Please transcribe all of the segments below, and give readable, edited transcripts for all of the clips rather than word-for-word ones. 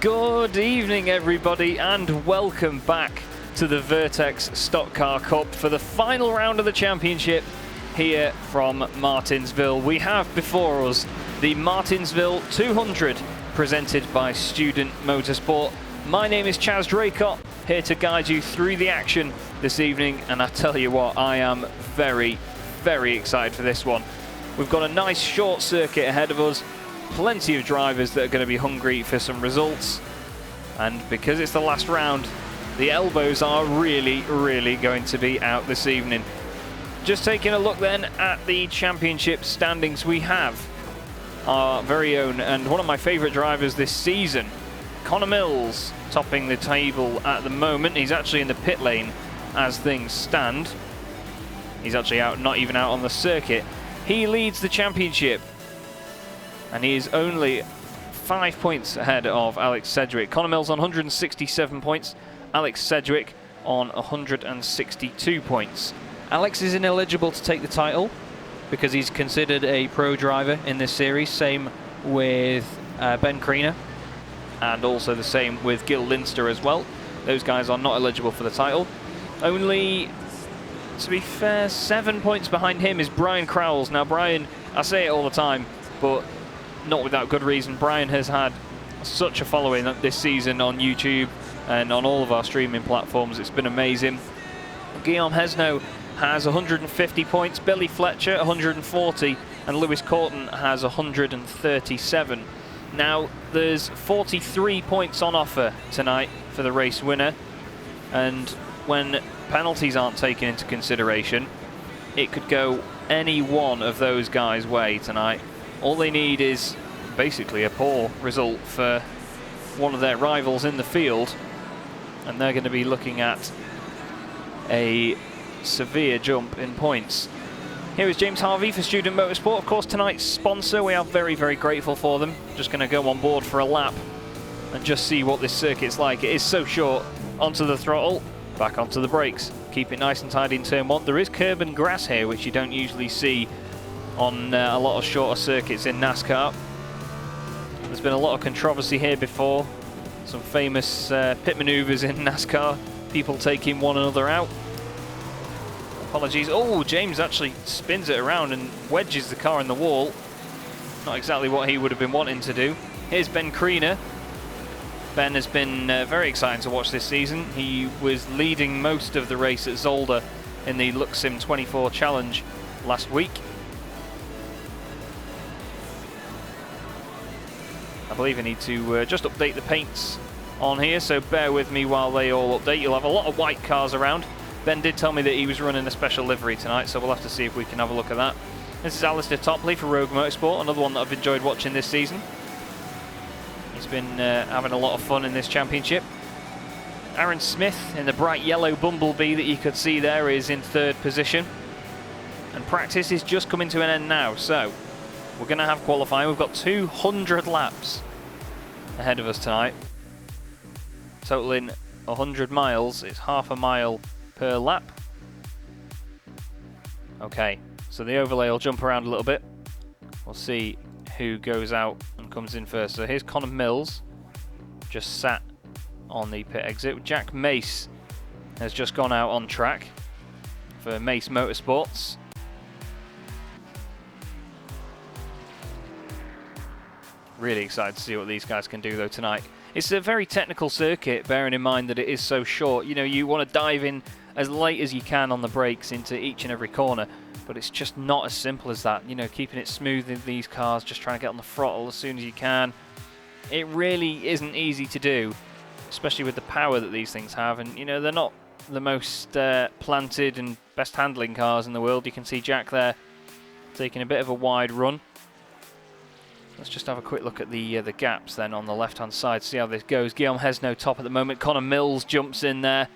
Good evening, everybody, and welcome back to the Vertex Stock Car Cup for the final round of the championship here from Martinsville. We have before us the Martinsville 200 presented by Student Motorsport. My name is Chaz Draycott, here to guide you through the action this evening, and I tell you what, I am very, very excited for this one. We've got a nice short circuit ahead of us, plenty of drivers that are going to be hungry for some results, and because it's the last round, the elbows are really going to be out this evening. Just taking a look then at the championship standings, we have our very own and one of my favourite drivers this season, Connor Mills, topping the table at the moment. He's actually in the pit lane as things stand. He's actually out, not even out on the circuit. He leads the championship, and he is only 5 points ahead of Alex Sedgwick. Connor Mills on 167 points, Alex Sedgwick on 162 points. Alex is ineligible to take the title because he's considered a pro driver in this series. Same with Ben Kriener, and also the same with Gil Linster as well. Those guys are not eligible for the title. Only, to be fair, 7 points behind him is Brian Crowles. Now Brian, I say it all the time, but not without good reason. Brian has had such a following this season on YouTube and on all of our streaming platforms. It's been amazing. Guillaume Hesno has 150 points, Billy Fletcher 140, and Lewis Corton has 137. Now, there's 43 points on offer tonight for the race winner, and when penalties aren't taken into consideration, it could go any one of those guys' way tonight. All they need is basically a poor result for one of their rivals in the field, and they're going to be looking at a severe jump in points. Here is James Harvey for Student Motorsport, of course tonight's sponsor. We are very grateful for them. Just going to go on board for a lap and just see what this circuit's like. It is so short. Onto the throttle, back onto the brakes. Keep it nice and tidy in turn one. There is curb and grass here, which you don't usually see on a lot of shorter circuits in NASCAR. There's been a lot of controversy here before. Some famous pit maneuvers in NASCAR. People taking one another out. Apologies. Oh, James actually spins it around and wedges the car in the wall. Not exactly what he would have been wanting to do. Here's Ben Kriener. Ben has been very exciting to watch this season. He was leading most of the race at Zolder in the Luxim 24 Challenge last week. I believe I need to just update the paints on here, so bear with me while they all update. You'll have a lot of white cars around. Ben did tell me that he was running a special livery tonight, so we'll have to see if we can have a look at that. This is Alistair Topley for Rogue Motorsport, another one that I've enjoyed watching this season. He's been having a lot of fun in this championship. Aaron Smith in the bright yellow Bumblebee that you could see there is in third position. And practice is just coming to an end now, so we're going to have qualifying. We've got 200 laps ahead of us tonight, totaling 100 miles. It's half a mile per lap. Okay, so the overlay will jump around a little bit. We'll see who goes out and comes in first. So here's Connor Mills, just sat on the pit exit. Jack Mace has just gone out on track for Mace Motorsports. Really excited to see what these guys can do though tonight. It's a very technical circuit, bearing in mind that it is so short. You know, you want to dive in as late as you can on the brakes into each and every corner, but it's just not as simple as that. You know, keeping it smooth in these cars, just trying to get on the throttle as soon as you can. It really isn't easy to do, especially with the power that these things have. And, you know, they're not the most planted and best handling cars in the world. You can see Jack there taking a bit of a wide run. Let's just have a quick look at the gaps then on the left-hand side, see how this goes. Guillaume Hesno top at the moment. Connor Mills jumps in there.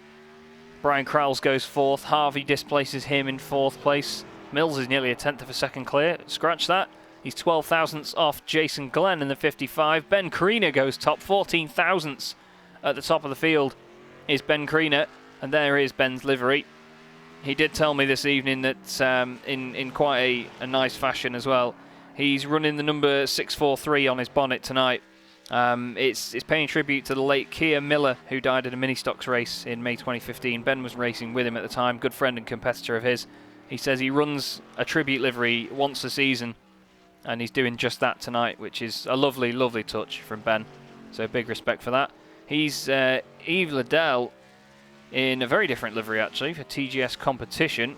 Brian Crowles goes fourth. Harvey displaces him in fourth place. Mills is nearly a tenth of a second clear. Scratch that. He's 12 thousandths off Jason Glenn in the 55. Ben Kriener goes top, 14 thousandths at the top of the field is Ben Kriener, and there is Ben's livery. He did tell me this evening that in quite a nice fashion as well, he's running the number 643 on his bonnet tonight. It's paying tribute to the late Keir Miller, who died in a mini-stocks race in May 2015. Ben was racing with him at the time, good friend and competitor of his. He says he runs a tribute livery once a season, and he's doing just that tonight, which is a lovely, lovely touch from Ben. So big respect for that. He's Yves Liddell in a very different livery, actually, for TGS competition.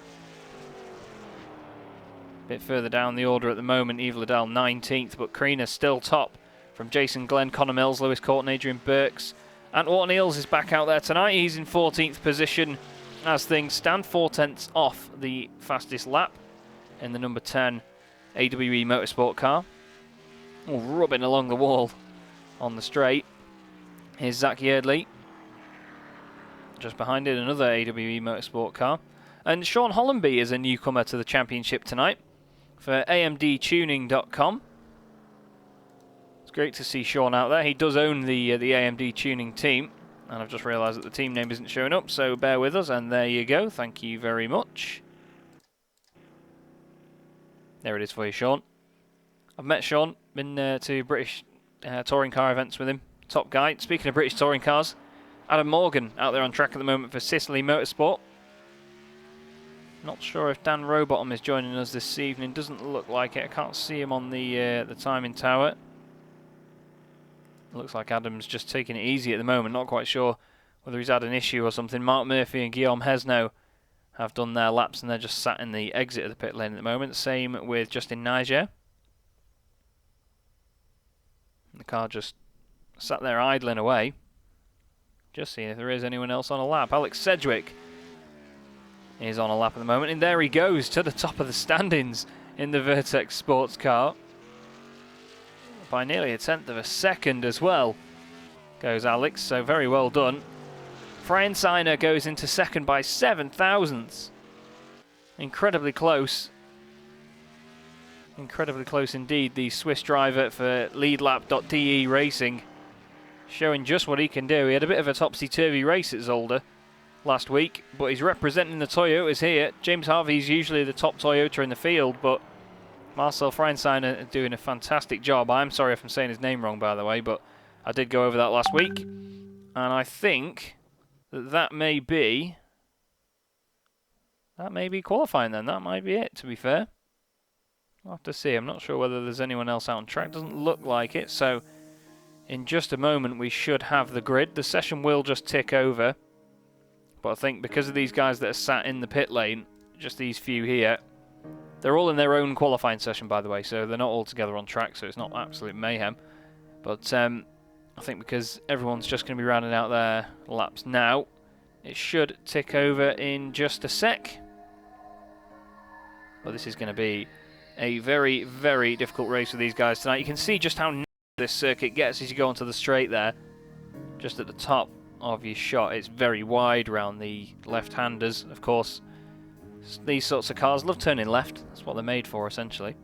A bit further down the order at the moment, Yves Liddell 19th, but Kriener still top from Jason Glenn, Connor Mills, Lewis Courtney, Adrian Burks. And Orton Eels is back out there tonight. He's in 14th position as things stand, 4/10 off the fastest lap in the number 10 AWE Motorsport car. Oh, rubbing along the wall on the straight. Here's Zach Yeardley. Just behind it, another AWE Motorsport car. And Sean Hollenby is a newcomer to the championship tonight for AMDtuning.com. It's great to see Sean out there. He does own the AMD Tuning team. And I've just realised that the team name isn't showing up, so bear with us. And there you go. Thank you very much. There it is for you, Sean. I've met Sean, been to British touring car events with him. Top guy. Speaking of British touring cars, Adam Morgan out there on track at the moment for Sicily Motorsport. Not sure if Dan Rowbottom is joining us this evening. Doesn't look like it. I can't see him on the timing tower. Looks like Adam's just taking it easy at the moment. Not quite sure whether he's had an issue or something. Mark Murphy and Guillaume Hesno have done their laps and they're just sat in the exit of the pit lane at the moment. Same with Justin Niger. The car just sat there idling away. Just seeing if there is anyone else on a lap. Alex Sedgwick is on a lap at the moment. And there he goes to the top of the standings in the Vertex sports car. By nearly 1/10 of a second as well goes Alex, so very well done. Brian Seiner goes into second by 7 thousandths. Incredibly close. Incredibly close indeed. The Swiss driver for leadlap.de Racing showing just what he can do. He had a bit of a topsy-turvy race at Zolder last week, but he's representing the Toyotas here. James Harvey's usually the top Toyota in the field, but Marcel Freinsteiner doing a fantastic job. I'm sorry if I'm saying his name wrong, by the way, but I did go over that last week. And I think that may be qualifying then. That might be it, to be fair. I'll have to see. I'm not sure whether there's anyone else out on track. Doesn't look like it. So in just a moment, we should have the grid. The session will just tick over. But I think because of these guys that are sat in the pit lane, just these few here, they're all in their own qualifying session, by the way, so they're not all together on track, so it's not absolute mayhem. But I think because everyone's just going to be rounding out their laps now, it should tick over in just a sec. But this is going to be a very, very difficult race for these guys tonight. You can see just how narrow this circuit gets as you go onto the straight there. Just at the top of your shot, it's very wide around the left-handers, of course. These sorts of cars love turning left. That's what they're made for, essentially.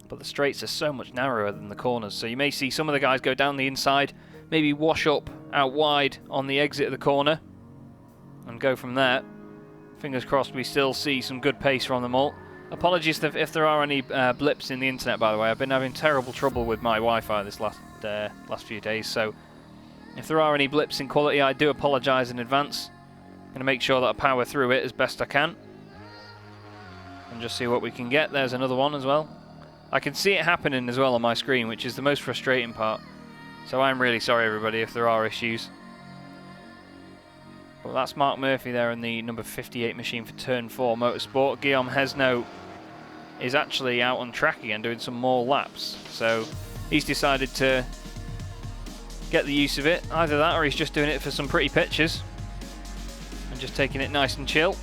But the straights are so much narrower than the corners, so you may see some of the guys go down the inside, maybe wash up out wide on the exit of the corner, and go from there. Fingers crossed we still see some good pace from them all. Apologies if there are any blips in the internet, by the way. I've been having terrible trouble with my Wi-Fi this last few days, so if there are any blips in quality, I do apologise in advance. I'm going to make sure that I power through it as best I can. And just see what we can get. There's another one as well. I can see it happening as well on my screen, which is the most frustrating part. So I'm really sorry, everybody, if there are issues. But that's Mark Murphy there in the number 58 machine for Turn 4 Motorsport. Guillaume Hesno is actually out on track again doing some more laps. So he's decided to get the use of it. Either that or he's just doing it for some pretty pictures. And just taking it nice and chill.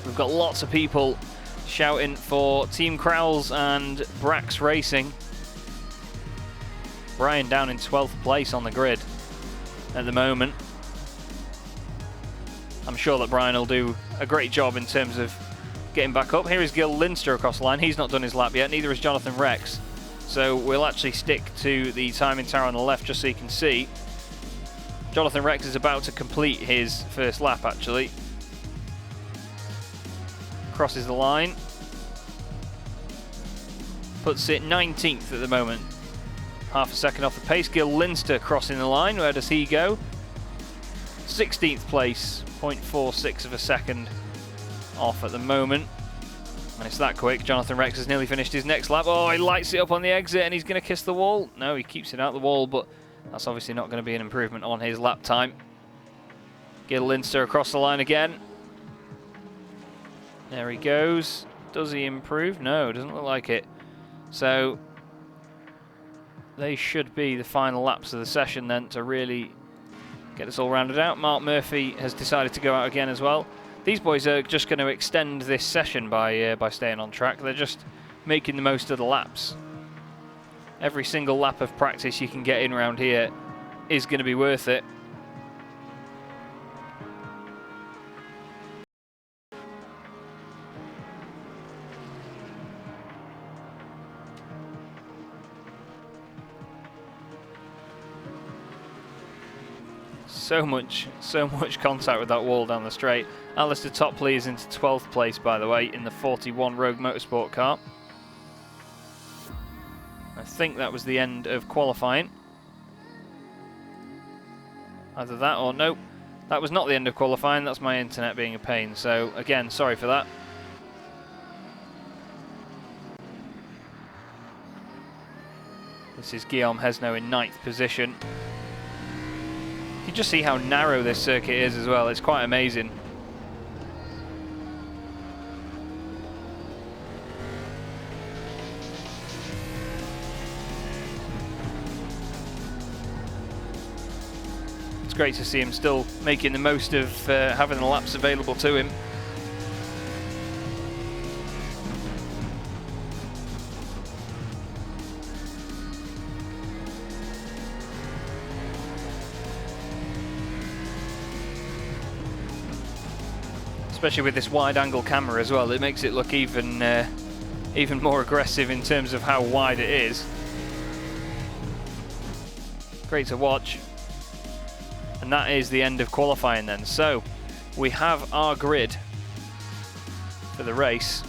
We've got lots of people shouting for Team Crowls and Brax Racing. Brian down in 12th place on the grid at the moment. I'm sure that Brian will do a great job in terms of getting back up. Here is Gil Linster across the line. He's not done his lap yet, neither is Jonathan Rex. So we'll actually stick to the timing tower on the left just so you can see. Jonathan Rex is about to complete his first lap, actually. Crosses the line. Puts it 19th at the moment. half a second off the pace. Gil Linster crossing the line. Where does he go? 16th place, 0.46 of a second off at the moment. And it's that quick. Jonathan Rex has nearly finished his next lap. Oh, he lights it up on the exit and he's going to kiss the wall. No, he keeps it out the wall, but that's obviously not going to be an improvement on his lap time. Gil Linster across the line again. There he goes. Does he improve? No, doesn't look like it. So they should be the final laps of the session then to really get this all rounded out. Mark Murphy has decided to go out again as well. These boys are just going to extend this session by staying on track. They're just making the most of the laps. Every single lap of practice you can get in around here is going to be worth it. So much contact with that wall down the straight. Alistair Topley is into 12th place, by the way, in the 41 Rogue Motorsport car. I think that was the end of qualifying. Either that or nope, that was not the end of qualifying. That's my internet being a pain. So again, sorry for that. This is Guillaume Hesno in 9th position. You can just see how narrow this circuit is as well. It's quite amazing. It's great to see him still making the most of having the laps available to him. Especially with this wide-angle camera as well, it makes it look even more aggressive in terms of how wide it is. Great to watch. And that is the end of qualifying then. So we have our grid for the race.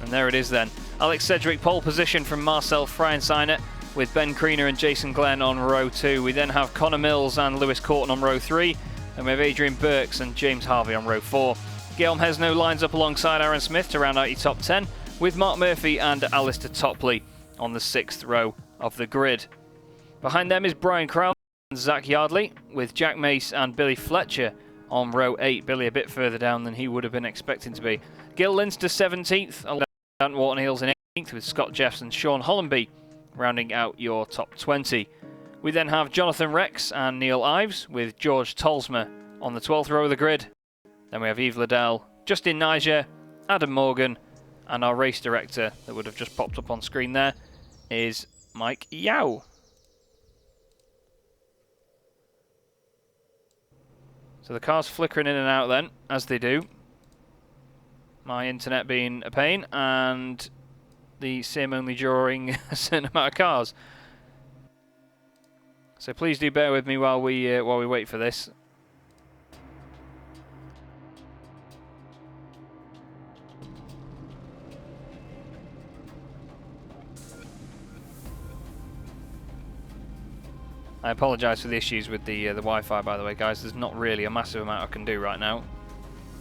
And there it is then. Alex Sedgwick pole position from Marcel Freiensteiner with Ben Kriener and Jason Glenn on row 2. We then have Connor Mills and Lewis Corton on row 3. And we have Adrian Burks and James Harvey on row 4. Guillaume Hesno lines up alongside Aaron Smith to round out your top 10, with Mark Murphy and Alistair Topley on the 6th row of the grid. Behind them is Brian Crowell and Zach Yardley, with Jack Mace and Billy Fletcher on row 8. Billy a bit further down than he would have been expecting to be. Gil Linster 17th, Dan Wharton Hills in 18th, with Scott Jeffs and Sean Hollenby rounding out your top 20. We then have Jonathan Rex and Neil Ives with George Tolsma on the 12th row of the grid. Then we have Yves Liddell, Justin Niger, Adam Morgan, and our race director that would have just popped up on screen there is Mike Yao. So the car's flickering in and out then, as they do. My internet being a pain and the sim only drawing a certain amount of cars. So please do bear with me while we wait for this. I apologise for the issues with the Wi-Fi, by the way, guys. There's not really a massive amount I can do right now.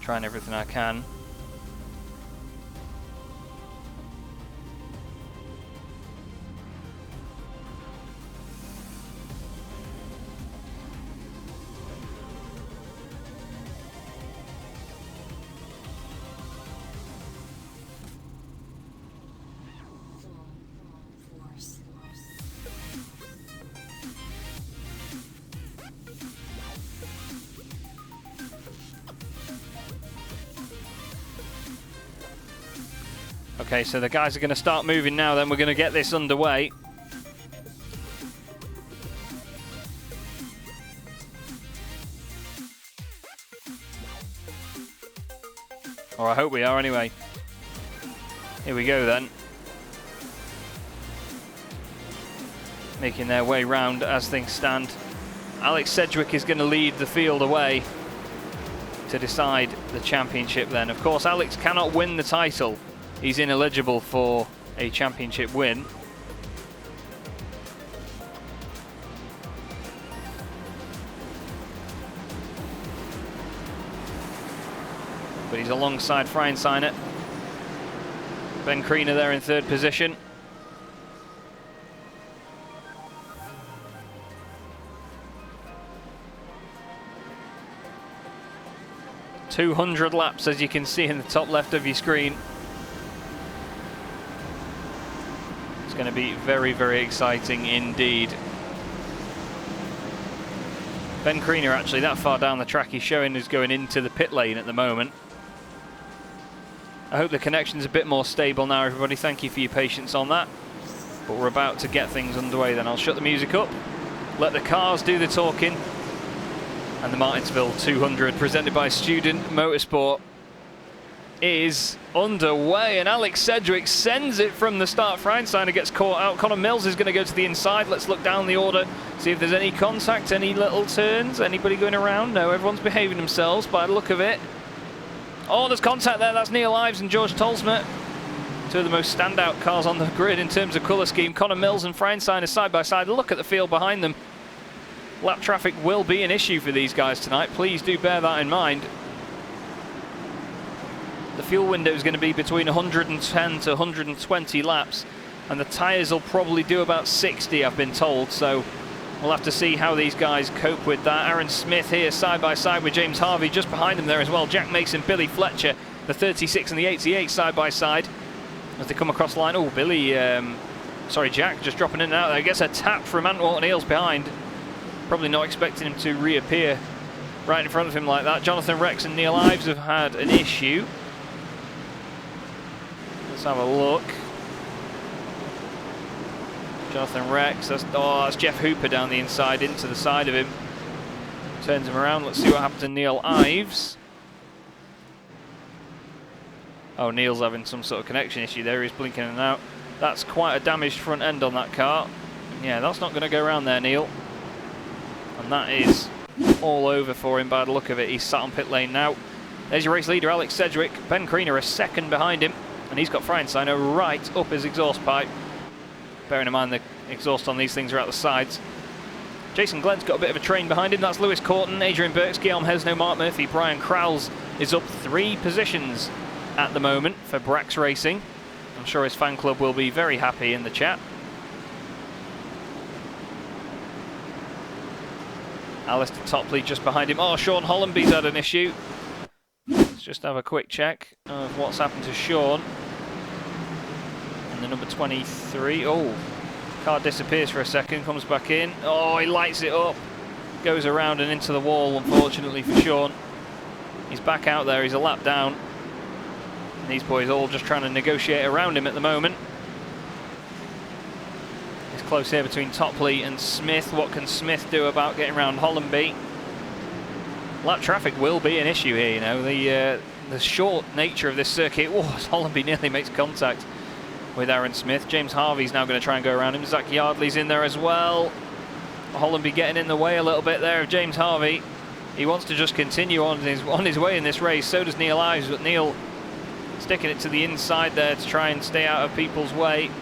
Trying everything I can. Okay, so the guys are going to start moving now, then we're going to get this underway. Or I hope we are anyway. Here we go then. Making their way round as things stand. Alex Sedgwick is going to lead the field away to decide the championship then. Of course, Alex cannot win the title. He's ineligible for a championship win. but he's alongside Freiensteiner. Ben Kriener there in third position. .200 laps, as you can see in the top left of your screen. It's going to be very, very exciting indeed. Ben Kriener actually that far down the track, he's showing is going into the pit lane at the moment. I hope the connection's a bit more stable now, everybody. Thank you for your patience on that. But we're about to get things underway then. I'll shut the music up, let the cars do the talking. And the Martinsville 200, presented by Student Motorsport, is underway. And Alex Sedgwick sends it from the start. Freiensteiner gets caught out. Connor Mills is going to go to the inside. Let's look down the order, see if there's any contact, any little turns, anybody going around. No, everyone's behaving themselves by the look of it. Oh, there's contact there. That's Neil Ives and George Tolsma. Two of the most standout cars on the grid in terms of colour scheme. Connor Mills and Freiensteiner side by side. Look at the field behind them. Lap traffic will be an issue for these guys tonight. Please do bear that in mind. The fuel window is going to be between 110 to 120 laps, and the tyres will probably do about 60, I've been told. So we'll have to see how these guys cope with that. Aaron Smith here side by side with James Harvey, just behind him there as well. Jack Mason, Billy Fletcher, the 36 and the 88 side by side as they come across the line. Oh, Jack just dropping in and out there. Gets a tap from Antwalton Eels behind. Probably not expecting him to reappear right in front of him like that. Jonathan Rex and Neil Ives have had an issue. Let's have a look. Jonathan Rex, that's Jeff Hooper down the inside into the side of him. Turns him around. Let's see what happens to Neil Ives. Oh, Neil's having some sort of connection issue there. He's blinking in and out. That's quite a damaged front end on that car. Yeah, that's not going to go around there, Neil. And that is all over for him by the look of it. He's sat on pit lane now. There's your race leader, Alex Sedgwick. Ben Kriener a second behind him. And he's got Freiensteiner right up his exhaust pipe. Bearing in mind the exhaust on these things are out the sides. Jason Glenn's got a bit of a train behind him. That's Lewis Corton, Adrian Burks, Guillaume Hesno, Mark Murphy. Brian Crowles is up 3 positions at the moment for Brax Racing. I'm sure his fan club will be very happy in the chat. Alistair Topley just behind him. Oh, Sean Hollenby's had an issue. Let's just have a quick check of what's happened to Sean. And the number 23. Oh, car disappears for a second, comes back in. Oh, he lights it up. Goes around and into the wall, unfortunately for Sean. He's back out there, he's a lap down. And these boys all just trying to negotiate around him at the moment. Close here between Topley and Smith. What can Smith do about getting around Hollenby? Lap traffic will be an issue here, you know. The short nature of this circuit. Oh, Hollenby nearly makes contact with Aaron Smith. James Harvey's now going to try and go around him. Zach Yardley's in there as well. Hollenby getting in the way a little bit there of James Harvey. He wants to just continue on his way in this race. So does Neil Ives, but Neil sticking it to the inside there to try and stay out of people's way.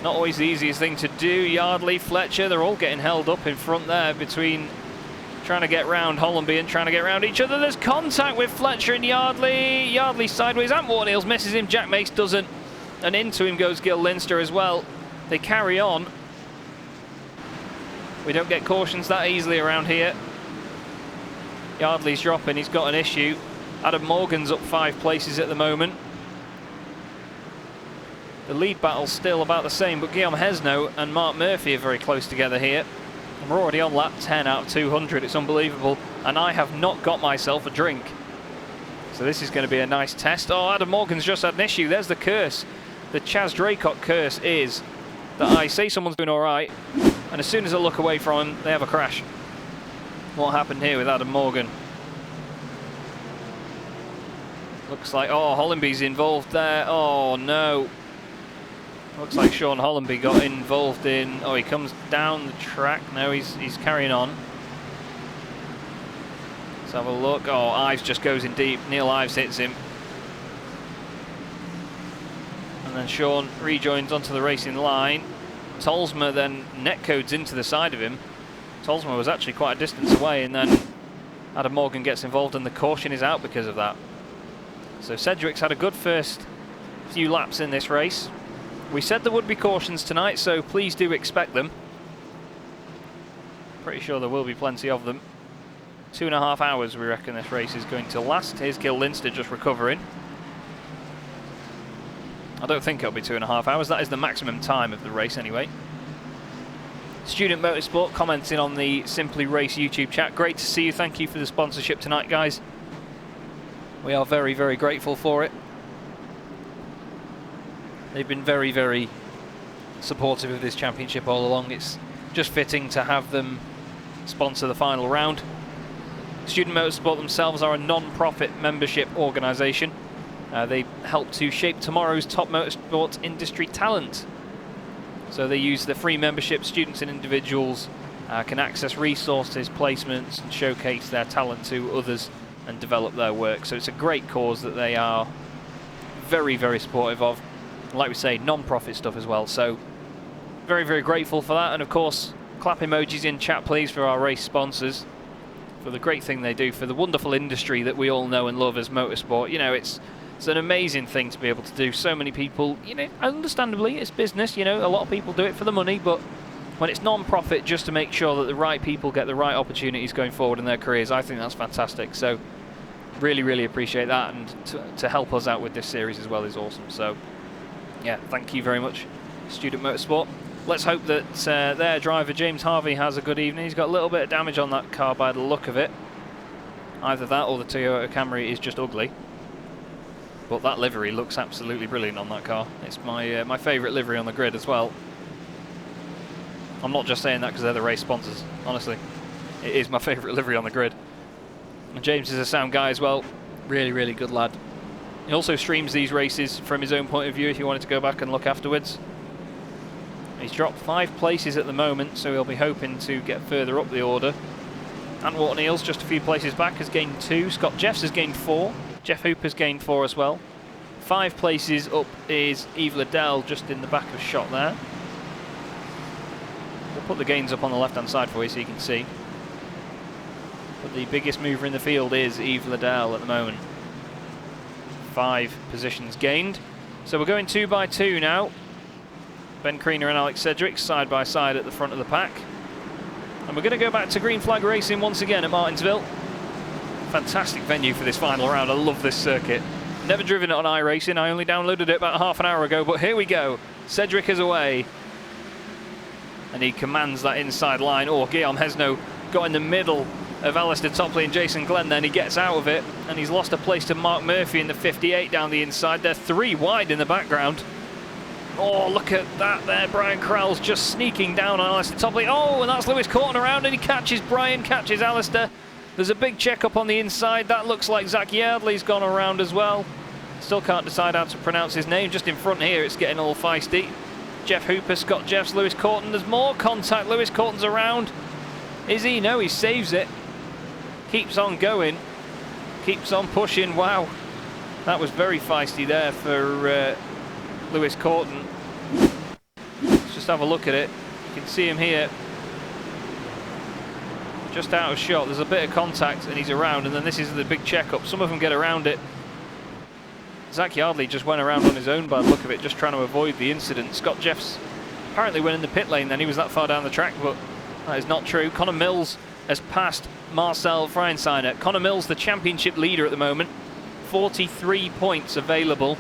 Not always the easiest thing to do. Yardley, Fletcher, they're all getting held up in front there between trying to get round Hollenby and trying to get round each other. There's contact with Fletcher and Yardley. Yardley sideways. Antwalton Eels misses him. Jack Mace doesn't. And into him goes Gil Linster as well. They carry on. We don't get cautions that easily around here. Yardley's dropping. He's got an issue. Adam Morgan's up 5 places at the moment. The lead battle's still about the same, but Guillaume Hesno and Mark Murphy are very close together here. And we're already on lap 10 out of 200. It's unbelievable. And I have not got myself a drink. So this is going to be a nice test. Oh, Adam Morgan's just had an issue. There's the curse. The Chaz Draycott curse is that I say someone's doing all right, and as soon as I look away from him, they have a crash. What happened here with Adam Morgan? Looks like, oh, Hollenby's involved there. Oh, no. Looks like Sean Hollenby got involved in... Oh, he comes down the track. No, he's carrying on. Let's have a look. Oh, Ives just goes in deep. Neil Ives hits him. And then Sean rejoins onto the racing line. Tolsma then netcodes into the side of him. Tolsma was actually quite a distance away, and then Adam Morgan gets involved and the caution is out because of that. So Cedric's had a good first few laps in this race. We said there would be cautions tonight, so please do expect them. Pretty sure there will be plenty of them. 2.5 hours we reckon this race is going to last. Here's Gil Linster just recovering. I don't think it'll be 2.5 hours. That is the maximum time of the race anyway. Student Motorsport commenting on the Simply Race YouTube chat. Great to see you. Thank you for the sponsorship tonight, guys. We are very, very grateful for it. They've been very, very supportive of this championship all along. It's just fitting to have them sponsor the final round. Student Motorsport themselves are a non-profit membership organisation. They help to shape tomorrow's top motorsport industry talent. So they use the free membership. Students and individuals can access resources, placements, and showcase their talent to others and develop their work. So it's a great cause that they are very, very supportive of. Like we say, non-profit stuff as well. So very, very grateful for that. And of course, clap emojis in chat, please, for our race sponsors, for the great thing they do, for the wonderful industry that we all know and love as motorsport. You know, it's an amazing thing to be able to do. So many people, you know, understandably, it's business, you know, a lot of people do it for the money, but when it's non-profit, just to make sure that the right people get the right opportunities going forward in their careers, I think that's fantastic. So really, really appreciate that, and to help us out with this series as well is awesome. So yeah, thank you very much, Student Motorsport. Let's hope that their driver, James Harvey, has a good evening. He's got a little bit of damage on that car by the look of it. Either that or the Toyota Camry is just ugly. But that livery looks absolutely brilliant on that car. It's my favourite livery on the grid as well. I'm not just saying that because they're the race sponsors, honestly. It is my favourite livery on the grid. And James is a sound guy as well. Really, really good lad. He also streams these races from his own point of view if you wanted to go back and look afterwards. He's dropped 5 places at the moment, so he'll be hoping to get further up the order. Antwort Neils, just a few places back, has gained 2. Scott Jeffs has gained 4. Jeff Hooper's gained 4 as well. 5 places up is Yves Liddell, just in the back of shot there. We'll put the gains up on the left-hand side for you so you can see. But the biggest mover in the field is Yves Liddell at the moment. 5 positions gained. So we're going 2 by 2 now. Ben Kriener and Alex Cedric side by side at the front of the pack. And we're going to go back to green flag racing once again at Martinsville. Fantastic venue for this final round. I love this circuit. Never driven it on iRacing. I only downloaded it about half an hour ago, but here we go. Cedric is away. And he commands that inside line. Oh, Guillaume Hesno got in the middle of Alistair Topley and Jason Glenn, then he gets out of it, and he's lost a place to Mark Murphy in the 58 down the inside. They're 3 wide in the background. Oh, look at that there. Brian Krell's just sneaking down on Alistair Topley. Oh, and that's Lewis Corton around, and he catches Brian, catches Alistair. There's a big check-up on the inside. That looks like Zach Yardley's gone around as well. Still can't decide how to pronounce his name. Just in front here, it's getting all feisty. Jeff Hooper, Scott Jeffs, Lewis Corton. There's more contact. Lewis Corton's around. Is he? No, he saves it. Keeps on going. Keeps on pushing. Wow. That was very feisty there for Lewis Corton. Let's just have a look at it. You can see him here. Just out of shot. There's a bit of contact and he's around, and then this is the big check-up. Some of them get around it. Zach Yardley just went around on his own by the look of it, just trying to avoid the incident. Scott Jeffs apparently went in the pit lane then. He was that far down the track, but that is not true. Connor Mills has passed Marcel Freiensteiner. Connor Mills, the championship leader at the moment. 43 points available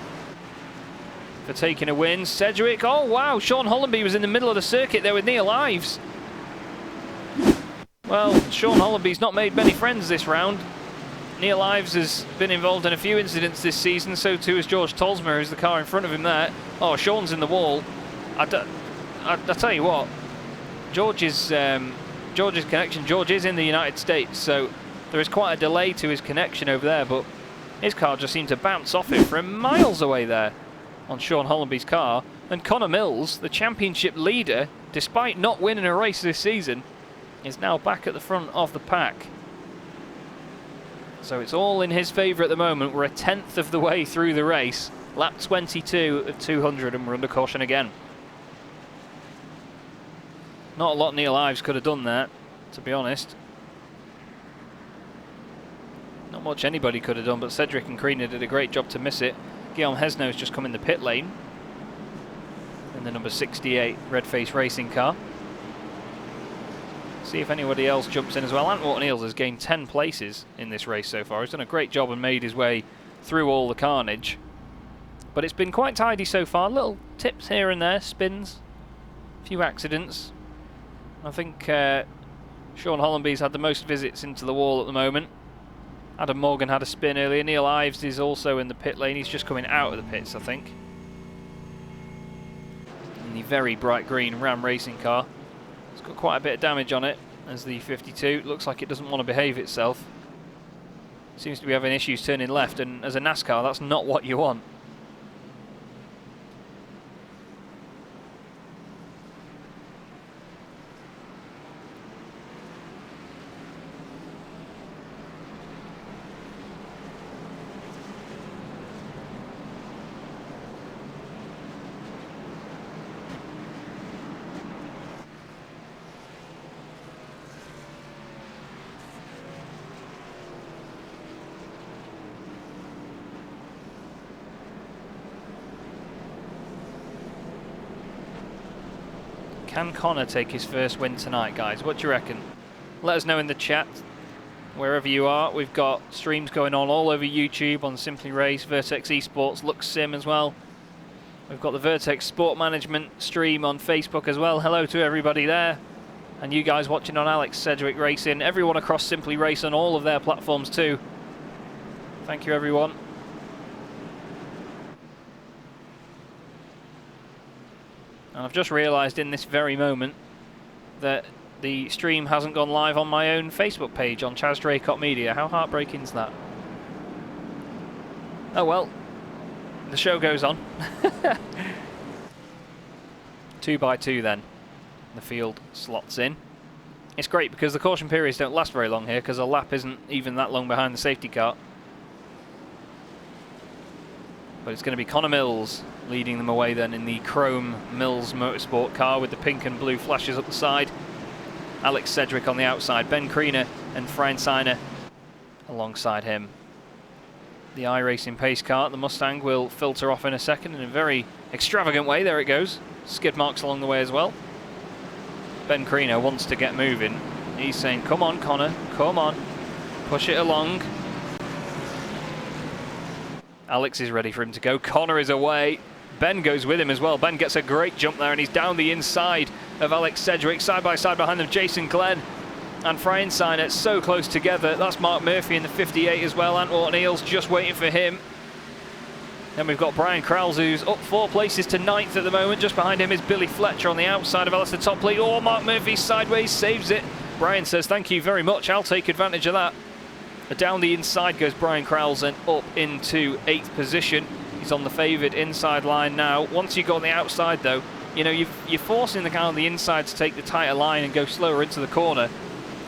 for taking a win. Cedric, oh wow, Sean Hollenby was in the middle of the circuit there with Neil Ives. Well, Sean Hollenby's not made many friends this round. Neil Ives has been involved in a few incidents this season, so too is George Tolsma, who's the car in front of him there. Oh, Sean's in the wall. I tell you what, George's connection, George is in the United States, so there is quite a delay to his connection over there, but his car just seemed to bounce off him from miles away there on Sean Hollenby's car. And Connor Mills, the championship leader, despite not winning a race this season, is now back at the front of the pack. So it's all in his favour at the moment. We're a 10th of the way through the race. Lap 22 of 200 and we're under caution again. Not a lot Neil Ives could have done there, to be honest. Not Not much anybody could have done, but Cedric and Krina did a great job to miss it. Guillaume Hesno's just come in the pit lane in the number 68 Red Face racing car. See if anybody else jumps in as well. Ant Eels has gained 10 places in this race so far. He's done a great job and made his way through all the carnage. But it's been quite tidy so far. Little tips here and there, spins, a few accidents. I think Sean Hollenby's had the most visits into the wall at the moment. Adam Morgan had a spin earlier. Neil Ives is also in the pit lane. He's just coming out of the pits, I think. In the very bright green Ram racing car. It's got quite a bit of damage on it as the 52. Looks like it doesn't want to behave itself. Seems to be having issues turning left, and as a NASCAR, that's not what you want. Can Connor take his first win tonight, guys? What do you reckon? Let us know in the chat, wherever you are. We've got streams going on all over YouTube on Simply Race, Vertex Esports, Lux Sim as well. We've got the Vertex Sport Management stream on Facebook as well. Hello to everybody there. And you guys watching on Alex Sedgwick Racing. Everyone across Simply Race on all of their platforms too. Thank you, everyone. And I've just realised in this very moment that the stream hasn't gone live on my own Facebook page on Chaz Draycott Media. How heartbreaking is that? Oh well, the show goes on. 2 by 2 then. The field slots in. It's great because the caution periods don't last very long here because a lap isn't even that long behind the safety car. But it's going to be Connor Mills leading them away then in the chrome Mills Motorsport car with the pink and blue flashes up the side. Alex Sedgwick on the outside, Ben Kriener and Freien Seiner alongside him. The iRacing pace car, the Mustang, will filter off in a second in a very extravagant way. There it goes. Skid marks along the way as well. Ben Kriener wants to get moving. He's saying, come on, Connor, come on. Push it along. Alex is ready for him to go. Connor is away. Ben goes with him as well. Ben gets a great jump there and he's down the inside of Alex Sedgwick. Side by side behind them, Jason Glenn and Freien Seiner so close together. That's Mark Murphy in the 58 as well. Ant Eels just waiting for him. Then we've got Brian Krause, who's up 4 places to 9th at the moment. Just behind him is Billy Fletcher on the outside of Alistair Topley. Oh, Mark Murphy sideways saves it. Brian says, thank you very much. I'll take advantage of that. Down the inside goes Brian Krause and up into 8th position. He's on the favoured inside line now. Once you go on the outside though, you know, you're forcing the car on the inside to take the tighter line and go slower into the corner,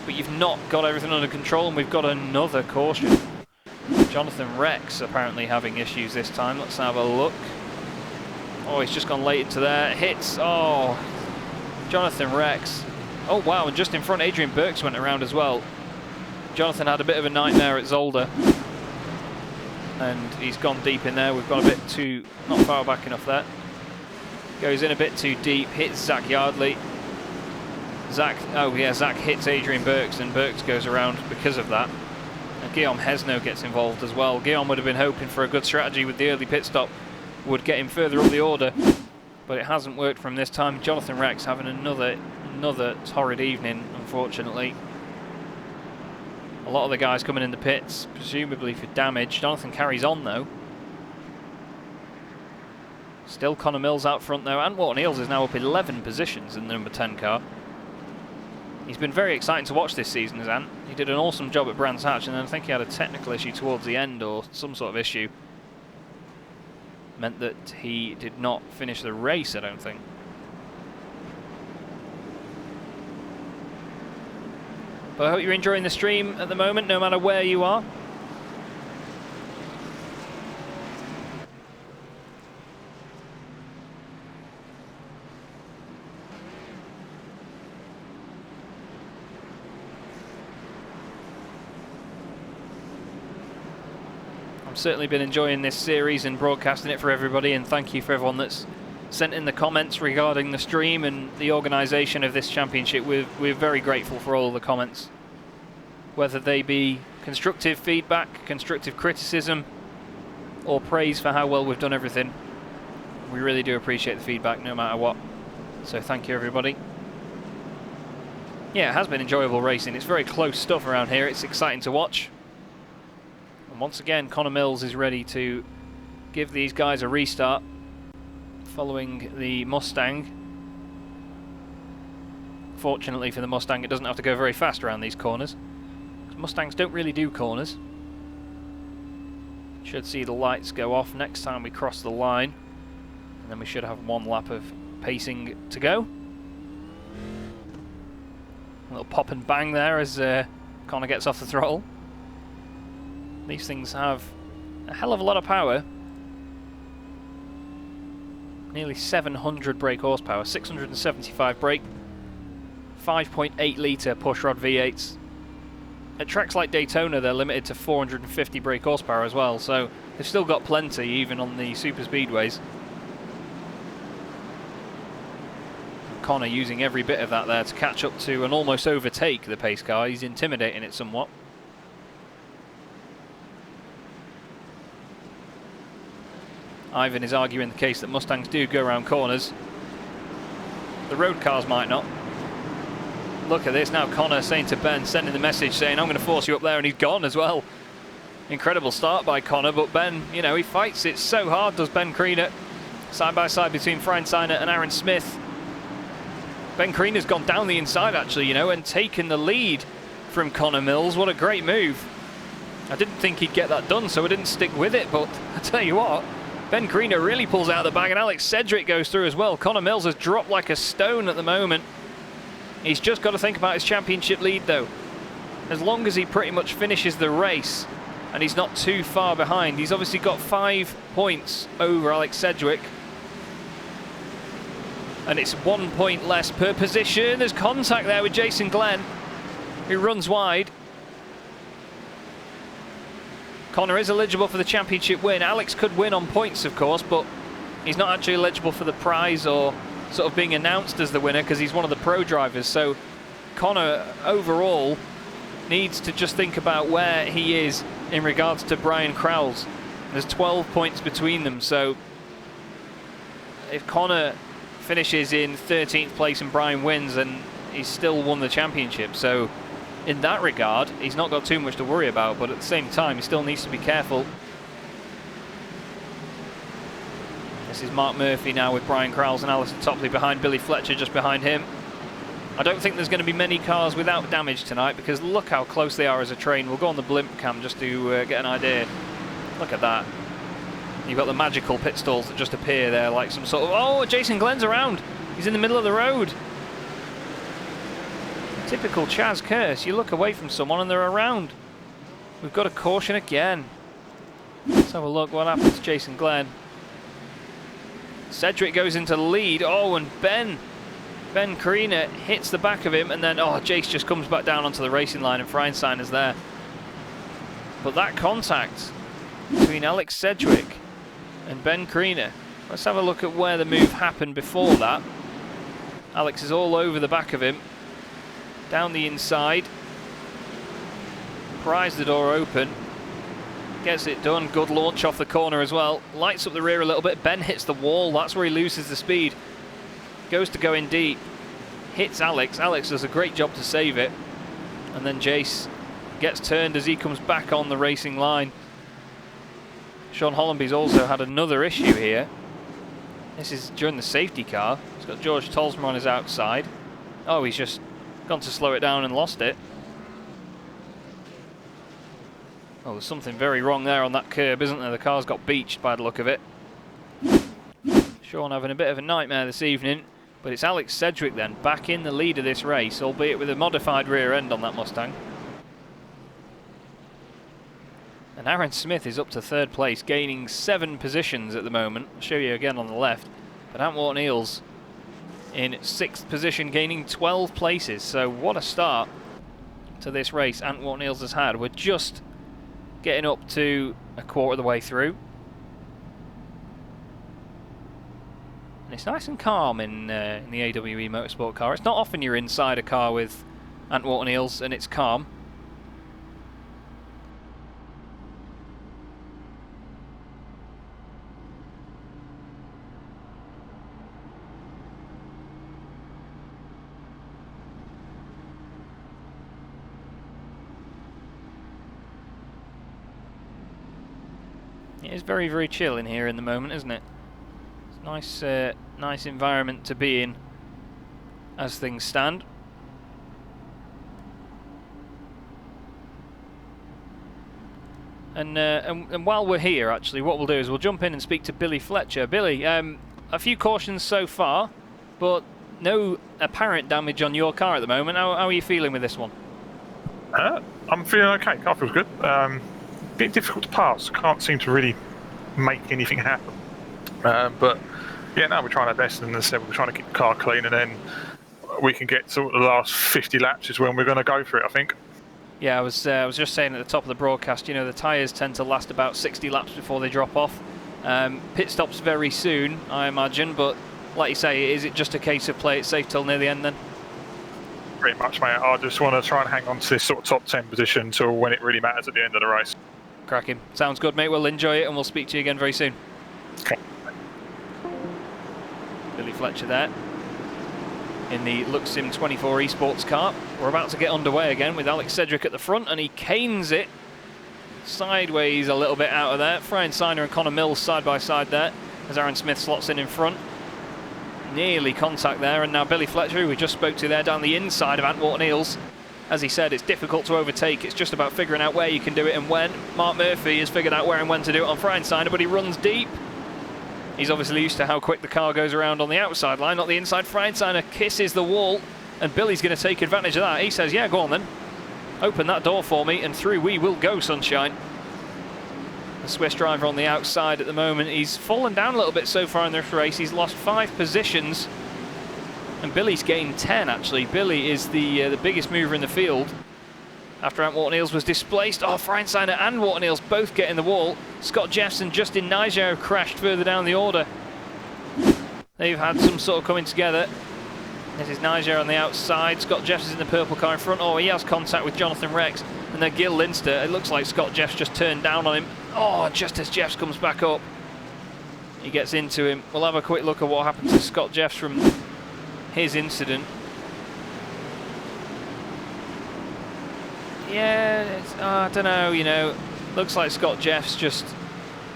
but you've not got everything under control, and we've got another caution. Jonathan Rex apparently having issues this time. Let's have a look. Oh, he's just gone late into there. Hits. Oh, Jonathan Rex. Oh wow, and just in front Adrian Burks went around as well. Jonathan had a bit of a nightmare at Zolder, and he's gone deep in there. We've gone a bit too, not far back enough there. Goes in a bit too deep, hits Zach Yardley. Zach hits Adrian Burks, and Burks goes around because of that. And Guillaume Hesno gets involved as well. Guillaume would have been hoping for a good strategy with the early pit stop, would get him further up the order, but it hasn't worked for him this time. Jonathan Rex having another torrid evening, unfortunately. A lot of the guys coming in the pits, presumably for damage. Jonathan carries on though. Still Connor Mills out front though. Ant Eels is now up 11 positions in the number 10 car. He's been very exciting to watch this season, as Ant. He did an awesome job at Brands Hatch, and then I think he had a technical issue towards the end, or some sort of issue. Meant that he did not finish the race, I don't think. But I hope you're enjoying the stream at the moment, no matter where you are. I've certainly been enjoying this series and broadcasting it for everybody, and thank you for everyone that's sent in the comments regarding the stream and the organisation of this championship. We're very grateful for all the comments, whether they be constructive feedback, constructive criticism, or praise for how well we've done everything. We really do appreciate the feedback no matter what, so thank you everybody. Yeah, it has been enjoyable racing. It's very close stuff around here. It's exciting to watch. And once again, Connor Mills is ready to give these guys a restart following the Mustang. Fortunately for the Mustang, it doesn't have to go very fast around these corners. Mustangs don't really do corners. Should see the lights go off next time we cross the line. And then we should have one lap of pacing to go. A little pop and bang there as Connor gets off the throttle. These things have a hell of a lot of power. Nearly 700 brake horsepower, 675 brake, 5.8 litre pushrod V8s. At tracks like Daytona, they're limited to 450 brake horsepower as well, so they've still got plenty even on the super speedways. Connor using every bit of that there to catch up to and almost overtake the pace car. He's intimidating it somewhat. Ivan is arguing the case that Mustangs do go around corners. The road cars might not. Look at this now, Connor saying to Ben, sending the message saying, I'm going to force you up there, and he's gone as well. Incredible start by Connor, but Ben, you know, he fights it so hard, does Ben Kriener. Side by side between Freinsteiner and Aaron Smith. Ben Kriener's gone down the inside actually, you know, and taken the lead from Connor Mills. What a great move. I didn't think he'd get that done, so I didn't stick with it, but I tell you what, Ben Kriener really pulls out of the bag, and Alex Sedgwick goes through as well. Connor Mills has dropped like a stone at the moment. He's just got to think about his championship lead though. As long as he pretty much finishes the race and he's not too far behind, he's obviously got 5 points over Alex Sedgwick. And it's 1 point less per position. There's contact there with Jason Glenn, who runs wide. Connor is eligible for the championship win. Alex could win on points, of course, but he's not actually eligible for the prize or sort of being announced as the winner because he's one of the pro drivers. So Connor overall needs to just think about where he is in regards to Brian Crowles. There's 12 points between them, so if Connor finishes in 13th place and Brian wins, and he's still won the championship. So in that regard, he's not got too much to worry about, but at the same time, he still needs to be careful. This is Mark Murphy now with Brian Crowles and Alison Topley behind, Billy Fletcher just behind him. I don't think there's going to be many cars without damage tonight, because look how close they are as a train. We'll go on the blimp cam just to get an idea. Look at that. You've got the magical pit stalls that just appear there like some sort of... Oh, Jason Glenn's around. He's in the middle of the road. Typical Chaz curse. You look away from someone and they're around. We've got a caution again. Let's have a look what happens to Jason Glenn. Sedgwick goes into the lead. Oh, and Ben Kriener hits the back of him, and then, oh, Jace just comes back down onto the racing line, and Freinsteiner's there. But that contact between Alex Sedgwick and Ben Kriener. Let's have a look at where the move happened before that. Alex is all over the back of him. Down the inside. Pries the door open. Gets it done. Good launch off the corner as well. Lights up the rear a little bit. Ben hits the wall. That's where he loses the speed. Goes to go in deep. Hits Alex. Alex does a great job to save it. And then Jace gets turned as he comes back on the racing line. Sean Hollenby's also had another issue here. This is during the safety car. He's got George Tolsma on his outside. Oh, he's just gone to slow it down and lost it. Oh, there's something very wrong there on that curb, isn't there? The car's got beached by the look of it. Sean having a bit of a nightmare this evening, but it's Alex Sedgwick then, back in the lead of this race, albeit with a modified rear end on that Mustang. And Aaron Smith is up to third place, gaining 7 positions at the moment. I'll show you again on the left. But Antwerp Niels in 6th position, gaining 12 places. So what a start to this race Antwerp Niels has had. We're just getting up to a quarter of the way through. And it's nice and calm in the AWE Motorsport car. It's not often you're inside a car with Antwerp Eels and it's calm. It is very, very chill in here in the moment, isn't it? It's nice environment to be in as things stand. And while we're here, actually, what we'll do is we'll jump in and speak to Billy Fletcher. Billy, a few cautions so far, but no apparent damage on your car at the moment. How are you feeling with this one? I'm feeling okay. Car feels good. Bit difficult to pass. Can't seem to really make anything happen. But yeah, no, we're trying our best, and as I said, we're trying to keep the car clean, and then we can get to the last 50 laps is when we're going to go for it, I think. Yeah, I was just saying at the top of the broadcast, you know, the tyres tend to last about 60 laps before they drop off. Pit stops very soon, I imagine, but like you say, is it just a case of play it safe till near the end then? Pretty much, mate. I just want to try and hang on to this sort of top 10 position till when it really matters at the end of the race. Cracking. Sounds good, mate. We'll enjoy it and we'll speak to you again very soon. Okay. Billy Fletcher there in the Luxim 24 Esports car. We're about to get underway again with Alex Cedric at the front, and he canes it sideways a little bit out of there. Brian Siner and Connor Mills side by side there as Aaron Smith slots in front. Nearly contact there, and now Billy Fletcher, who we just spoke to there down the inside of Antwerp Eels. As he said, it's difficult to overtake. It's just about figuring out where you can do it and when. Mark Murphy has figured out where and when to do it on Freinsteiner, but he runs deep. He's obviously used to how quick the car goes around on the outside line, not the inside. Freinsteiner kisses the wall, and Billy's going to take advantage of that. He says, yeah, go on then. Open that door for me, and through we will go, sunshine. The Swiss driver on the outside at the moment. He's fallen down a little bit so far in this race. He's lost 5 positions. And Billy's gained 10, actually. Billy is the biggest mover in the field. After Antwerp Eels was displaced. Oh, Freinsteiner and Antwerp Eels both get in the wall. Scott Jeffson, Justin Niger have crashed further down the order. They've had some sort of coming together. This is Niger on the outside. Scott Jeffson's in the purple car in front. Oh, he has contact with Jonathan Rex. And then Gil Linster. It looks like Scott Jeffs just turned down on him. Oh, just as Jeffs comes back up, he gets into him. We'll have a quick look at what happened to Scott Jeffs from his incident. Yeah, I don't know, you know, looks like Scott Jeffs just,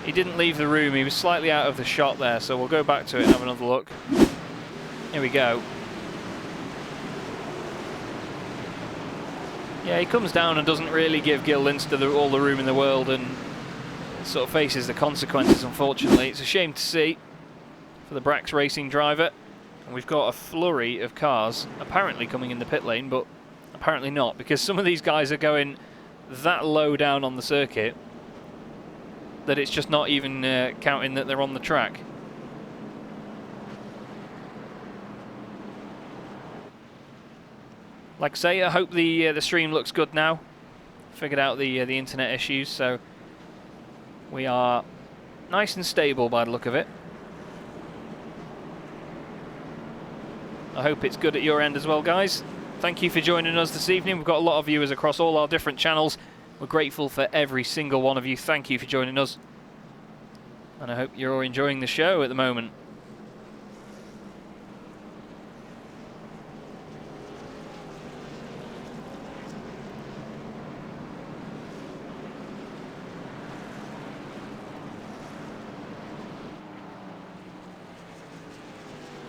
he didn't leave the room, he was slightly out of the shot there, so we'll go back to it and have another look. Here we go. Yeah, he comes down and doesn't really give Gil Linster all the room in the world, and sort of faces the consequences, unfortunately. It's a shame to see for the Brax Racing driver. And we've got a flurry of cars apparently coming in the pit lane, but apparently not, because some of these guys are going that low down on the circuit that it's just not even counting that they're on the track. Like I say, I hope the stream looks good now. Figured out the internet issues, so we are nice and stable by the look of it. I hope it's good at your end as well, guys. Thank you for joining us this evening. We've got a lot of viewers across all our different channels. We're grateful for every single one of you. Thank you for joining us. And I hope you're all enjoying the show at the moment.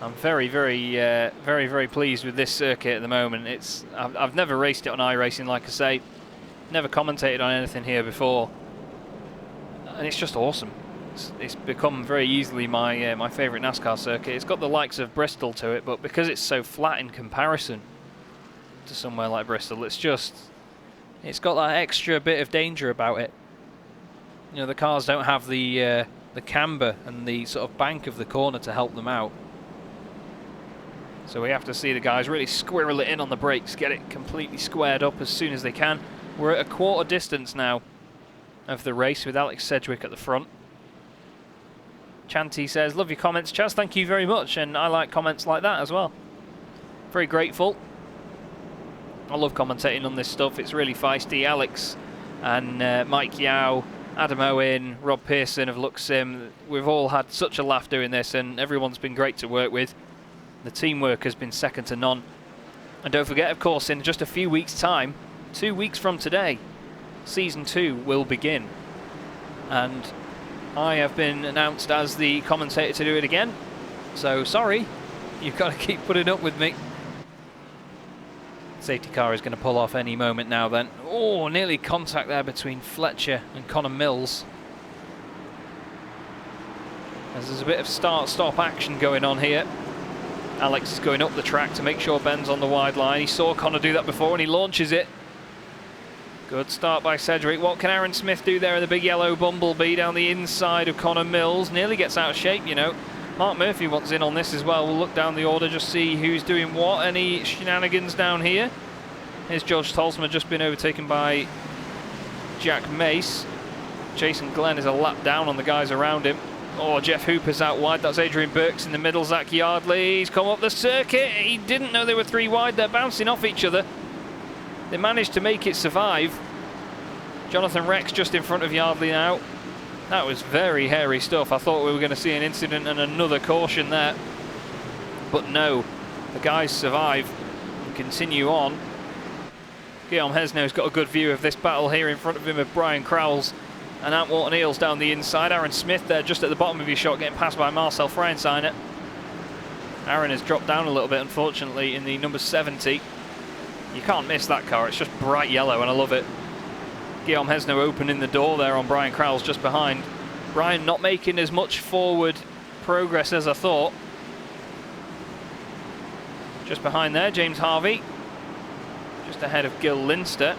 I'm very, very pleased with this circuit at the moment. I've never raced it on iRacing, like I say. Never commentated on anything here before. And it's just awesome. It's become very easily my favourite NASCAR circuit. It's got the likes of Bristol to it, but because it's so flat in comparison to somewhere like Bristol, it's got that extra bit of danger about it. You know, the cars don't have the camber and the sort of bank of the corner to help them out. So we have to see the guys really squirrel it in on the brakes, get it completely squared up as soon as they can. We're at a quarter distance now of the race with Alex Sedgwick at the front. Chanty says, love your comments, Chaz, thank you very much, and I like comments like that as well. Very grateful. I love commentating on this stuff, it's really feisty. Alex and Mike Yao, Adam Owen, Rob Pearson of LuxSim, we've all had such a laugh doing this, and everyone's been great to work with. The teamwork has been second to none. And don't forget, of course, in just a few weeks' time, 2 weeks from today, Season 2 will begin. And I have been announced as the commentator to do it again. So, sorry, you've got to keep putting up with me. Safety car is going to pull off any moment now then. Oh, nearly contact there between Fletcher and Connor Mills. As there's a bit of start-stop action going on here. Alex is going up the track to make sure Ben's on the wide line. He saw Connor do that before and he launches it. Good start by Cedric. What can Aaron Smith do there in the big yellow Bumblebee down the inside of Connor Mills? Nearly gets out of shape, you know. Mark Murphy wants in on this as well. We'll look down the order, just see who's doing what. Any shenanigans down here? Here's George Tolsma, just been overtaken by Jack Mace. Jason Glenn is a lap down on the guys around him. Oh, Jeff Hooper's out wide. That's Adrian Burks in the middle. Zach Yardley, he's come up the circuit. He didn't know they were 3 wide. They're bouncing off each other. They managed to make it survive. Jonathan Rex just in front of Yardley now. That was very hairy stuff. I thought we were going to see an incident and another caution there. But no, the guys survive and continue on. Guillaume Hesno's got a good view of this battle here in front of him of Brian Crowles and Ant Walton Eels down the inside. Aaron Smith there just at the bottom of his shot, getting passed by Marcel Freiensteiner. Aaron has dropped down a little bit, unfortunately, in the number 70. You can't miss that car, it's just bright yellow and I love it. Guillaume Hesno opening the door there on Brian Crowles just behind. Brian not making as much forward progress as I thought. Just behind there, James Harvey. Just ahead of Gil Linster.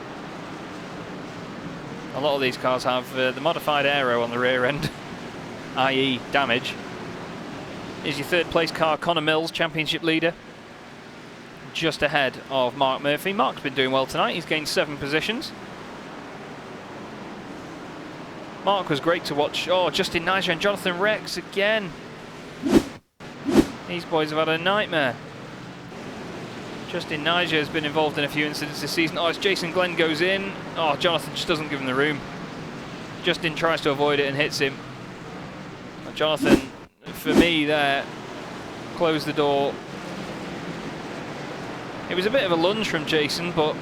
A lot of these cars have the modified aero on the rear end, i.e. damage. Is your third place car, Connor Mills, championship leader. Just ahead of Mark Murphy. Mark's been doing well tonight, he's gained 7 positions. Mark was great to watch. Oh, Justin Niger and Jonathan Rex again. These boys have had a nightmare. Justin Niger has been involved in a few incidents this season. Oh, as Jason Glenn goes in. Oh, Jonathan just doesn't give him the room. Justin tries to avoid it and hits him. And Jonathan, for me there, closed the door. It was a bit of a lunge from Jason, but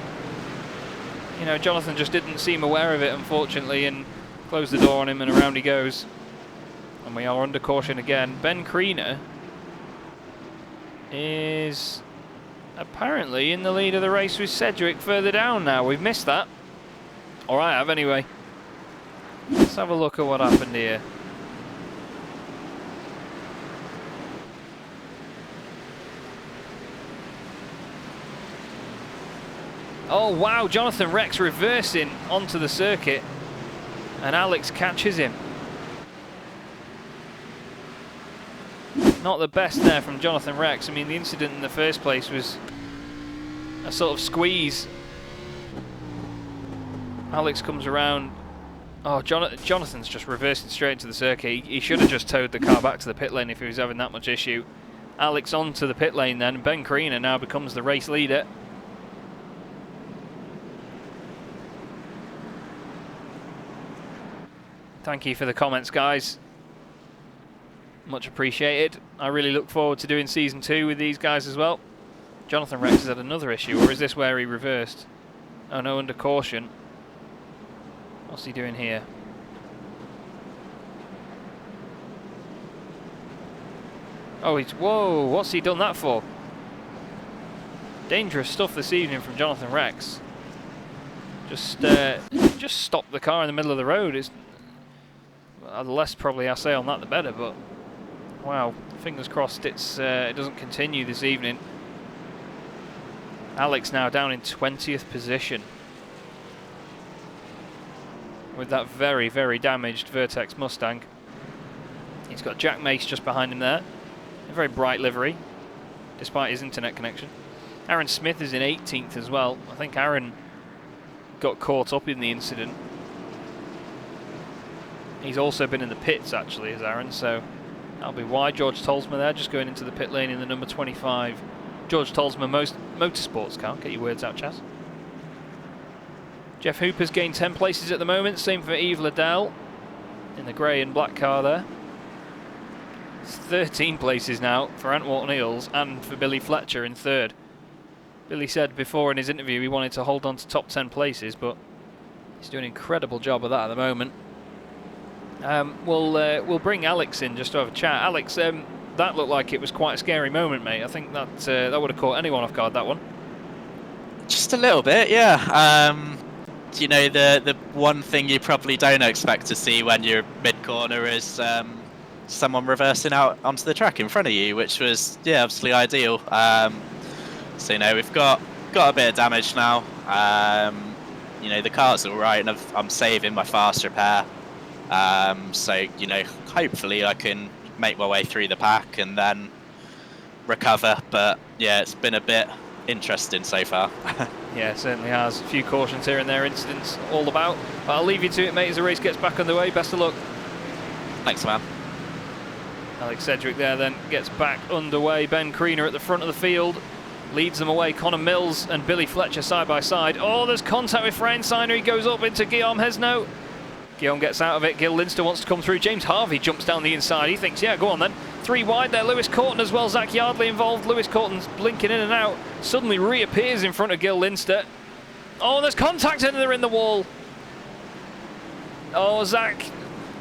you know, Jonathan just didn't seem aware of it, unfortunately, and closed the door on him, and around he goes. And we are under caution again. Ben Kriener is apparently in the lead of the race with Cedric further down now. We've missed that. Or I have anyway. Let's have a look at what happened here. Oh wow, Jonathan Rex reversing onto the circuit and Alex catches him. Not the best there from Jonathan Rex. I mean, the incident in the first place was a sort of squeeze. Alex comes around. Oh, Jonathan's just reversing straight into the circuit. He should have just towed the car back to the pit lane if he was having that much issue. Alex onto the pit lane then. Ben Kriener now becomes the race leader. Thank you for the comments, guys. Much appreciated. I really look forward to doing Season 2 with these guys as well. Jonathan Rex has had another issue, or is this where he reversed? Oh no, under caution. What's he doing here? Oh, whoa, what's he done that for? Dangerous stuff this evening from Jonathan Rex. Just stop the car in the middle of the road. The less probably I say on that, the better, but wow, fingers crossed it doesn't continue this evening. Alex now down in 20th position with that very, very damaged Vertex Mustang. He's got Jack Mace just behind him there. A very bright livery, despite his internet connection. Aaron Smith is in 18th as well. I think Aaron got caught up in the incident. He's also been in the pits, actually, as Aaron, so that'll be why. George Tolsma there, just going into the pit lane in the number 25. George Tolsma, most motorsports car. Get your words out, Chaz. Jeff Hooper's gained 10 places at the moment, same for Yves Liddell in the grey and black car there. It's 13 places now for Ant Wharton-Eales and for Billy Fletcher in third. Billy said before in his interview he wanted to hold on to top 10 places, but he's doing an incredible job of that at the moment. We'll bring Alex in just to have a chat. Alex, that looked like it was quite a scary moment, mate. I think that that would have caught anyone off guard, that one. Just a little bit, yeah. You know, the one thing you probably don't expect to see when you're mid-corner is someone reversing out onto the track in front of you, which was, yeah, absolutely ideal. So, you know, we've got a bit of damage now. You know, the car's all right, and I'm saving my fast repair. So, you know, hopefully I can make my way through the pack and then recover. But, yeah, it's been a bit interesting so far. Yeah, it certainly has. A few cautions here and there, incidents all about. But I'll leave you to it, mate, as the race gets back underway. Best of luck. Thanks, man. Alex Sedgwick there then gets back underway. Ben Kriener at the front of the field leads them away. Connor Mills and Billy Fletcher side by side. Oh, there's contact with Freiensteiner. He goes up into Guillaume Hesno. Guillaume gets out of it. Gil Linster wants to come through. James Harvey jumps down the inside. He thinks, yeah, go on then. 3 wide there. Lewis Corton as well. Zach Yardley involved. Lewis Corton's blinking in and out. Suddenly reappears in front of Gil Linster. Oh, there's contact and they're in the wall. Oh, Zach.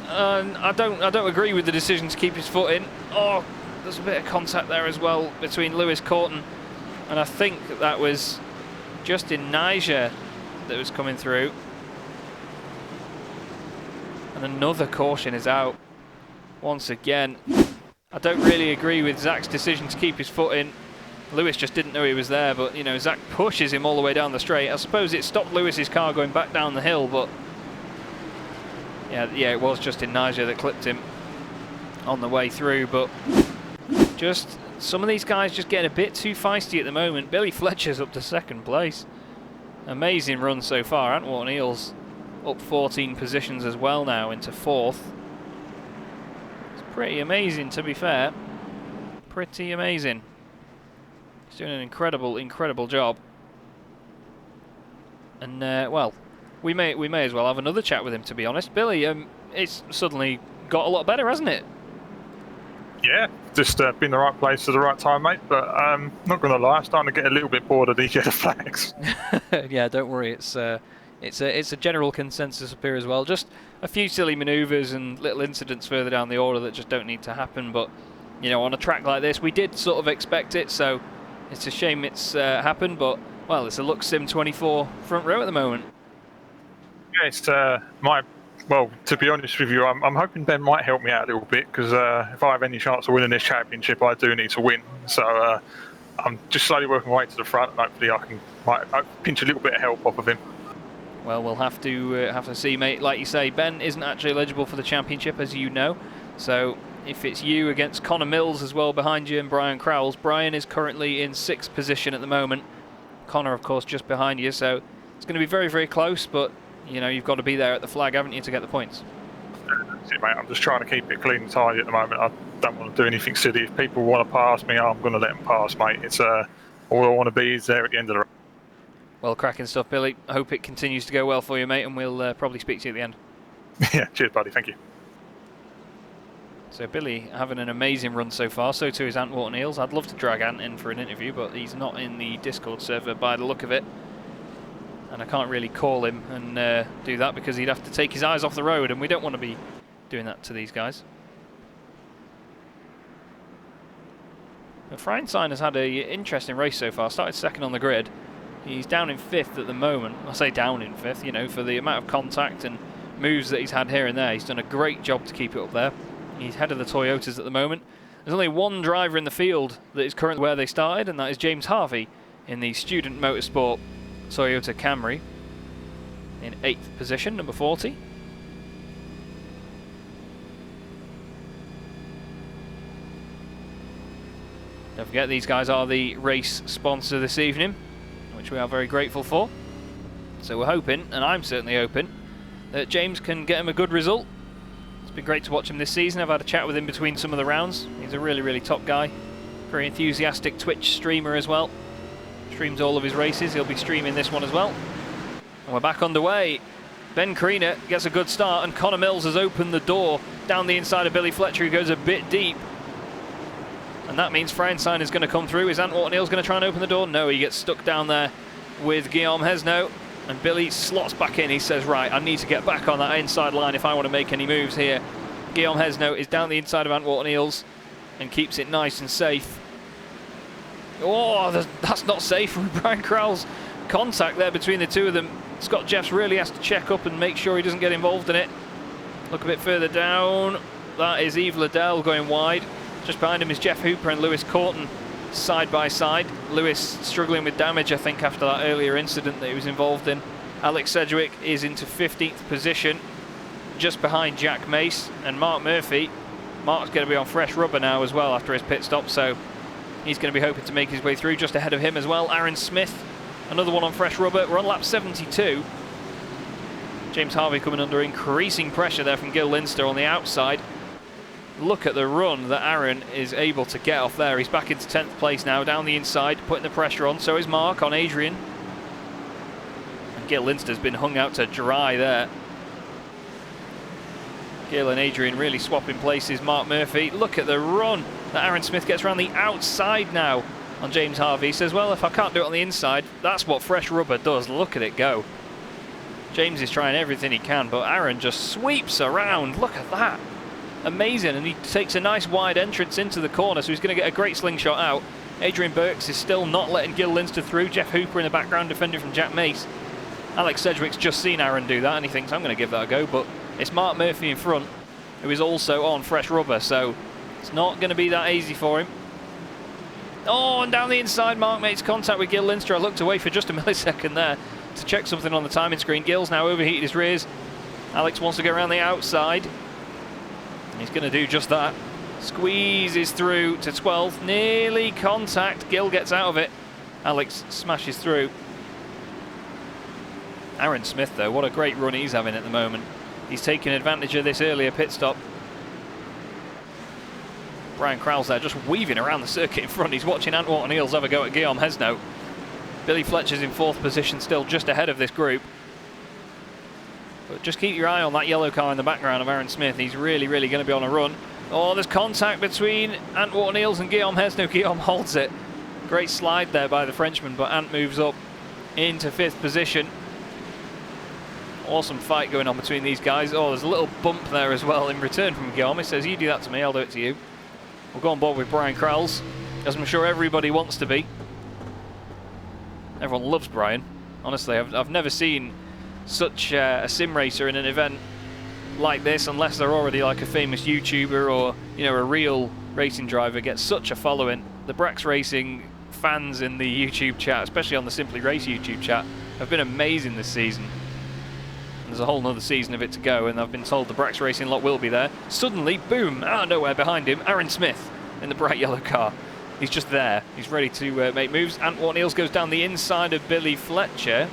I don't agree with the decision to keep his foot in. Oh, there's a bit of contact there as well between Lewis Corton and I think that was Justin Niger that was coming through. And another caution is out once again. I don't really agree with Zach's decision to keep his foot in. Lewis just didn't know he was there, but you know, Zach pushes him all the way down the straight. I suppose it stopped Lewis's car going back down the hill, but yeah, it was Justin Niger that clipped him on the way through. But just some of these guys just getting a bit too feisty at the moment. Billy Fletcher's up to second place. Amazing run so far. Ant Wharton-Eales up 14 positions as well now into fourth. It's pretty amazing, to be fair. Pretty amazing. He's doing an incredible job. And well, we may as well have another chat with him, to be honest. Billy, it's suddenly got a lot better, hasn't it? Yeah, just been in the right place at the right time, mate. But not going to lie, I'm starting to get a little bit bored of these yellow flags. Yeah, don't worry. It's a general consensus up here as well. Just a few silly manoeuvres and little incidents further down the order that just don't need to happen. But you know, on a track like this, we did sort of expect it. So it's a shame it's happened. But well, it's a Lux Sim 24 front row at the moment. Yeah, it's well, to be honest with you, I'm hoping Ben might help me out a little bit, because if I have any chance of winning this championship, I do need to win. So I'm just slowly working my way to the front, and hopefully I might pinch a little bit of help off of him. Well, we'll have to see, mate. Like you say, Ben isn't actually eligible for the championship, as you know. So if it's you against Connor Mills as well behind you and Brian Crowles, Brian is currently in 6th position at the moment. Connor, of course, just behind you. So it's going to be very close, but you know, you've got to be there at the flag, haven't you, to get the points? That's it, mate. I'm just trying to keep it clean and tidy at the moment. I don't want to do anything silly. If people want to pass me, I'm going to let them pass, mate. It's all I want to be is there at the end of the race. Well, cracking stuff, Billy. I hope it continues to go well for you, mate, and we'll probably speak to you at the end. Yeah, cheers, buddy. Thank you. So Billy having an amazing run so far. So too is Ant Wharton-Eales. I'd love to drag Ant in for an interview, but he's not in the Discord server by the look of it. And I can't really call him and do that because he'd have to take his eyes off the road, and we don't want to be doing that to these guys. Freienstein has had an interesting race so far. Started second on the grid. He's down in 5th at the moment. I say down in 5th, you know, for the amount of contact and moves that he's had here and there. He's done a great job to keep it up there. He's head of the Toyotas at the moment. There's only one driver in the field that is currently where they started, and that is James Harvey in the Student Motorsport Toyota Camry in 8th position, number 40. Don't forget, these guys are the race sponsor this evening, which we are very grateful for. So we're hoping, and I'm certainly hoping, that James can get him a good result been great to watch him this season. I've had a chat with him between some of the rounds. He's a really, really top guy. Very enthusiastic Twitch streamer as well. Streams all of his races. He'll be streaming this one as well. And we're back underway. Ben Kriener gets a good start, and Connor Mills has opened the door down the inside of Billy Fletcher, who goes a bit deep. And that means Freienstein is going to come through. Is Antwerp Neal's going to try and open the door? No, he gets stuck down there with Guillaume Hesno. And Billy slots back in. He says, right, I need to get back on that inside line if I want to make any moves here. Guillaume Hesno is down the inside of Antwerp Neal's and keeps it nice and safe. Oh, that's not safe from Brian Crowell's contact there between the two of them. Scott Jeffs really has to check up and make sure he doesn't get involved in it. Look a bit further down. That is Yves Liddell going wide. Just behind him is Jeff Hooper and Lewis Corton side by side. Lewis struggling with damage, I think, after that earlier incident that he was involved in. Alex Sedgwick is into 15th position, just behind Jack Mace and Mark Murphy. Mark's going to be on fresh rubber now as well after his pit stop, so he's going to be hoping to make his way through. Just ahead of him as well, Aaron Smith, another one on fresh rubber. We're on lap 72. James Harvey coming under increasing pressure there from Gil Linster on the outside. Look at the run that Aaron is able to get off there. He's back into 10th place now, down the inside, putting the pressure on. So is Mark on Adrian. And Gil Linster's been hung out to dry there. Gil and Adrian really swapping places. Mark Murphy, look at the run that Aaron Smith gets around the outside now on James Harvey. He says, well, if I can't do it on the inside, that's what fresh rubber does. Look at it go. James is trying everything he can, but Aaron just sweeps around. Look at that. Amazing, and he takes a nice wide entrance into the corner, so he's going to get a great slingshot out. Adrian Burks is still not letting Gil Linster through. Jeff Hooper in the background defending from Jack Mace. Alex Sedgwick's just seen Aaron do that, and he thinks, I'm going to give that a go, but it's Mark Murphy in front, who is also on fresh rubber, so it's not going to be that easy for him. Oh, and down the inside, Mark makes contact with Gil Linster. I looked away for just a millisecond there to check something on the timing screen. Gil's now overheated his rears. Alex wants to go around the outside. He's going to do just that. Squeezes through to 12th. Nearly contact. Gil gets out of it. Alex smashes through. Aaron Smith, though, what a great run he's having at the moment. He's taking advantage of this earlier pit stop. Brian Crowell's there just weaving around the circuit in front. He's watching Antwerp Neal's have a go at Guillaume Hesno. Billy Fletcher's in 4th position, still just ahead of this group. But just keep your eye on that yellow car in the background of Aaron Smith. He's really, really going to be on a run. Oh, there's contact between Antwerp Neal's and Guillaume Hesno. Guillaume holds it. Great slide there by the Frenchman, but Ant moves up into 5th position. Awesome fight going on between these guys. Oh, there's a little bump there as well in return from Guillaume. He says, you do that to me, I'll do it to you. We'll go on board with Brian Crowell's, as I'm sure everybody wants to be. Everyone loves Brian. Honestly, I've never seen such a sim racer in an event like this, unless they're already like a famous YouTuber or, you know, a real racing driver, get such a following. The Brax Racing fans in the YouTube chat, especially on the Simply Race YouTube chat, have been amazing this season. And there's a whole nother season of it to go, and I've been told the Brax Racing lot will be there. Suddenly, boom, out of nowhere behind him, Aaron Smith in the bright yellow car. He's just there. He's ready to make moves. Antwerp Neal's goes down the inside of Billy Fletcher.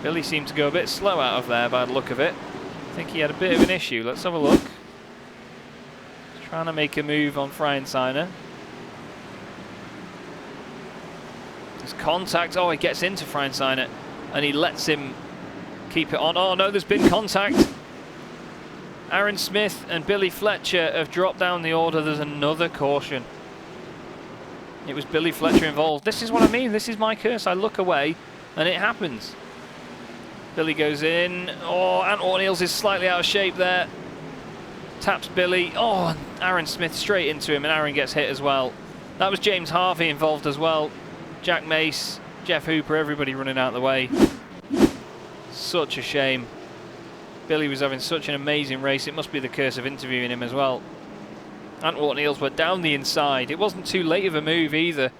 Billy seemed to go a bit slow out of there by the look of it. I think he had a bit of an issue. Let's have a look. He's trying to make a move on Freiensteiner. There's contact. Oh, he gets into Freiensteiner and he lets him keep it on. Oh no, there's been contact. Aaron Smith and Billy Fletcher have dropped down the order. There's another caution. It was Billy Fletcher involved. This is what I mean. This is my curse. I look away and it happens. Billy goes in. Oh, Antwerp Neal's is slightly out of shape there. Taps Billy. Oh, and Aaron Smith straight into him, and Aaron gets hit as well. That was James Harvey involved as well. Jack Mace, Jeff Hooper, everybody running out of the way. Such a shame. Billy was having such an amazing race. It must be the curse of interviewing him as well. Antwerp Neal's were down the inside. It wasn't too late of a move either,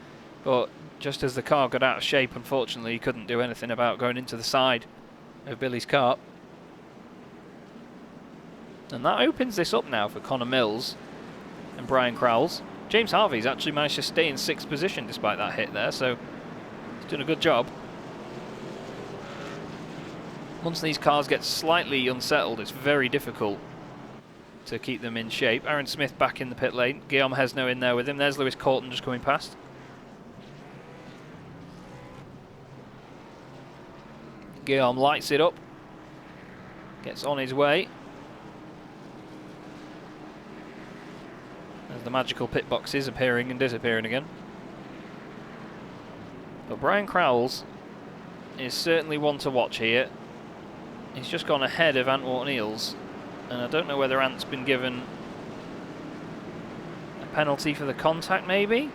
but just as the car got out of shape, unfortunately, he couldn't do anything about going into the side of Billy's car. And that opens this up now for Connor Mills and Brian Crowell's. James Harvey's actually managed to stay in 6th position despite that hit there, so he's doing a good job. Once these cars get slightly unsettled, it's very difficult to keep them in shape. Aaron Smith back in the pit lane. Guillaume Hesno in there with him. There's Lewis Corton just coming past. Guillaume lights it up. Gets on his way. As the magical pit box is appearing and disappearing again. But Brian Crowles is certainly one to watch here. He's just gone ahead of Ant Wharton-Eales, and I don't know whether Ant's been given a penalty for the contact, maybe?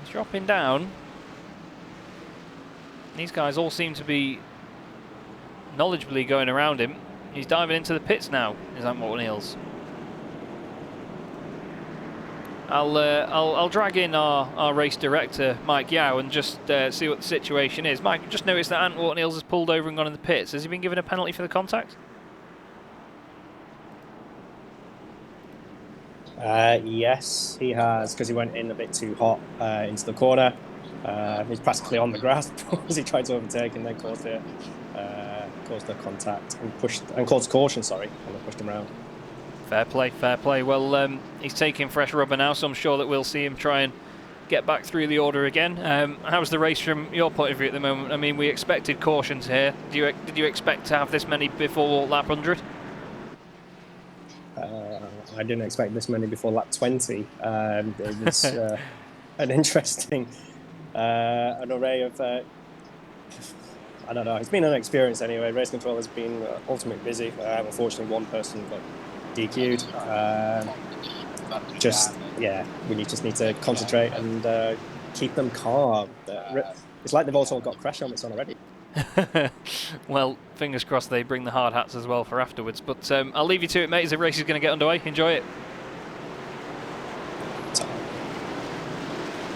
He's dropping down. These guys all seem to be knowledgeably going around him. He's diving into the pits now, is Ant Wharton-Eales. I'll drag in our race director, Mike Yao, and just see what the situation is. Mike, just noticed that Ant Wharton-Eales has pulled over and gone in the pits. Has he been given a penalty for the contact? Yes, he has, because he went in a bit too hot into the corner. He's practically on the grass as he tried to overtake and then caused the contact and caused caution, sorry, and then pushed him around. Fair play, fair play. Well, he's taking fresh rubber now, so I'm sure that we'll see him try and get back through the order again. How's the race from your point of view at the moment? I mean, we expected cautions here. Did you expect to have this many before lap 100? I didn't expect this many before lap 20. It was an interesting an array of... I don't know, it's been an experience anyway. Race control has been ultimately busy. Unfortunately, one person got DQ'd. We just need to concentrate and keep them calm. It's like they've also got crash helmets on already. Well, fingers crossed they bring the hard hats as well for afterwards. But I'll leave you to it, mate, as the race is going to get underway. Enjoy it.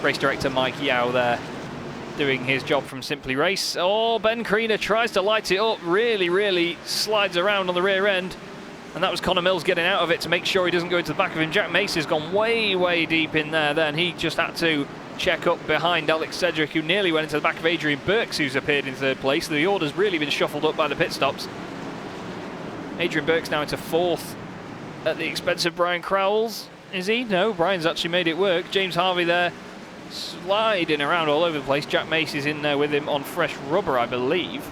Race director Mike Yao there, doing his job from Simply Race. Oh, Ben Kriener tries to light it up, really slides around on the rear end. And that was Connor Mills getting out of it to make sure he doesn't go into the back of him. Jack Macy's gone way deep in there then. He just had to check up behind Alex Cedric, who nearly went into the back of Adrian Burks, who's appeared in third place. The order's really been shuffled up by the pit stops. Adrian Burks now into fourth at the expense of Brian Crowles. Is he? No, Brian's actually made it work. James Harvey there sliding around all over the place. Jack Macy's in there with him on fresh rubber, I believe.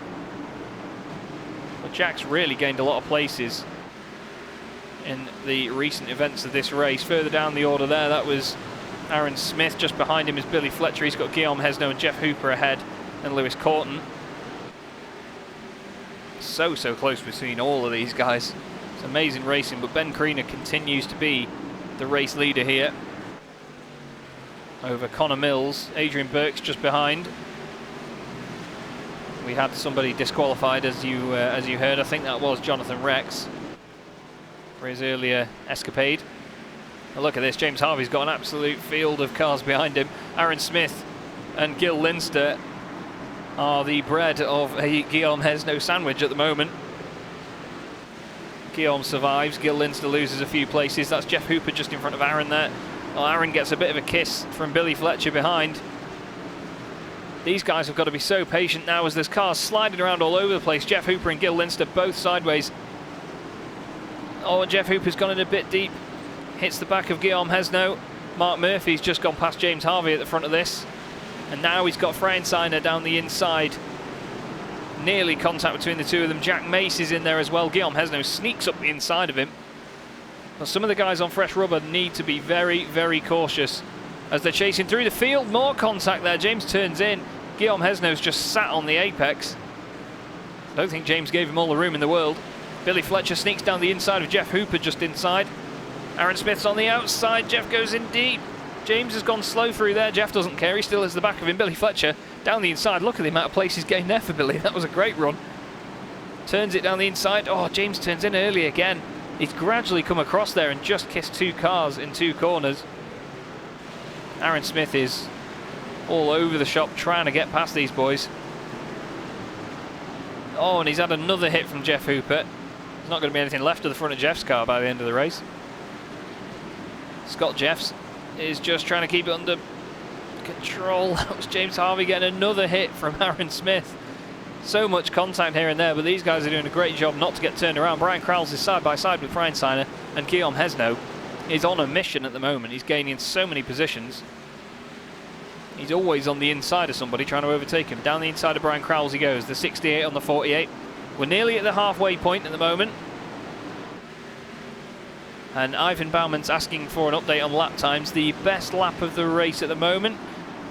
But Jack's really gained a lot of places in the recent events of this race. Further down the order there, that was Aaron Smith. Just behind him is Billy Fletcher. He's got Guillaume Hesno and Jeff Hooper ahead, and Lewis Corton. So close between all of these guys. It's amazing racing, but Ben Kriener continues to be the race leader here over Connor Mills. Adrian Burks just behind. We had somebody disqualified, as you heard. I think that was Jonathan Rex for his earlier escapade. But look at this, James Harvey's got an absolute field of cars behind him. Aaron Smith and Gil Linster are the bread of a Guillaume Hesno sandwich at the moment. Guillaume survives, Gil Linster loses a few places. That's Jeff Hooper just in front of Aaron there. Well, Aaron gets a bit of a kiss from Billy Fletcher behind. These guys have got to be so patient now as there's cars sliding around all over the place. Jeff Hooper and Gil Linster both sideways. Oh, and Jeff Hooper's gone in a bit deep. Hits the back of Guillaume Hesno. Mark Murphy's just gone past James Harvey at the front of this. And now he's got Freiensteiner down the inside. Nearly contact between the two of them. Jack Macy's in there as well. Guillaume Hesno sneaks up the inside of him. But some of the guys on fresh rubber need to be very cautious as they're chasing through the field. More contact there. James turns in. Guillaume Hesno's just sat on the apex. I don't think James gave him all the room in the world. Billy Fletcher sneaks down the inside of Jeff Hooper just inside. Aaron Smith's on the outside. Jeff goes in deep. James has gone slow through there. Jeff doesn't care. He still has the back of him. Billy Fletcher down the inside. Look at the amount of places gained there for Billy. That was a great run. Turns it down the inside. Oh, James turns in early again. He's gradually come across there and just kissed two cars in two corners. Aaron Smith is all over the shop trying to get past these boys. Oh, and he's had another hit from Jeff Hooper. There's not going to be anything left of the front of Jeff's car by the end of the race. Scott Jeffs is just trying to keep it under control. That was James Harvey getting another hit from Aaron Smith. So much contact here and there, but these guys are doing a great job not to get turned around. Brian Krause is side by side with Freinsiner, and Guillaume Hesno is on a mission at the moment. He's gaining so many positions. He's always on the inside of somebody trying to overtake him. Down the inside of Brian Krause he goes, the 68 on the 48. We're nearly at the halfway point at the moment. And Ivan Bauman's asking for an update on lap times. The best lap of the race at the moment,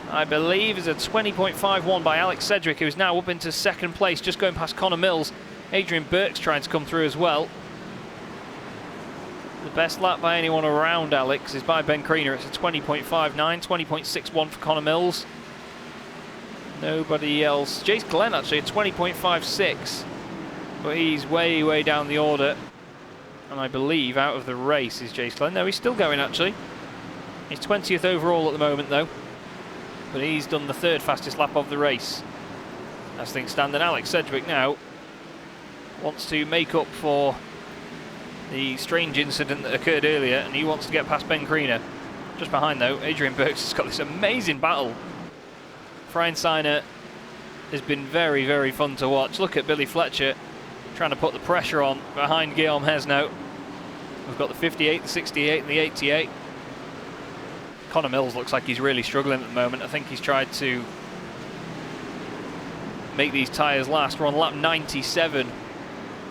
I believe, is a 20.51 by Alex Sedgwick, who's now up into second place, just going past Connor Mills. Adrian Burke's trying to come through as well. The best lap by anyone around Alex is by Ben Kriener. It's a 20.59, 20.61 for Connor Mills. Nobody else. Jace Glenn actually a 20.56, but he's way, way down the order. And I believe out of the race is Jace Glenn. No, he's still going actually. He's 20th overall at the moment though. But he's done the third fastest lap of the race. As things stand, and Alex Sedgwick now wants to make up for the strange incident that occurred earlier, and he wants to get past Ben Kriener. Just behind though, Adrian Burks has got this amazing battle. Freinsiner has been very, very fun to watch. Look at Billy Fletcher trying to put the pressure on behind Guillaume Hesno. We've got the 58, the 68 and the 88. Connor Mills looks like he's really struggling at the moment. I think he's tried to make these tyres last. We're on lap 97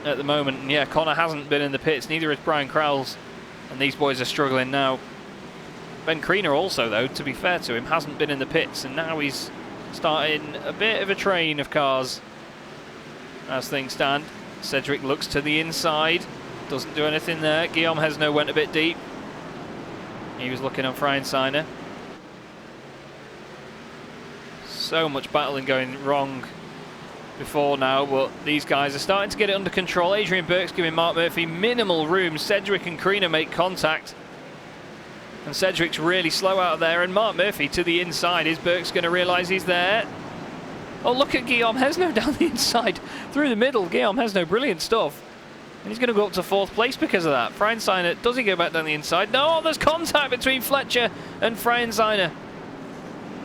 at the moment. And yeah, Connor hasn't been in the pits, neither has Brian Krause, and these boys are struggling now. Ben Kriener also, though, to be fair to him, hasn't been in the pits, and now he's starting a bit of a train of cars as things stand. Sedgwick looks to the inside, doesn't do anything there. Guillaume Hesno went a bit deep. He was looking on Freinsiner. So much battling going wrong before now, but these guys are starting to get it under control. Adrian Burke's giving Mark Murphy minimal room. Sedgwick and Kriener make contact, and Sedgwick's really slow out there, and Mark Murphy to the inside. Is Burke's going to realise he's there? Oh, look at Guillaume Hesno down the inside, through the middle. Guillaume Hesno, brilliant stuff. And he's going to go up to fourth place because of that. Freinsiner, does he go back down the inside? No, there's contact between Fletcher and Freinsiner.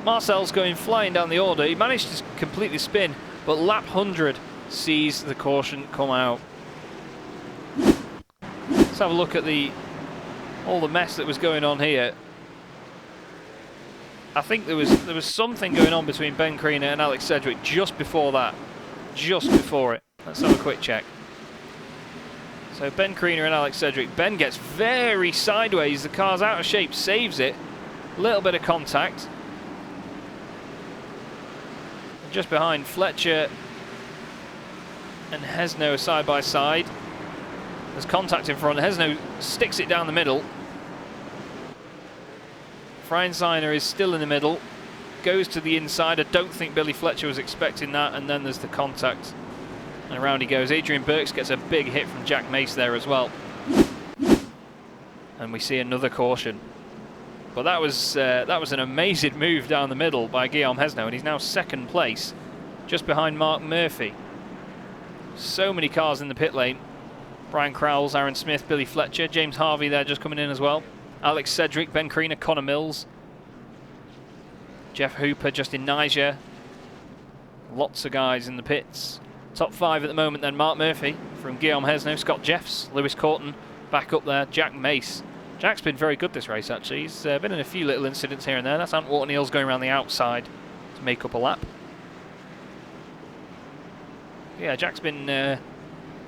Marcel's going flying down the order. He managed to completely spin, but lap 100 sees the caution come out. Let's have a look at all the mess that was going on here. I think there was something going on between Ben Kriener and Alex Sedgwick just before that. Just before it. Let's have a quick check. So Ben Kriener and Alex Sedgwick. Ben gets very sideways. The car's out of shape, saves it. A little bit of contact. And just behind, Fletcher and Hesno side by side. There's contact in front. Hesno sticks it down the middle. Freinsiner is still in the middle. Goes to the inside. I don't think Billy Fletcher was expecting that. And then there's the contact. And around he goes. Adrian Burks gets a big hit from Jack Mace there as well. And we see another caution. But that was an amazing move down the middle by Guillaume Hesno, and he's now second place, just behind Mark Murphy. So many cars in the pit lane. Brian Krause, Aaron Smith, Billy Fletcher, James Harvey there just coming in as well. Alex Sedgwick, Ben Kriener, Connor Mills, Jeff Hooper, Justin Niger. Lots of guys in the pits. Top 5 at the moment then: Mark Murphy from Guillaume Hesno, Scott Jeffs, Lewis Corton back up there, Jack Mace. Jack's been very good this race actually. He's been in a few little incidents here and there. That's Ant Waterneals going around the outside to make up a lap. Yeah, Jack's been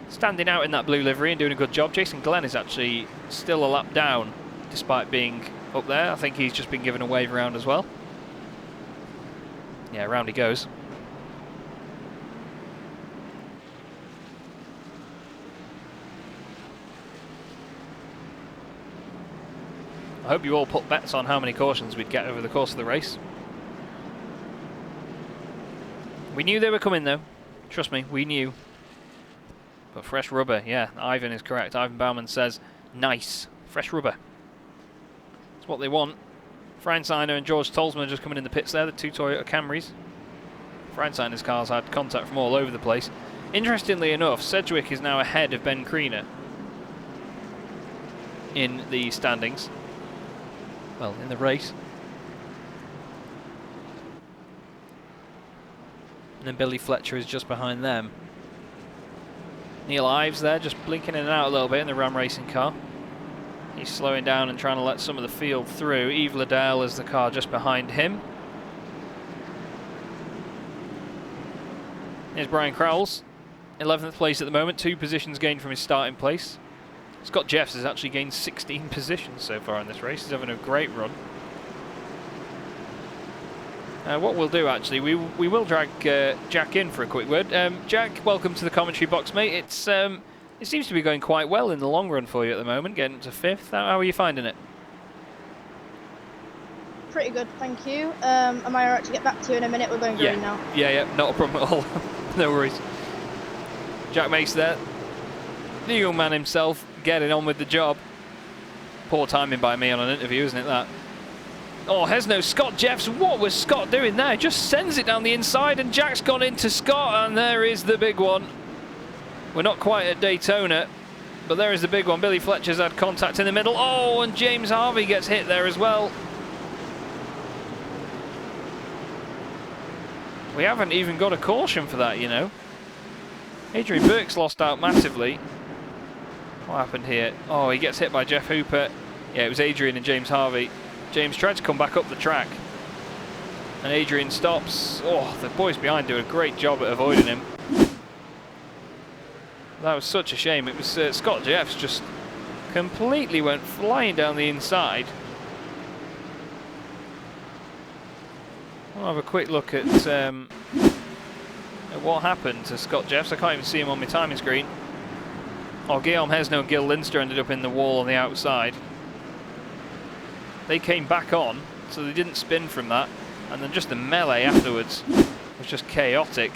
standing out in that blue livery and doing a good job. Jason Glenn is actually still a lap down despite being up there. I think he's just been given a wave around as well. Yeah, round he goes. I hope you all put bets on how many cautions we'd get over the course of the race. We knew they were coming though. Trust me, we knew. But fresh rubber, yeah, Ivan is correct. Ivan Bauman says, nice. Fresh rubber. That's what they want. Freinsiner and George Tolsman are just coming in the pits there, the two Toyota Camrys. Freinseiner's cars had contact from all over the place. Interestingly enough, Sedgwick is now ahead of Ben Kriener in the standings. Well, in the race. And then Billy Fletcher is just behind them. Neil Ives there, just blinking in and out a little bit in the Ram Racing car. He's slowing down and trying to let some of the field through. Yves Liddell is the car just behind him. Here's Brian Crowles, 11th place at the moment, 2 positions gained from his starting place. Scott Jeffs has actually gained 16 positions so far in this race. He's having a great run. What we'll do, actually, we will drag Jack in for a quick word. Jack, welcome to the commentary box, mate. It seems to be going quite well in the long run for you at the moment, getting to 5th. How are you finding it? Pretty good, thank you. Am I alright to get back to you in a minute? We're going green now. Yeah, not a problem at all. No worries. Jack Mace there, the young man himself, getting on with the job. Poor timing by me on an interview, isn't it, that? Oh, Hesno, Scott Jeffs, what was Scott doing there? Just sends it down the inside, and Jack's gone into Scott, and there is the big one. We're not quite at Daytona, but there is the big one. Billy Fletcher's had contact in the middle. Oh, and James Harvey gets hit there as well. We haven't even got a caution for that, you know. Adrian Burke's lost out massively. What happened here? Oh, he gets hit by Jeff Hooper. Yeah, it was Adrian and James Harvey. James tried to come back up the track, and Adrian stops. Oh, the boys behind do a great job at avoiding him. That was such a shame. It was Scott Jeffs just completely went flying down the inside. I'll have a quick look at what happened to Scott Jeffs. I can't even see him on my timing screen. Oh, Guillaume Hesno and Gil Linster ended up in the wall on the outside. They came back on, so they didn't spin from that. And then just the melee afterwards was just chaotic.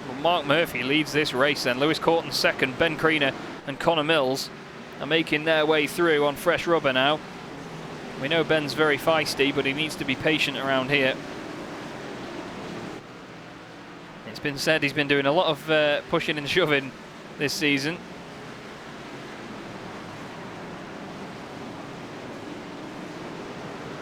Well, Mark Murphy leads this race then. Lewis Corton second, Ben Kriener and Connor Mills are making their way through on fresh rubber now. We know Ben's very feisty, but he needs to be patient around here. It's been said he's been doing a lot of pushing and shoving this season.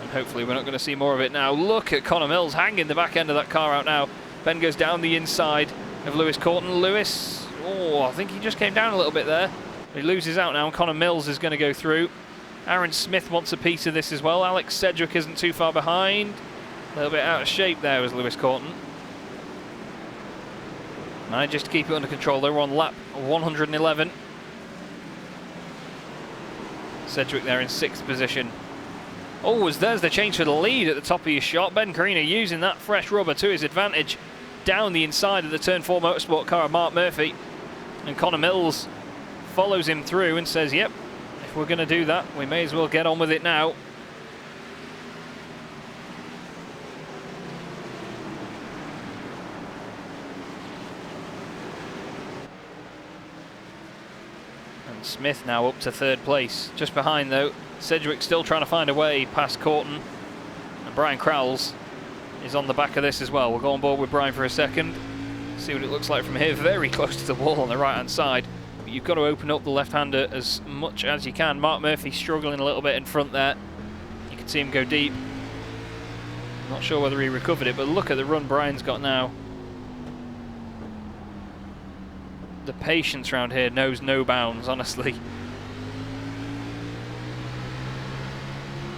And hopefully we're not going to see more of it now. Look at Connor Mills hanging the back end of that car out now. Ben goes down the inside of Lewis Corton. Lewis, oh, I think he just came down a little bit there. He loses out now, and Connor Mills is going to go through. Aaron Smith wants a piece of this as well. Alex Sedgwick isn't too far behind. A little bit out of shape there was Lewis Corton. Managed to keep it under control. They were on lap 111. Sedgwick there in 6th position. Oh, there's the change for the lead at the top of your shot. Ben Kriener using that fresh rubber to his advantage down the inside of the Turn 4 Motorsport car of Mark Murphy. And Connor Mills follows him through and says, yep, if we're going to do that, we may as well get on with it now. And Smith now up to 3rd place. Just behind though, Sedgwick still trying to find a way past Corton. And Brian Crowles is on the back of this as well. We'll go on board with Brian for a second. See what it looks like from here. Very close to the wall on the right hand side. But you've got to open up the left-hander as much as you can. Mark Murphy struggling a little bit in front there. You can see him go deep. Not sure whether he recovered it, but look at the run Brian's got now. The patience around here knows no bounds, honestly.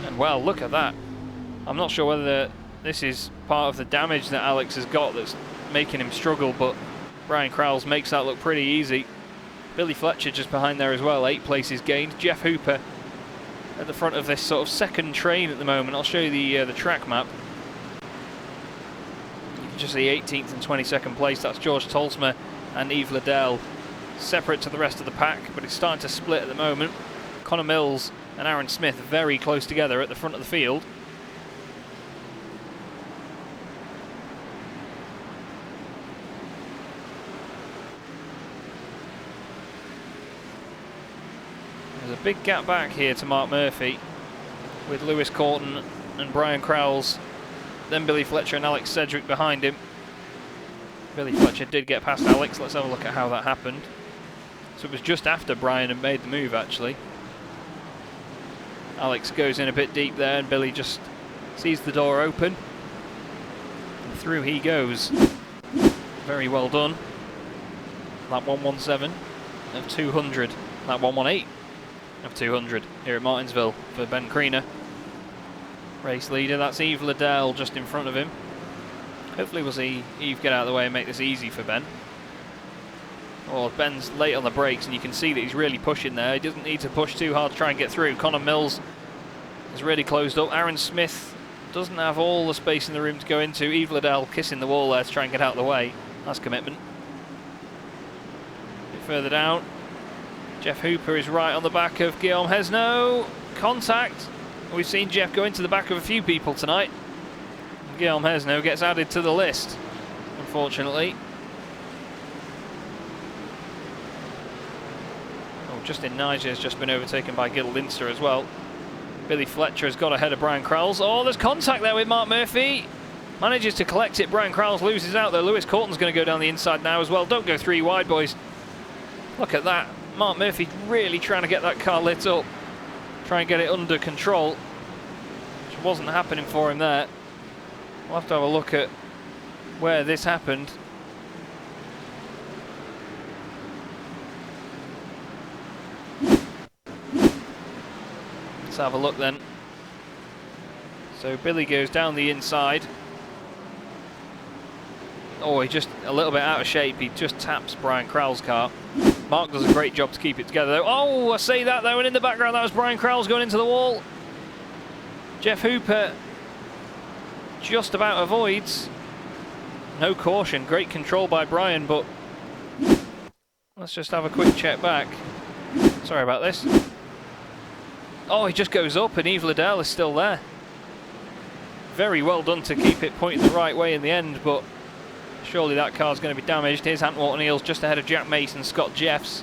And well, look at that. I'm not sure whether this is part of the damage that Alex has got that's making him struggle, but Brian Crowles makes that look pretty easy. Billy Fletcher just behind there as well, 8 places gained. Jeff Hooper at the front of this sort of second train at the moment. I'll show you the track map. You can just see 18th and 22nd place. That's George Tolsma and Yves Liddell, separate to the rest of the pack, but it's starting to split at the moment. Connor Mills and Aaron Smith very close together at the front of the field. There's a big gap back here to Mark Murphy with Lewis Corton and Brian Crowles, then Billy Fletcher and Alex Sedgwick behind him. Billy Fletcher did get past Alex. Let's have a look at how that happened. So it was just after Brian had made the move, actually. Alex goes in a bit deep there and Billy just sees the door open. through he goes. Very well done. Lap 117 of 200. Lap 118 of 200 here at Martinsville for Ben Creaner. Race leader, that's Yves Liddell just in front of him. Hopefully we'll see Yves get out of the way and make this easy for Ben. Oh, Ben's late on the brakes and you can see that he's really pushing there. He doesn't need to push too hard to try and get through. Connor Mills has really closed up. Aaron Smith doesn't have all the space in the room to go into. Yves Liddell kissing the wall there to try and get out of the way. That's commitment. A bit further down. Jeff Hooper is right on the back of Guillaume Hesno. Contact. We've seen Jeff go into the back of a few people tonight. Guillaume Hesno gets added to the list, unfortunately. Oh, Justin Niger has just been overtaken by Gil Linster as well. Billy Fletcher has got ahead of Brian Crowles. Oh, there's contact there with Mark Murphy. Manages to collect it. Brian Crowles loses out there. Lewis Corton's going to go down the inside now as well. Don't go 3 wide, boys. Look at that. Mark Murphy really trying to get that car lit up. Try and get it under control. Which wasn't happening for him there. We'll have to have a look at where this happened. Let's have a look then. So Billy goes down the inside. Oh, he just a little bit out of shape. He just taps Brian Crowell's car. Mark does a great job to keep it together though. Oh, I say that though, and in the background that was Brian Crowell's going into the wall. Jeff Hooper just about avoids. No caution, great control by Brian, but let's just have a quick check back. Sorry about this. Oh, he just goes up and Yves Liddell is still there. Very well done to keep it pointing the right way in the end, but surely that car's going to be damaged. Here's Ant Walton Eels just ahead of Jack Mason, Scott Jeffs.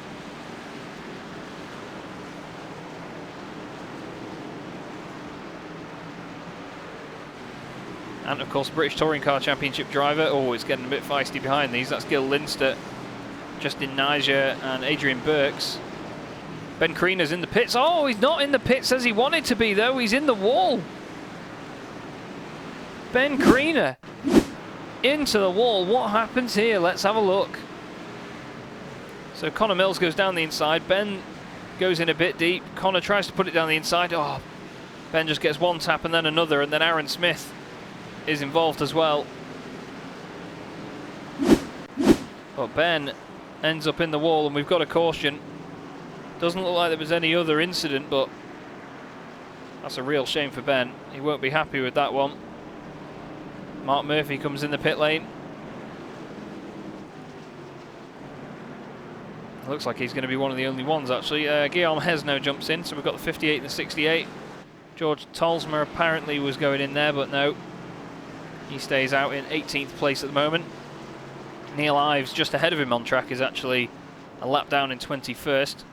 And of course, British Touring Car Championship driver. Oh, it's getting a bit feisty behind these. That's Gil Linster, Justin Niger and Adrian Burks. Ben Creaner's in the pits. Oh, he's not in the pits as he wanted to be though. He's in the wall. Ben Creaner into the wall. What happens here? Let's have a look. So Connor Mills goes down the inside. Ben goes in a bit deep. Connor tries to put it down the inside. Oh, Ben just gets one tap and then another, and then Aaron Smith is involved as well. But Ben ends up in the wall and we've got a caution. Doesn't look like there was any other incident, but that's a real shame for Ben. He won't be happy with that one. Mark Murphy comes in the pit lane. Looks like he's going to be one of the only ones actually. Guillaume Hesno jumps in, so we've got the 58 and the 68. George Tolsma apparently was going in there, but no. He stays out in 18th place at the moment. Neil Ives just ahead of him on track is actually a lap down in 21st.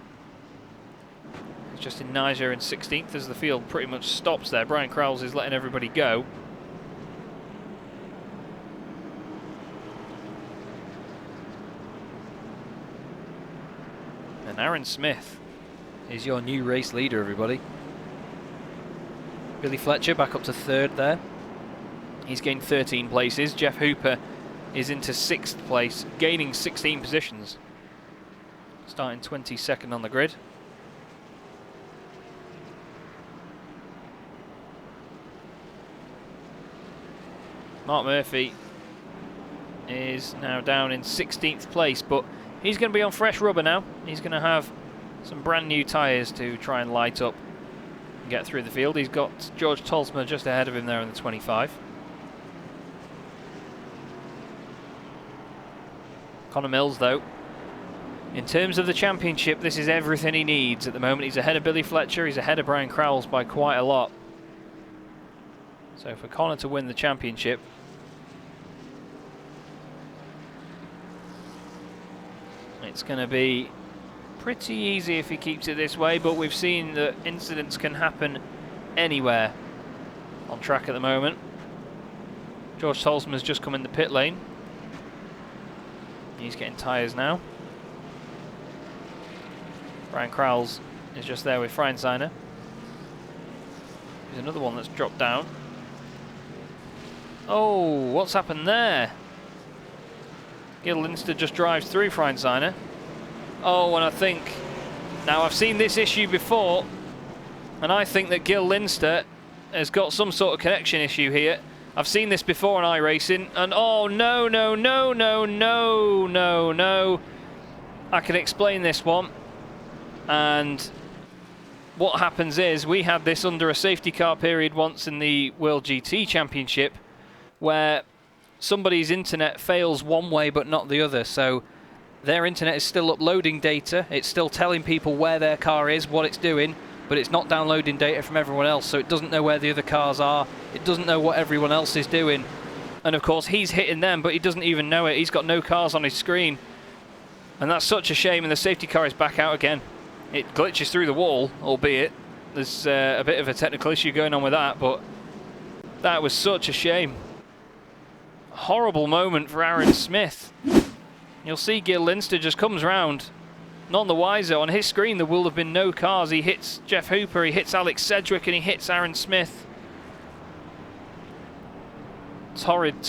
It's just in Niger in 16th as the field pretty much stops there. Brian Crowles is letting everybody go. And Aaron Smith is your new race leader, everybody. Billy Fletcher back up to 3rd there. He's gained 13 places. Jeff Hooper is into 6th place, gaining 16 positions. Starting 22nd on the grid. Mark Murphy is now down in 16th place, but he's going to be on fresh rubber now. He's going to have some brand new tyres to try and light up and get through the field. He's got George Tolsma just ahead of him there in the 25. Connor Mills, though, in terms of the championship, this is everything he needs at the moment. He's ahead of Billy Fletcher, he's ahead of Brian Crowles by quite a lot. So for Connor to win the championship, it's going to be pretty easy if he keeps it this way, but we've seen that incidents can happen anywhere on track at the moment. George Tolsman has just come in the pit lane. He's getting tyres now. Brian Crowles is just there with Freinsteiner. There's another one that's dropped down. Oh, what's happened there? Gil Linster just drives through Freinsteiner. Oh, and I think... Now, I've seen this issue before, and I think that Gil Linster has got some sort of connection issue here. I've seen this before on iRacing, and oh, no, no, no, no, no, no, no. I can explain this one. And what happens is, we had this under a safety car period once in the World GT Championship, where somebody's internet fails one way but not the other. So their internet is still uploading data, it's still telling people where their car is, what it's doing, but it's not downloading data from everyone else, so it doesn't know where the other cars are, it doesn't know what everyone else is doing. And of course he's hitting them, but he doesn't even know it. He's got no cars on his screen. And that's such a shame, and the safety car is back out again. It glitches through the wall, albeit there's a bit of a technical issue going on with that, but that was such a shame. Horrible moment for Aaron Smith. You'll see Gil Linster just comes round, none the wiser. On his screen there will have been no cars. He hits Jeff Hooper, he hits Alex Sedgwick, and he hits Aaron Smith. Torrid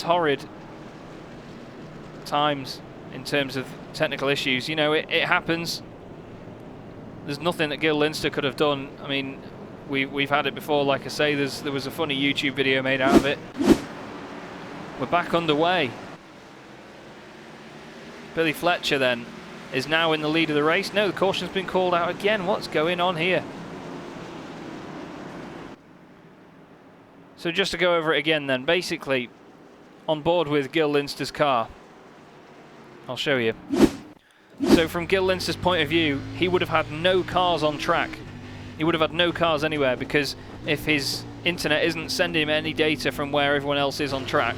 times in terms of technical issues. You know, it happens. There's nothing that Gil Linster could have done. I mean, we've had it before, like I say, there was a funny YouTube video made out of it. We're back underway. Billy Fletcher then is now in the lead of the race. No, the caution's been called out again. What's going on here? So just to go over it again then, basically on board with Gil Linster's car. I'll show you. So from Gil Linster's point of view, he would have had no cars on track. He would have had no cars anywhere, because if his internet isn't sending him any data from where everyone else is on track,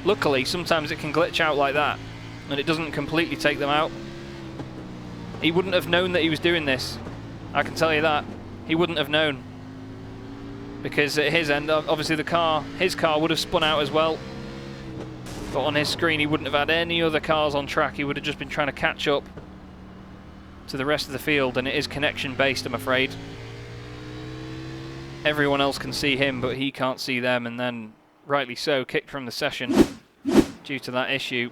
luckily sometimes it can glitch out like that, and it doesn't completely take them out. He wouldn't have known that he was doing this. I can tell you that. He wouldn't have known. Because at his end, obviously his car would have spun out as well. But on his screen, he wouldn't have had any other cars on track. He would have just been trying to catch up to the rest of the field, and it is connection based, I'm afraid. Everyone else can see him, but he can't see them, and then, rightly so, kicked from the session due to that issue.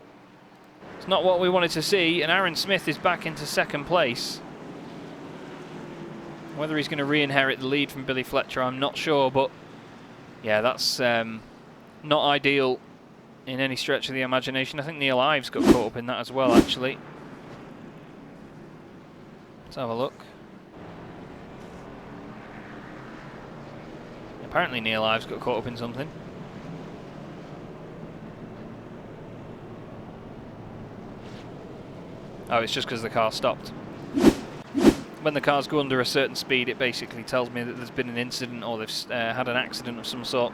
It's not what we wanted to see, and Aaron Smith is back into second place. Whether he's going to re-inherit the lead from Billy Fletcher, I'm not sure, but yeah, that's not ideal in any stretch of the imagination. I think Neil Ives got caught up in that as well, actually. Let's have a look. Apparently Neil Ives got caught up in something. Oh, it's just because the car stopped. When the cars go under a certain speed, it basically tells me that there's been an incident, or they've had an accident of some sort.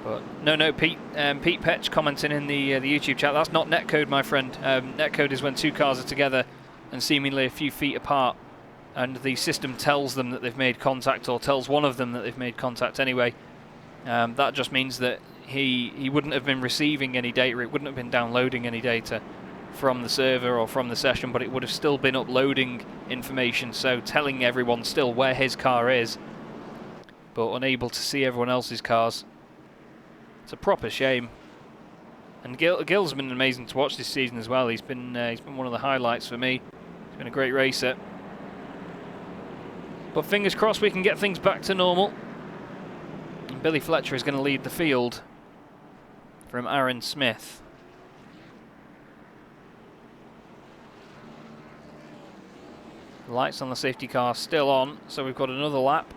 But no, Pete Petch commenting in the YouTube chat. That's not netcode, my friend. Netcode is when two cars are together and seemingly a few feet apart, and the system tells them that they've made contact, or tells one of them that they've made contact anyway. That just means that he wouldn't have been receiving any data. It wouldn't have been downloading any data from the server or from the session, but it would have still been uploading information, so telling everyone still where his car is, but unable to see everyone else's cars. It's a proper shame. And Gil's been amazing to watch this season as well. He's been one of the highlights for me. He's been a great racer. But fingers crossed we can get things back to normal. And Billy Fletcher is going to lead the field from Aaron Smith. Lights on the safety car still on, so we've got another lap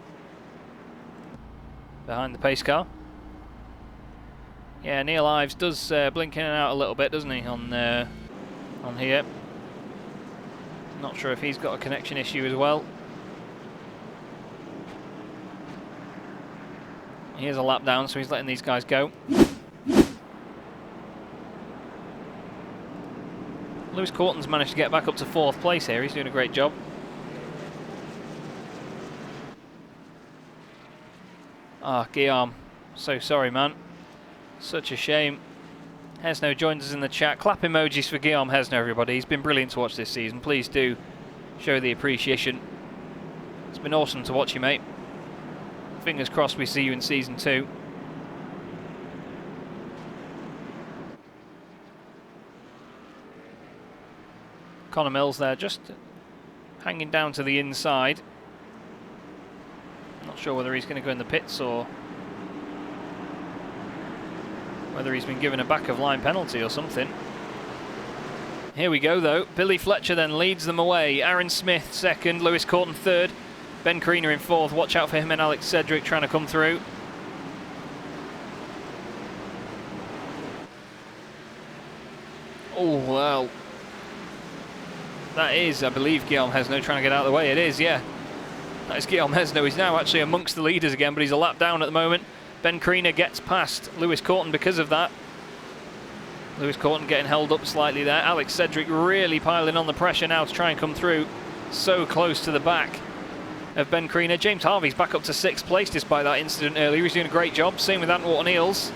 behind the pace car. Yeah, Neil Ives does blink in and out a little bit, doesn't he, on here. Not sure if he's got a connection issue as well. Here's a lap down, so he's letting these guys go. Lewis Corton's managed to get back up to 4th place here. He's doing a great job. Ah, Guillaume, so sorry, man. Such a shame. Hesno joins us in the chat. Clap emojis for Guillaume Hesno, everybody. He's been brilliant to watch this season. Please do show the appreciation. It's been awesome to watch you, mate. Fingers crossed we see you in Season 2. Connor Mills there just hanging down to the inside. Not sure whether he's going to go in the pits or whether he's been given a back of line penalty or something. Here we go though. Billy Fletcher then leads them away. Aaron Smith second, Lewis Corton third, Ben Creaner in fourth. Watch out for him and Alex Cedric trying to come through. Oh well, that is, I believe, Guillaume Hesno trying to get out of the way. It is, yeah. That is Guillaume Hesno. He's now actually amongst the leaders again, but he's a lap down at the moment. Ben Creaner gets past Lewis Corton because of that. Lewis Corton getting held up slightly there. Alex Cedric really piling on the pressure now to try and come through. So close to the back of Ben Creaner. James Harvey's back up to 6th place despite that incident earlier. He's doing a great job. Same with Ant Wharton-Eales.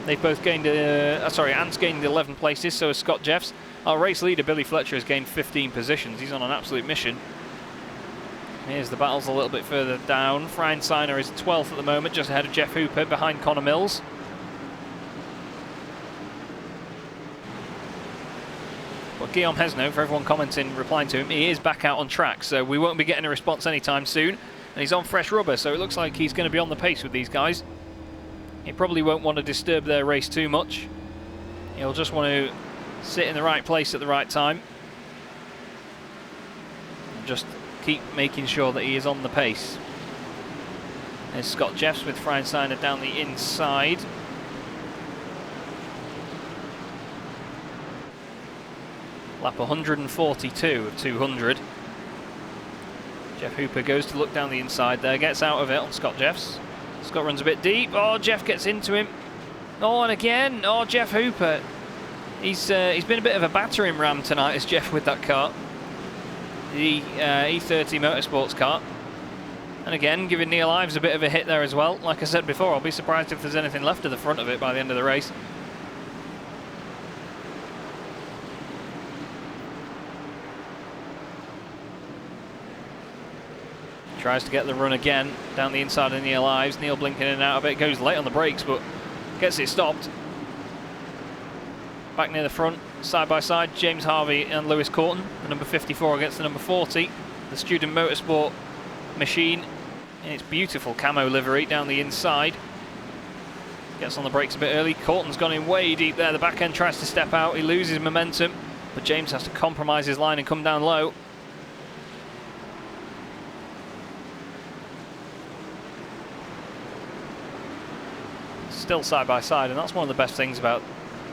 They've both gained, Ant's gained 11 places, so has Scott Jeffs. Our race leader, Billy Fletcher, has gained 15 positions. He's on an absolute mission. Here's the battles a little bit further down. Brian Siner is 12th at the moment, just ahead of Jeff Hooper, behind Connor Mills. But Guillaume Hesno, for everyone commenting, replying to him, he is back out on track, so we won't be getting a response anytime soon. And he's on fresh rubber, so it looks like he's going to be on the pace with these guys. He probably won't want to disturb their race too much. He'll just want to sit in the right place at the right time. And just keep making sure that he is on the pace. There's Scott Jeffs with Brian Siner down the inside. Lap 142 of 200. Jeff Hooper goes to look down the inside there, gets out of it on Scott Jeffs. Scott runs a bit deep. Oh, Jeff gets into him. Oh, and again. Oh, Jeff Hooper. He's been a bit of a battering ram tonight, is Jeff, with that car. The E30 Motorsports car. And again, giving Neil Ives a bit of a hit there as well. Like I said before, I'll be surprised if there's anything left of the front of it by the end of the race. Tries to get the run again down the inside of Neil Ives. Neil blinking in and out of it. Goes late on the brakes, but gets it stopped. Back near the front, side by side, James Harvey and Lewis Corton. The number 54 against the number 40. The Student Motorsport machine in its beautiful camo livery down the inside. Gets on the brakes a bit early. Corton's gone in way deep there. The back end tries to step out. He loses momentum, but James has to compromise his line and come down low. Still side by side, and that's one of the best things about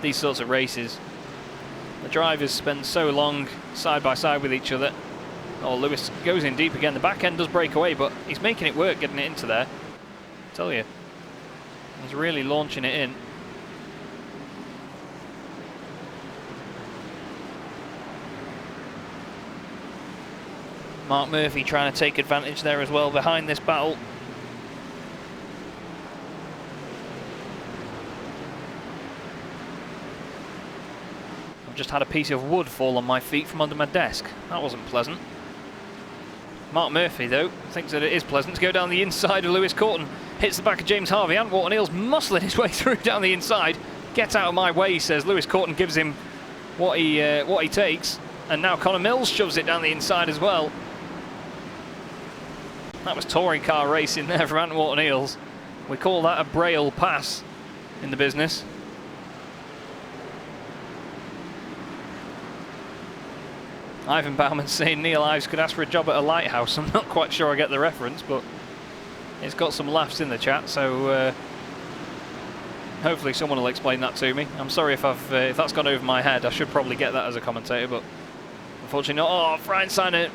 these sorts of races. The drivers spend so long side by side with each other. Oh, Lewis goes in deep again. The back end does break away, but he's making it work getting it into there. I tell you, he's really launching it in. Mark Murphy trying to take advantage there as well behind this battle. I've just had a piece of wood fall on my feet from under my desk. That wasn't pleasant. Mark Murphy, though, thinks that it is pleasant to go down the inside of Lewis Corton. Hits the back of James Harvey. Ant Wharton-Eales muscling his way through down the inside. Get out of my way, he says. Lewis Corton gives him what he takes. And now Connor Mills shoves it down the inside as well. That was touring car racing there from Ant Wharton-Eales. We call that a Braille pass in the business. Ivan Bauman saying Neil Ives could ask for a job at a lighthouse. I'm not quite sure I get the reference, but it's got some laughs in the chat, so hopefully someone will explain that to me. I'm sorry if that's gone over my head. I should probably get that as a commentator, but unfortunately not. Oh, Brian Siner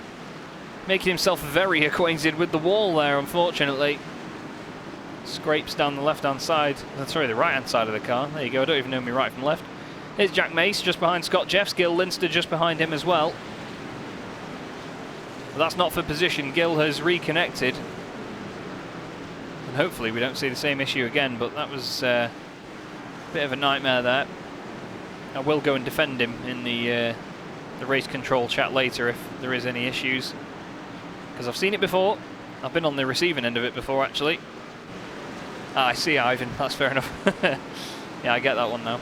making himself very acquainted with the wall there, unfortunately. Scrapes down the left-hand side, sorry, the right-hand side of the car. There you go, I don't even know me right from left. Here's Jack Mace just behind Scott Jeffs, Gil Linster just behind him as well. But that's not for position. Gil has reconnected. And hopefully we don't see the same issue again, but that was a bit of a nightmare there. I will go and defend him in the race control chat later if there is any issues, because I've seen it before. I've been on the receiving end of it before, actually. Ah, I see, Ivan. That's fair enough. Yeah, I get that one now.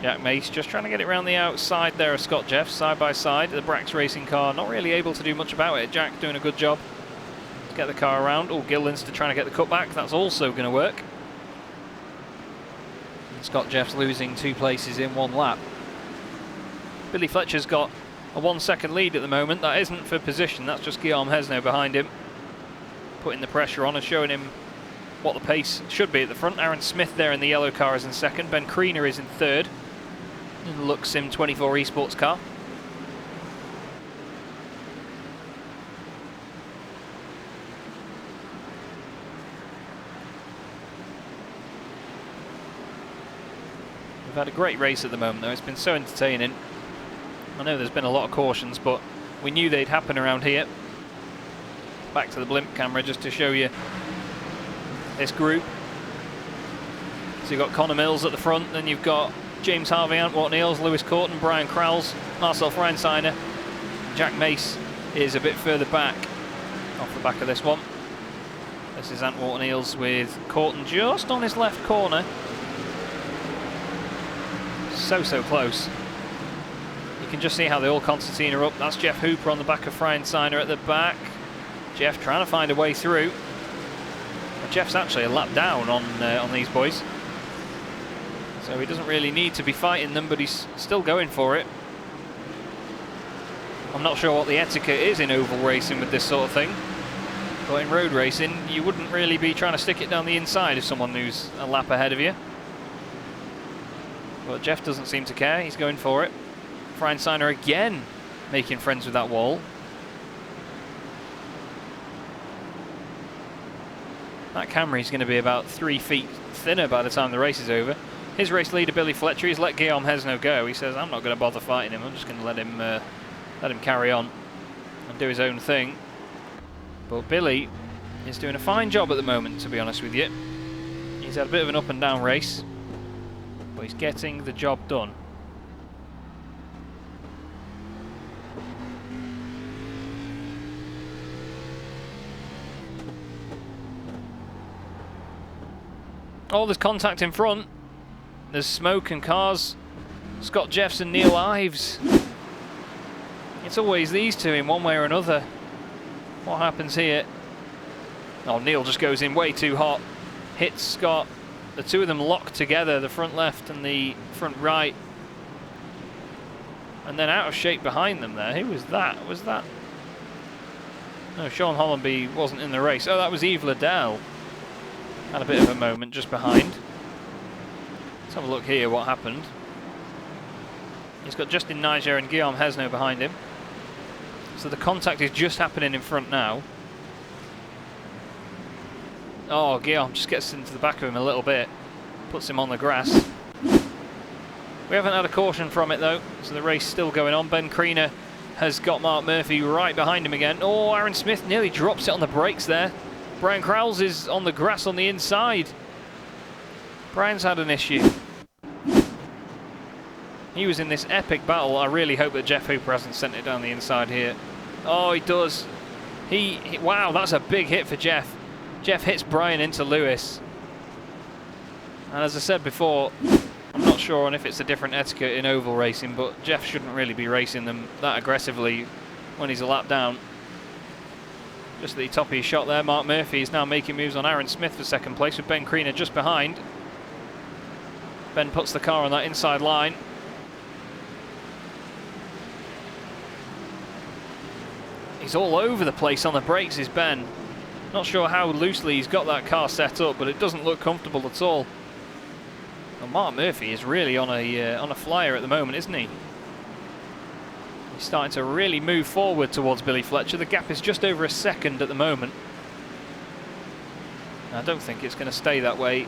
Jack Mace just trying to get it around the outside there of Scott Jeffs, side by side. The Brax racing car not really able to do much about it. Jack doing a good job to get the car around. Oh, Gillinster trying to get the cutback. That's also going to work. And Scott Jeffs losing 2 places in 1 lap. Billy Fletcher's got a 1 second lead at the moment. That isn't for position, that's just Guillaume Hesno behind him, putting the pressure on and showing him what the pace should be at the front. Aaron Smith there in the yellow car is in second. Ben Kriener is in third in the Lux Sim 24 esports car. We've had a great race at the moment though, it's been so entertaining. I know there's been a lot of cautions, but we knew they'd happen around here. Back to the blimp camera just to show you this group. So you've got Connor Mills at the front, then you've got James Harvey, Antwort Niels, Lewis Corton, Brian Krauls, Marcel Freinsteiner. Jack Mace is a bit further back, off the back of this one. This is Antwort Niels with Corton just on his left corner. So close. You can just see how they all concertina are up. That's Jeff Hooper on the back of Freinsteiner at the back. Jeff trying to find a way through. Jeff's actually a lap down on these boys, so he doesn't really need to be fighting them, but he's still going for it. I'm not sure what the etiquette is in oval racing with this sort of thing, but in road racing you wouldn't really be trying to stick it down the inside of someone who's a lap ahead of you. But Jeff doesn't seem to care, he's going for it. Freinsteiner again making friends with that wall. That Camry's going to be about 3 feet thinner by the time the race is over. His race leader Billy Fletcher, he's let Guillaume Hesno go. He says, I'm not going to bother fighting him, I'm just going to let him carry on and do his own thing. But Billy is doing a fine job at the moment, to be honest with you. He's had a bit of an up and down race, but he's getting the job done. Oh, there's contact in front. There's smoke and cars. Scott Jeffs and Neil Ives. It's always these two in one way or another. What happens here? Oh, Neil just goes in way too hot. Hits Scott. The two of them locked together, the front left and the front right. And then out of shape behind them there. Who was that? Was that? No, Sean Hollenby wasn't in the race. Oh, that was Yves Liddell. Had a bit of a moment just behind. Let's have a look here what happened. He's got Justin Niger and Guillaume Hesno behind him. So the contact is just happening in front now. Oh, Guillaume just gets into the back of him a little bit. Puts him on the grass. We haven't had a caution from it though, so the race still going on. Ben Kriener has got Mark Murphy right behind him again. Oh, Aaron Smith nearly drops it on the brakes there. Brian Krauls is on the grass on the inside. Brian's had an issue. He was in this epic battle. I really hope that Jeff Hooper hasn't sent it down the inside here. Oh, he does. Wow, that's a big hit for Jeff. Jeff hits Brian into Lewis. And as I said before, I'm not sure on if it's a different etiquette in oval racing, but Jeff shouldn't really be racing them that aggressively when he's a lap down. Just at the top of his shot there. Mark Murphy is now making moves on Aaron Smith for second place with Ben Kriener just behind. Ben puts the car on that inside line. He's all over the place on the brakes, is Ben. Not sure how loosely he's got that car set up, but it doesn't look comfortable at all. Well, Mark Murphy is really on a flyer at the moment, isn't he? He's starting to really move forward towards Billy Fletcher. The gap is just over a second at the moment. I don't think it's going to stay that way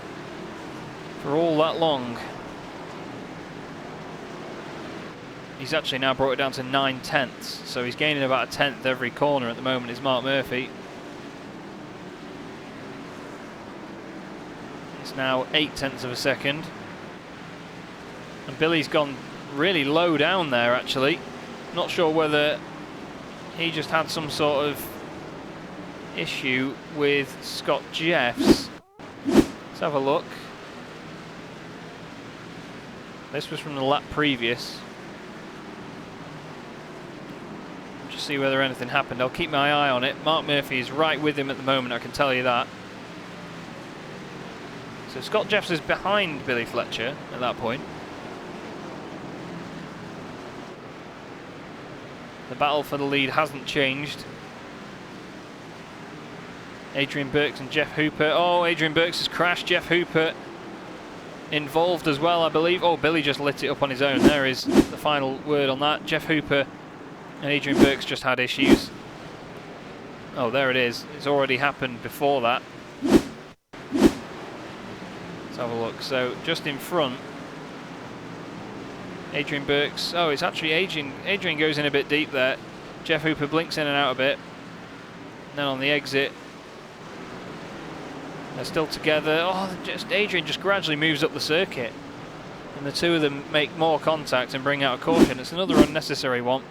for all that long. He's actually now brought it down to 9/10, so he's gaining about a tenth every corner at the moment, is Mark Murphy. It's now 0.8 of a second. And Billy's gone really low down there, actually. Not sure whether he just had some sort of issue with Scott Jeffs. Let's have a look. This was from the lap previous. Just see whether anything happened. I'll keep my eye on it. Mark Murphy is right with him at the moment, I can tell you that. So Scott Jeffs is behind Billy Fletcher at that point. The battle for the lead hasn't changed. Adrian Burks and Jeff Hooper. Oh, Adrian Burks has crashed. Jeff Hooper involved as well, I believe. Oh, Billy just lit it up on his own. There is the final word on that. Jeff Hooper and Adrian Burks just had issues. Oh, there it is. It's already happened before that. Let's have a look. So, just in front, Adrian Burks. Oh, it's actually Adrian. Adrian goes in a bit deep there. Jeff Hooper blinks in and out a bit. And then on the exit, they're still together. Oh, Adrian just gradually moves up the circuit. And the two of them make more contact and bring out a caution. It's another unnecessary one.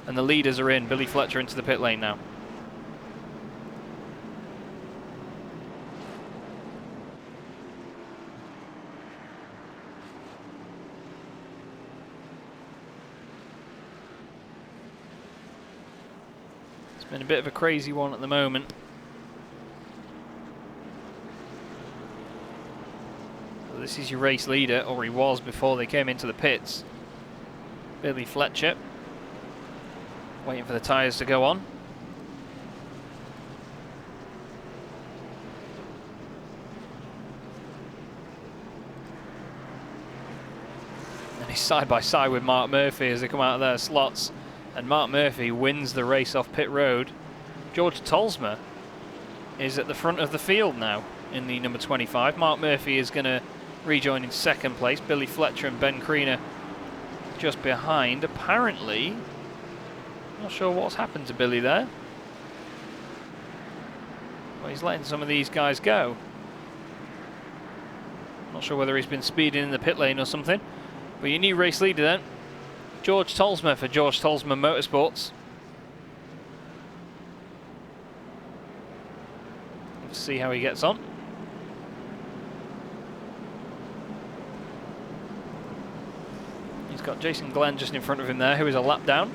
And the leaders are in. Billy Fletcher into the pit lane now. It's been a bit of a crazy one at the moment. So this is your race leader, or he was before they came into the pits. Billy Fletcher. Waiting for the tyres to go on. And he's side by side with Mark Murphy as they come out of their slots. And Mark Murphy wins the race off pit road. George Tolsma is at the front of the field now in the number 25. Mark Murphy is going to rejoin in second place. Billy Fletcher and Ben Creaner just behind. Apparently, not sure what's happened to Billy there. Well, he's letting some of these guys go. Not sure whether he's been speeding in the pit lane or something. But your new race leader then, George Tolsma for George Tolsma Motorsports. Let's see how he gets on. He's got Jason Glenn just in front of him there, who is a lap down.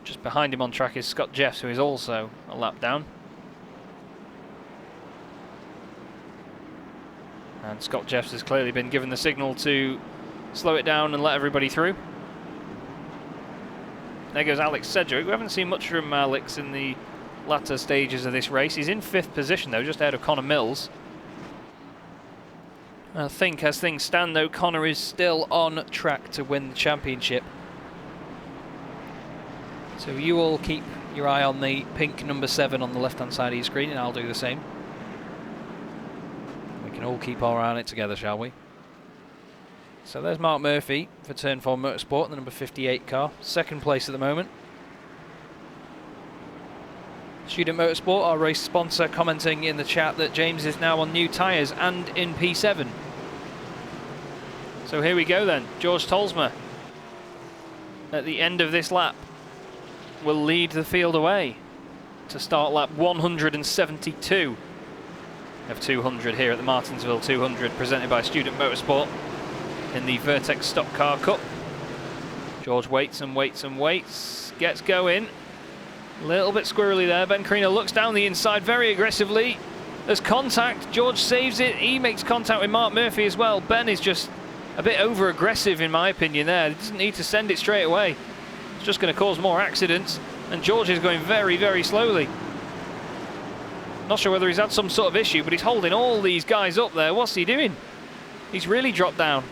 Just behind him on track is Scott Jeffs, who is also a lap down. And Scott Jeffs has clearly been given the signal to slow it down and let everybody through. There goes Alex Sedgwick. We haven't seen much from Alex in the latter stages of this race. He's in 5th position though, just ahead of Connor Mills. I think as things stand though, Connor is still on track to win the championship. So you all keep your eye on the pink number 7 on the left hand side of your screen, and I'll do the same. We can all keep our eye on it together, shall we? So there's Mark Murphy for Turn 4 Motorsport, the number 58 car. 2nd place at the moment. Student Motorsport, our race sponsor, commenting in the chat that James is now on new tyres and in P7. So here we go then. George Tolsma at the end of this lap will lead the field away to start lap 172 of 200 here at the Martinsville 200, presented by Student Motorsport in the Vertex Stock Car Cup. George waits and waits and waits, gets going. A little bit squirrely there. Ben Creaner looks down the inside very aggressively. There's contact. George saves it. He makes contact with Mark Murphy as well. Ben is just a bit over aggressive in my opinion there. He doesn't need to send it straight away. It's just going to cause more accidents. And George is going very, very slowly. Not sure whether he's had some sort of issue, but he's holding all these guys up there. What's he doing? He's really dropped down.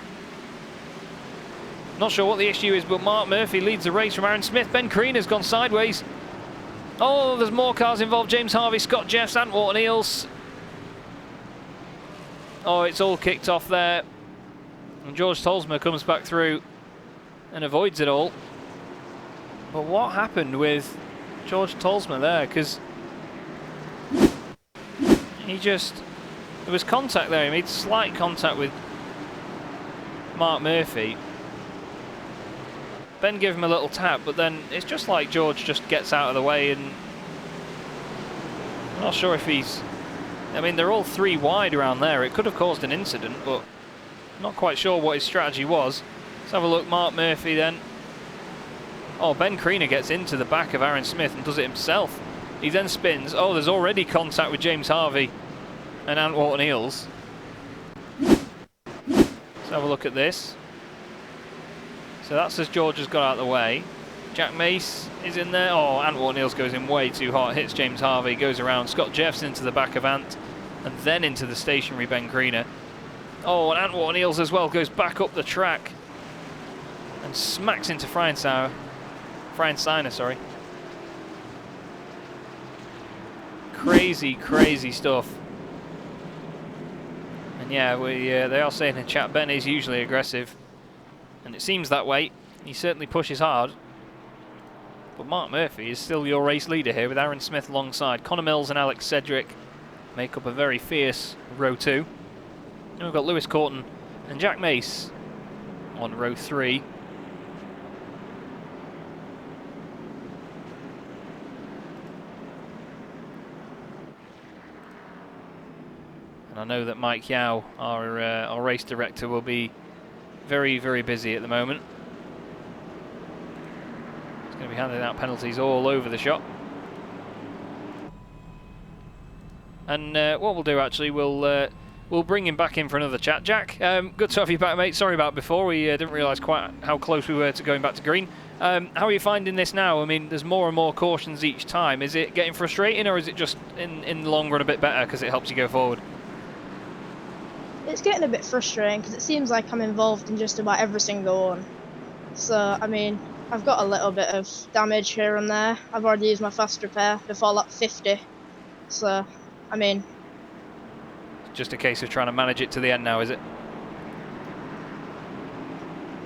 Not sure what the issue is, but Mark Murphy leads the race from Aaron Smith. Ben Creaner's gone sideways. Oh, there's more cars involved. James Harvey, Scott Jeffs, and Wharton Eels. Oh, it's all kicked off there. And George Tolsma comes back through and avoids it all. But what happened with George Tolsma there? Because he just... there was contact there. He made slight contact with Mark Murphy. Ben gave him a little tap, but then it's just like George just gets out of the way, and I'm not sure if he's... I mean, they're all 3 wide around there. It could have caused an incident, but Not quite sure what his strategy was. Let's have a look. Mark Murphy then. Oh, Ben Creaner gets into the back of Aaron Smith and does it himself. He then spins. Oh, there's already contact with James Harvey and Antwerp Eels. Let's have a look at this. So that's as George has got out of the way. Jack Mace is in there. Oh, Antwerp Eels goes in way too hot. Hits James Harvey, goes around. Scott Jeffs into the back of Ant and then into the stationary Ben Creaner. Oh, and Antwerp Eels as well goes back up the track and smacks into Brian Steiner, sorry. Crazy, crazy stuff. And yeah, they are saying in chat, Ben is usually aggressive. And it seems that way. He certainly pushes hard. But Mark Murphy is still your race leader here with Aaron Smith alongside. Connor Mills and Alex Cedric make up a very fierce row 2. And we've got Lewis Corton and Jack Mace on row 3. And I know that Mike Yao, our race director, will be very, very busy at the moment. He's going to be handing out penalties all over the shop. And what we'll do, actually, we'll bring him back in for another chat. Jack, good to have you back, mate. Sorry about before. We didn't realise quite how close we were to going back to green. How are you finding this now? I mean, there's more and more cautions each time. Is it getting frustrating, or is it just in the long run a bit better because it helps you go forward? It's getting a bit frustrating because it seems like I'm involved in just about every single one. So, I mean, I've got a little bit of damage here and there. I've already used my fast repair before lap 50. So, I mean... Just a case of trying to manage it to the end now, is it?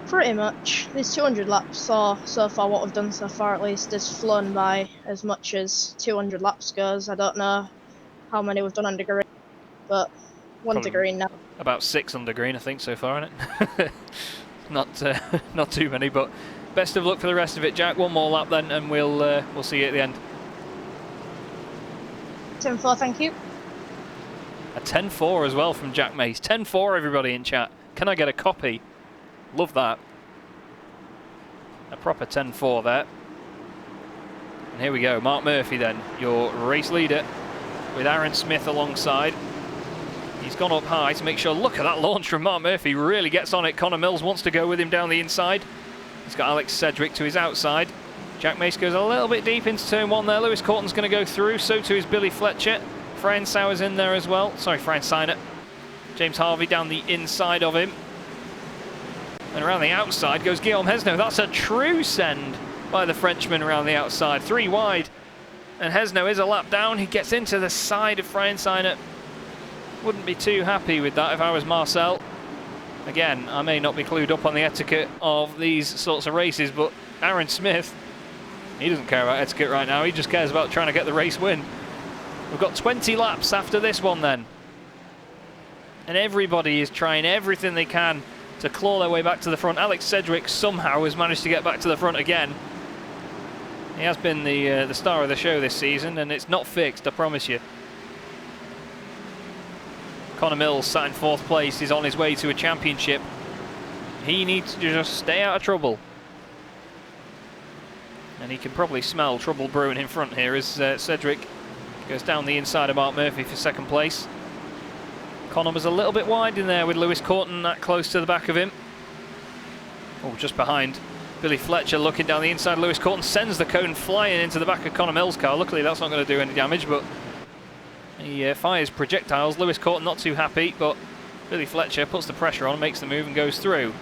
Pretty much. These 200 laps, so far what we've done so far at least, has flown by as much as 200 laps goes. I don't know how many we've done under green, but one to green now. About 6 under green, I think, so far, isn't it? Not too many, but best of luck for the rest of it, Jack. One more lap then, and we'll see you at the end. 10-4, thank you. A 10-4 as well from Jack Mace. 10-4, everybody in chat. Can I get a copy? Love that. A proper 10-4 there. And here we go. Mark Murphy then, your race leader, with Aaron Smith alongside. He's gone up high to make sure. Look at that launch from Mark Murphy. Really gets on it. Connor Mills wants to go with him down the inside. He's got Alex Cedric to his outside. Jack Mace goes a little bit deep into turn 1 there. Lewis Corton's going to go through. So too is Billy Fletcher. Brian Sauer's in there as well. Sorry, Brian Steiner. James Harvey down the inside of him. And around the outside goes Guillaume Hesno. That's a true send by the Frenchman around the outside. 3 wide. And Hesno is a lap down. He gets into the side of Brian Steiner. Wouldn't be too happy with that if I was Marcel. Again, I may not be clued up on the etiquette of these sorts of races, but Aaron Smith, he doesn't care about etiquette right now. He just cares about trying to get the race win. We've got 20 laps after this one then. And everybody is trying everything they can to claw their way back to the front. Alex Cedric somehow has managed to get back to the front again. He has been the star of the show this season, and it's not fixed, I promise you. Connor Mills sat in 4th place. He's on his way to a championship. He needs to just stay out of trouble. And he can probably smell trouble brewing in front here as Cedric goes down the inside of Mark Murphy for 2nd place. Connor was a little bit wide in there with Lewis Corton that close to the back of him. Oh, just behind. Billy Fletcher looking down the inside. Lewis Corton sends the cone flying into the back of Connor Mills' car. Luckily that's not going to do any damage, but he fires projectiles. Lewis Corton not too happy, but Billy Fletcher puts the pressure on, makes the move and goes through.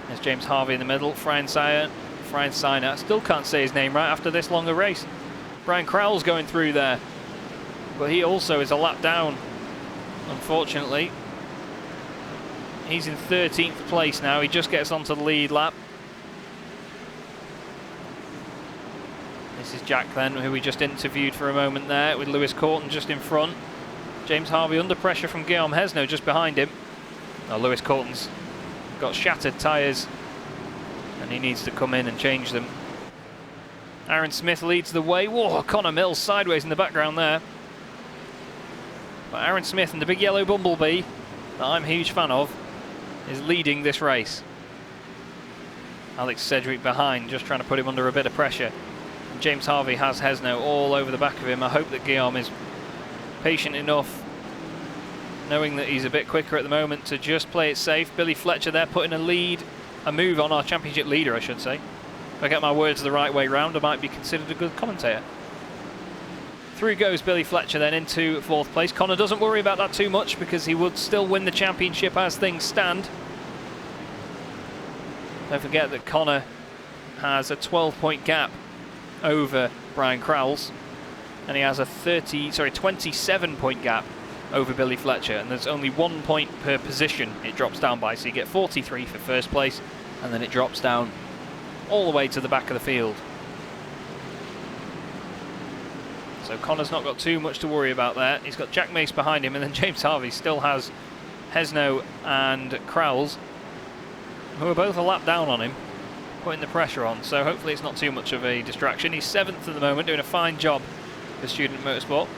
There's James Harvey in the middle. Brian Steiner. I still can't say his name right after this longer race. Brian Crowell's going through there, but he also is a lap down, unfortunately. He's in 13th place now. He just gets onto the lead lap. This is Jack then, who we just interviewed for a moment there, with Lewis Corton just in front. James Harvey under pressure from Guillaume Hesno just behind him. Now Lewis Corton's got shattered tyres and he needs to come in and change them. Aaron Smith leads the way. Whoa, Connor Mills sideways in the background there. But Aaron Smith and the big yellow bumblebee that I'm a huge fan of is leading this race. Alex Sedgwick behind, just trying to put him under a bit of pressure. And James Harvey has Hesno all over the back of him. I hope that Guillaume is patient enough, knowing that he's a bit quicker at the moment, to just play it safe. Billy Fletcher there putting a move on our championship leader, I should say. If I get my words the right way round, I might be considered a good commentator. Through goes Billy Fletcher then into 4th place. Connor doesn't worry about that too much because he would still win the championship as things stand. Don't forget that Connor has a 12-point gap over Brian Crowles, and he has a 27-point gap over Billy Fletcher, and there's only 1 point per position it drops down by, so you get 43 for first place, and then it drops down all the way to the back of the field. So Connor's not got too much to worry about there. He's got Jack Mace behind him, and then James Harvey still has Hesno and Crowles, who are both a lap down on him, putting the pressure on, so hopefully it's not too much of a distraction. He's 7th at the moment, doing a fine job for Student Motorsport.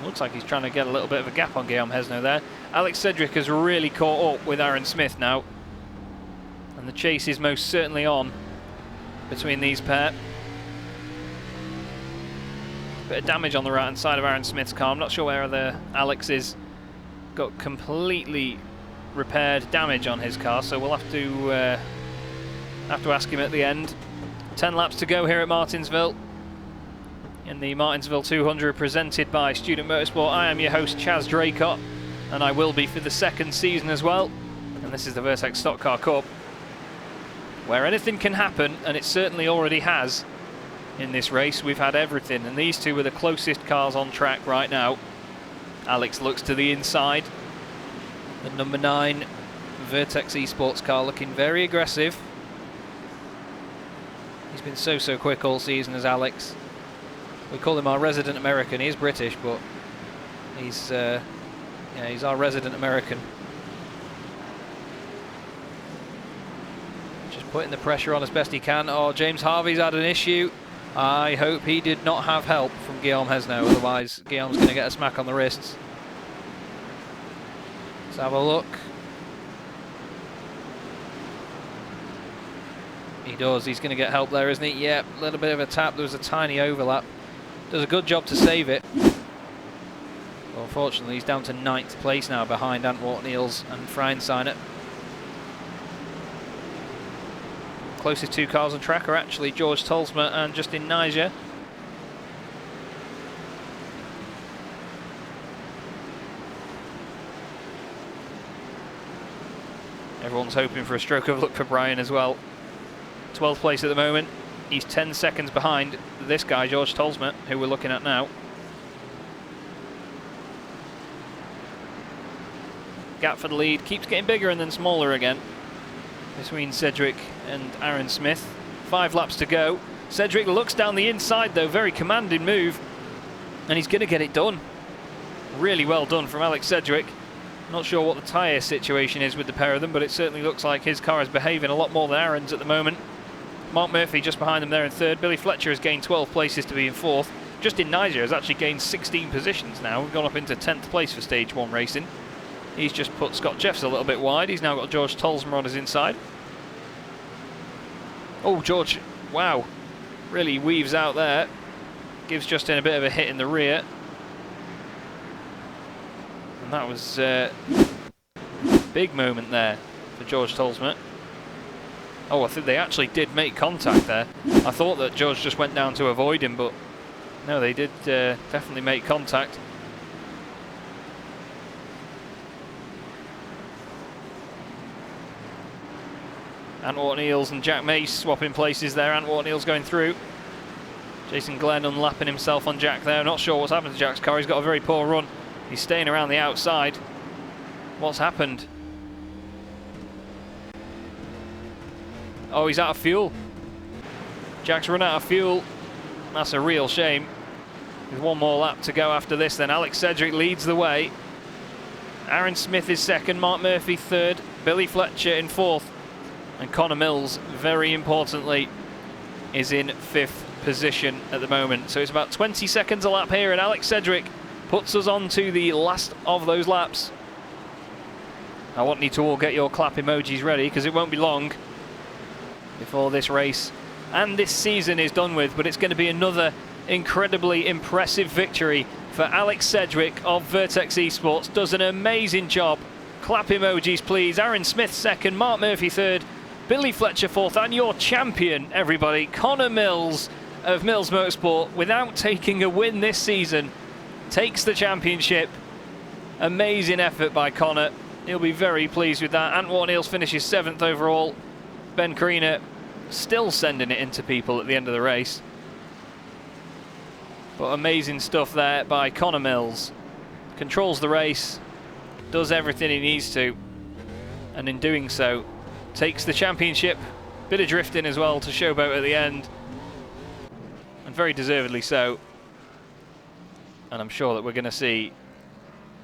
Looks like he's trying to get a little bit of a gap on Guillaume Hesno there. Alex Sedgwick has really caught up with Aaron Smith now, and the chase is most certainly on between these pair. Bit of damage on the right hand side of Aaron Smith's car. I'm not sure where Alex is. Got completely repaired damage on his car, so we'll have to ask him at the end. 10 laps to go here at Martinsville, in the Martinsville 200 presented by Student Motorsport. I am your host, Chaz Draycott, and I will be for the 2nd season as well. And this is the Vertex Stock Car Cup, where anything can happen, and it certainly already has in this race. We've had everything, and these two are the closest cars on track right now. Alex looks to the inside. The number 9 Vertex Esports car looking very aggressive. He's been so quick all season as Alex. We call him our resident American. He is British, but he's our resident American. Just putting the pressure on as best he can. Oh, James Harvey's had an issue. I hope he did not have help from Guillaume Hesno, otherwise Guillaume's going to get a smack on the wrists. Let's have a look. He does. He's going to get help there, isn't he? Yep, a little bit of a tap. There was a tiny overlap. Does a good job to save it. Well, unfortunately, he's down to 9th place now behind Antwort Niels and Freinsteiner. Closest 2 cars on track are actually George Tolsma and Justin Niger. Everyone's hoping for a stroke of luck for Brian as well. 12th place at the moment. He's 10 seconds behind this guy, George Tolsma, who we're looking at now. Gap for the lead keeps getting bigger and then smaller again between Sedgwick and Aaron Smith. 5 laps to go. Sedgwick looks down the inside though, very commanding move, and he's going to get it done. Really well done from Alex Sedgwick. Not sure what the tyre situation is with the pair of them, but it certainly looks like his car is behaving a lot more than Aaron's at the moment. Mark Murphy just behind them there in 3rd. Billy Fletcher has gained 12 places to be in 4th. Justin Niger has actually gained 16 positions now. We've gone up into 10th place for Stage 1 racing. He's just put Scott Jeffs a little bit wide. He's now got George Tolsma on his inside. Oh, George, wow. Really weaves out there. Gives Justin a bit of a hit in the rear. And that was a big moment there for George Tolsma. Oh, I think they actually did make contact there. I thought that George just went down to avoid him, but no, they did definitely make contact. Antwort Niels and Jack Mace swapping places there. Antwort Niels going through. Jason Glenn unlapping himself on Jack there. Not sure what's happened to Jack's car. He's got a very poor run. He's staying around the outside. What's happened? Oh, he's out of fuel. Jack's run out of fuel. That's a real shame. With 1 more lap to go after this, then Alex Sedgwick leads the way. Aaron Smith is second, Mark Murphy third, Billy Fletcher in fourth, and Connor Mills, very importantly, is in fifth position at the moment. So it's about 20 seconds a lap here, and Alex Sedgwick puts us on to the last of those laps. I want you to all get your clap emojis ready, because it won't be long before this race and this season is done with, but it's going to be another incredibly impressive victory for Alex Sedgwick of Vertex Esports. Does an amazing job. Clap emojis, please. Aaron Smith second, Mark Murphy third, Billy Fletcher fourth, and your champion, everybody, Connor Mills of Mills Motorsport, without taking a win this season, takes the championship. Amazing effort by Connor. He'll be very pleased with that. Ant Warneels finishes 7th overall. Ben Creaner still sending it into people at the end of the race. But amazing stuff there by Connor Mills. Controls the race, does everything he needs to, and in doing so, takes the championship. Bit of drifting as well to showboat at the end, and very deservedly so. And I'm sure that we're going to see,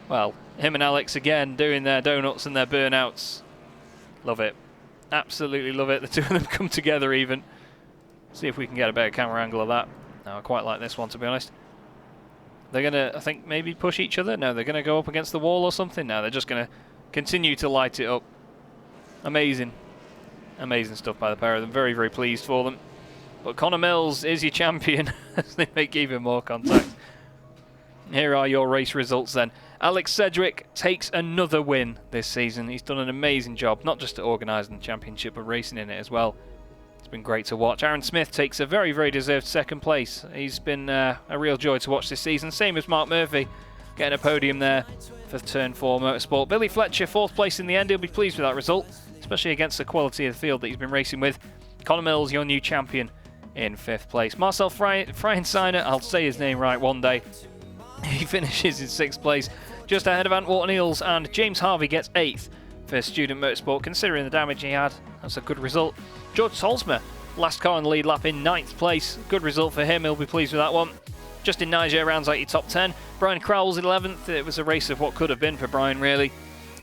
well, him and Alex again doing their donuts and their burnouts. Love it. Absolutely love it. The two of them come together even. See if we can get a better camera angle of that. No, I quite like this one, to be honest. They're going to, I think, maybe push each other. No, they're going to go up against the wall or something. No, they're just going to continue to light it up. Amazing. Amazing stuff by the pair of them. Very, very pleased for them. But Connor Mills is your champion as they make even more contact. Here are your race results then. Alex Sedgwick takes another win this season. He's done an amazing job, not just at organising the championship, but racing in it as well. It's been great to watch. Aaron Smith takes a very, very deserved second place. He's been a real joy to watch this season. Same as Mark Murphy, getting a podium there for Turn 4 Motorsport. Billy Fletcher, 4th place in the end. He'll be pleased with that result, especially against the quality of the field that he's been racing with. Connor Mills, your new champion, in 5th place. Marcel Freiensteiner, I'll say his name right one day. He finishes in 6th place, just ahead of Ant Warneels, and James Harvey gets 8th for Student Motorsport. Considering the damage he had, that's a good result. George Solsma, last car in the lead lap, in 9th place. Good result for him, he'll be pleased with that one. Justin Niger rounds out your top 10. Brian Crowell's in 11th. It was a race of what could have been for Brian, really,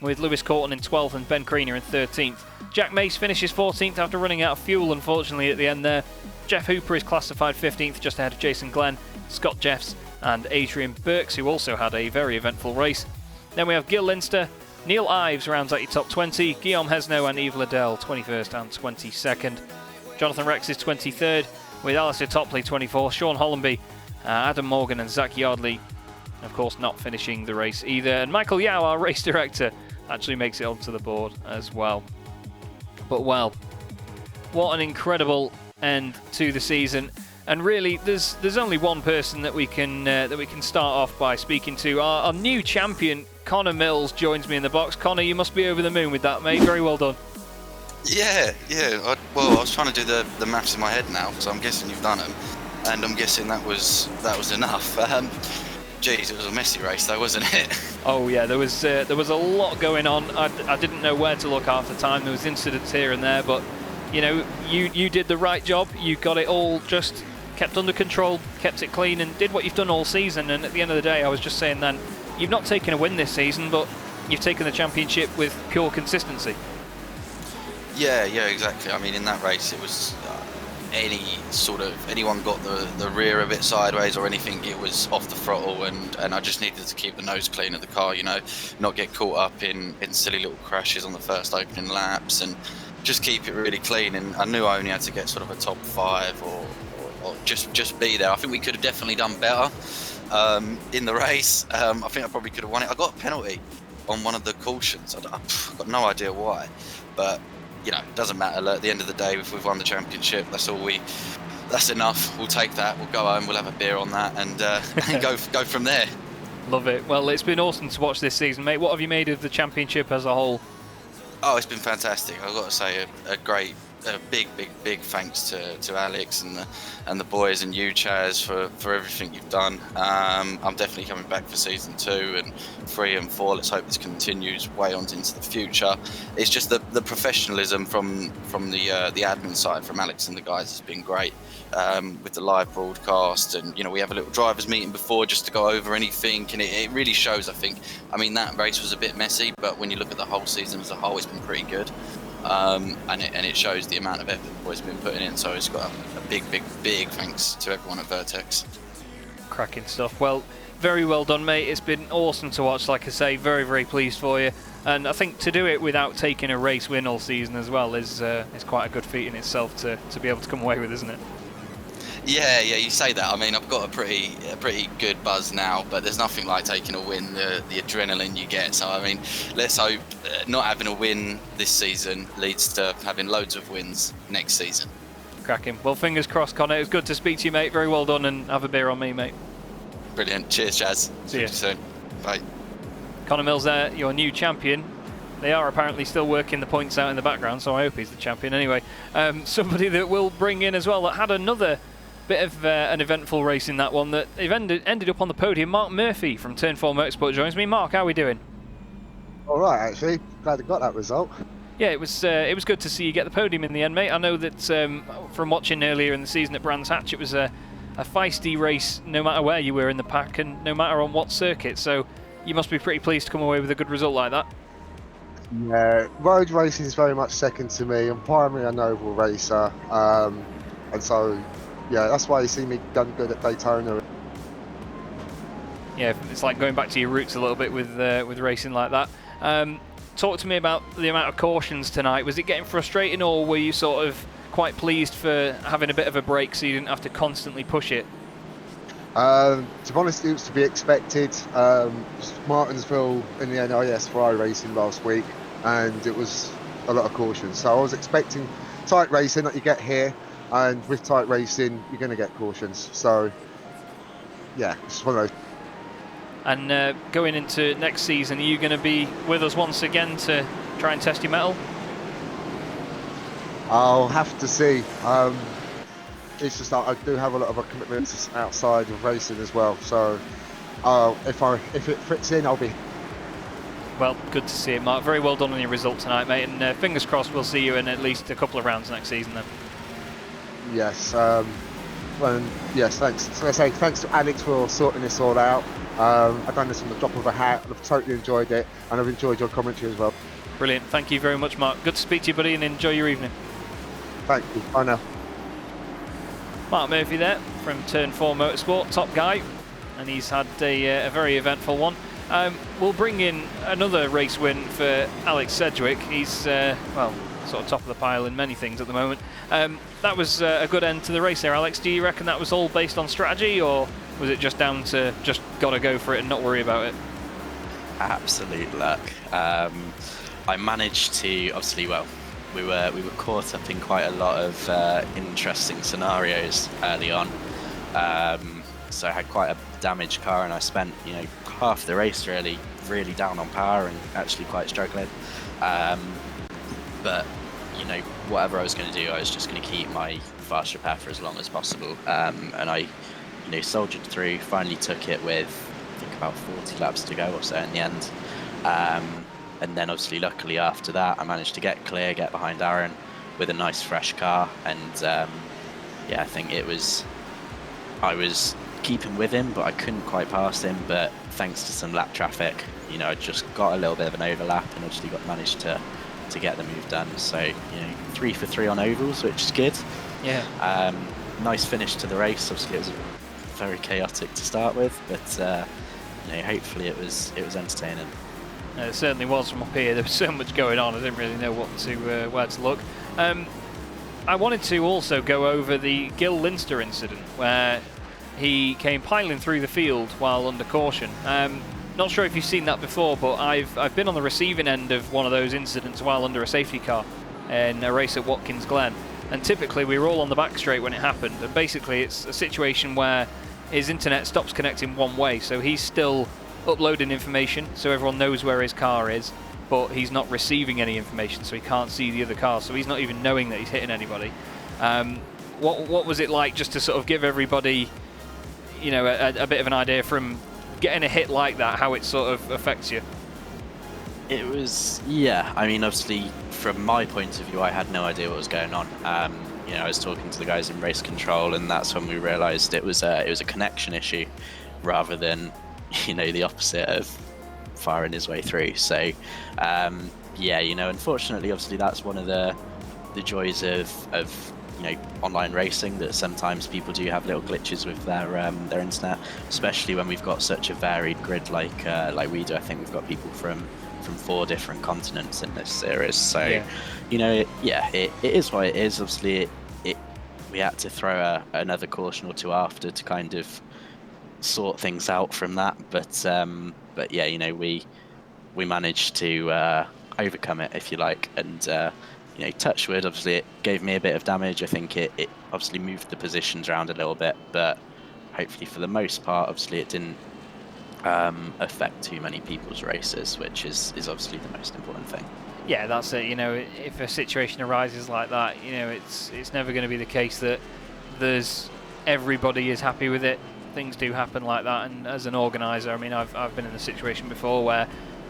with Lewis Corton in 12th and Ben Creaner in 13th. Jack Mace finishes 14th after running out of fuel, unfortunately, at the end there. Jeff Hooper is classified 15th, just ahead of Jason Glenn, Scott Jeffs, and Adrian Burks, who also had a very eventful race. Then we have Gil Linster, Neil Ives rounds out your top 20, Guillaume Hesno and Yves Liddell 21st and 22nd. Jonathan Rex is 23rd, with Alistair Topley 24th, Sean Hollenby, Adam Morgan and Zach Yardley, of course, not finishing the race either. And Michael Yao, our race director, actually makes it onto the board as well. But well, what an incredible end to the season. And really, there's only one person that we can start off by speaking to. Our new champion, Connor Mills, joins me in the box. Connor, you must be over the moon with that, mate. Very well done. Yeah. I was trying to do the maths in my head now, so I'm guessing you've done them, and I'm guessing that was enough. Geez, it was a messy race, though, wasn't it? Oh yeah, there was a lot going on. I didn't know where to look half the time. There was incidents here and there, but you know, you did the right job. You got it all just kept under control, kept it clean, and did what you've done all season. And at the end of the day, I was just saying then, you've not taken a win this season, but you've taken the championship with pure consistency. Yeah, exactly. I mean, in that race, it was anyone got the rear a bit sideways or anything, it was off the throttle, and I just needed to keep the nose clean of the car, you know, not get caught up in silly little crashes on the first opening laps, and just keep it really clean. And I knew I only had to get sort of a top 5 or just be there. I think we could have definitely done better in the race. I think I probably could have won it. I got a penalty on one of the cautions. I've got no idea why, but you know, it doesn't matter. At the end of the day, if we've won the championship, that's enough. We'll take that. We'll go home. We'll have a beer on that, and go from there. Love it. Well, it's been awesome to watch this season, mate. What have you made of the championship as a whole? Oh, it's been fantastic. I've got to say a big thanks to Alex and the boys and you, Chaz, for everything you've done. I'm definitely coming back for season 2 and 3 and 4. Let's hope this continues way on into the future. It's just the professionalism from the admin side, from Alex and the guys, has been great. with the live broadcast, and we have a little drivers meeting before just to go over anything, and it really shows. I think, that race was a bit messy, but when you look at the whole season as a whole, it's been pretty good, and it shows the amount of effort the boys have been putting in. So it's got a big thanks to everyone at Vertex. Cracking stuff. Well, very well done, mate. It's been awesome to watch. Like I say, very pleased for you. And I think to do it without taking a race win all season as well is quite a good feat in itself to be able to come away with, isn't it? Yeah, you say that. I've got a pretty good buzz now, but there's nothing like taking a win, the adrenaline you get. So, let's hope not having a win this season leads to having loads of wins next season. Cracking. Well, fingers crossed, Connor. It was good to speak to you, mate. Very well done, and have a beer on me, mate. Brilliant. Cheers, Chaz. See you soon. Bye. Connor Mills there, your new champion. They are apparently still working the points out in the background, so I hope he's the champion anyway. Somebody that we'll bring in as well that had another bit of an eventful race in that one that ended up on the podium. Mark Murphy from Turn 4 Motorsport joins me. Mark, how are we doing? All right, actually. Glad I got that result. Yeah, it was good to see you get the podium in the end, mate. I know that from watching earlier in the season at Brands Hatch, it was a feisty race no matter where you were in the pack and no matter on what circuit, so you must be pretty pleased to come away with a good result like that. Yeah, road racing is very much second to me. I'm primarily an oval racer, and so, yeah, that's why you see me done good at Daytona. Yeah, it's like going back to your roots a little bit with racing like that. Talk to me about the amount of cautions tonight. Was it getting frustrating, or were you sort of quite pleased for having a bit of a break so you didn't have to constantly push it? To be honest, it was to be expected. Martinsville in the NIS for iRacing last week, and it was a lot of caution. So I was expecting tight racing that you get here, and with tight racing, you're going to get cautions. So, yeah, it's one of those. And going into next season, are you going to be with us once again to try and test your mettle? I'll have to see. It's just that I do have a lot of commitments outside of racing as well. So if it fits in, I'll be. Well, good to see it, Mark. Very well done on your result tonight, mate. And fingers crossed we'll see you in at least a couple of rounds next season then. Yes. And yes, thanks. So I say thanks to Alex for sorting this all out. I've done this on the drop of a hat, and I've totally enjoyed it, and I've enjoyed your commentary as well. Brilliant. Thank you very much, Mark. Good to speak to you, buddy, and enjoy your evening. Thank you. Bye now. Mark Murphy there from Turn 4 Motorsport, top guy, and he's had a very eventful one. We'll bring in another race win for Alex Sedgwick. He's, well, sort of top of the pile in many things at the moment. That was a good end to the race there, Alex. Do you reckon that was all based on strategy, or was it just down to just got to go for it and not worry about it? Absolute luck. I managed to, obviously, well, we were caught up in quite a lot of interesting scenarios early on. So I had quite a damaged car, and I spent half the race really down on power and actually quite struggling. But whatever I was going to do, I was just going to keep my fast repair for as long as possible. And I soldiered through. Finally took it with I think about 40 laps to go or so in the end. And then obviously, luckily after that, I managed to get clear, get behind Aaron with a nice fresh car, and yeah, I think I was keeping with him, but I couldn't quite pass him. But thanks to some lap traffic, I just got a little bit of an overlap, and obviously managed to get the move done. So 3 for 3 on ovals, which is good. Yeah. Nice finish to the race. Obviously, it was very chaotic to start with, but hopefully it was entertaining. It certainly was from up here. There was so much going on, I didn't really know where to look. I wanted to also go over the Gil Linster incident, where he came piling through the field while under caution. Not sure if you've seen that before, but I've been on the receiving end of one of those incidents while under a safety car in a race at Watkins Glen. And typically we were all on the back straight when it happened, and basically it's a situation where his internet stops connecting one way, so he's still uploading information so everyone knows where his car is, but he's not receiving any information, so he can't see the other car, so he's not even knowing that he's hitting anybody. What was it like, just to sort of give everybody a bit of an idea from getting a hit like that, how it sort of affects you? It was, yeah, I mean, obviously from my point of view, I had no idea what was going on. you know, I was talking to the guys in race control, and that's when we realised it was a connection issue rather than, you know, the opposite of firing his way through. So yeah, you know, unfortunately, obviously that's one of the joys of you know, online racing, that sometimes people do have little glitches with their internet, especially when we've got such a varied grid like we do. I think we've got people from 4 different continents in this series, so Yeah. you know, it is what it is. Obviously we had to throw another caution or two after to kind of sort things out from that, but yeah, you know, we managed to overcome it, if you like, and you know, touch wood, obviously it gave me a bit of damage. I think it obviously moved the positions around a little bit, but hopefully for the most part, obviously it didn't affect too many people's races, which is obviously the most important thing. Yeah, that's it. You know, if a situation arises like that, you know, it's never going to be the case that everybody is happy with it. Things do happen like that, and as an organizer, I mean, I've been in a situation before where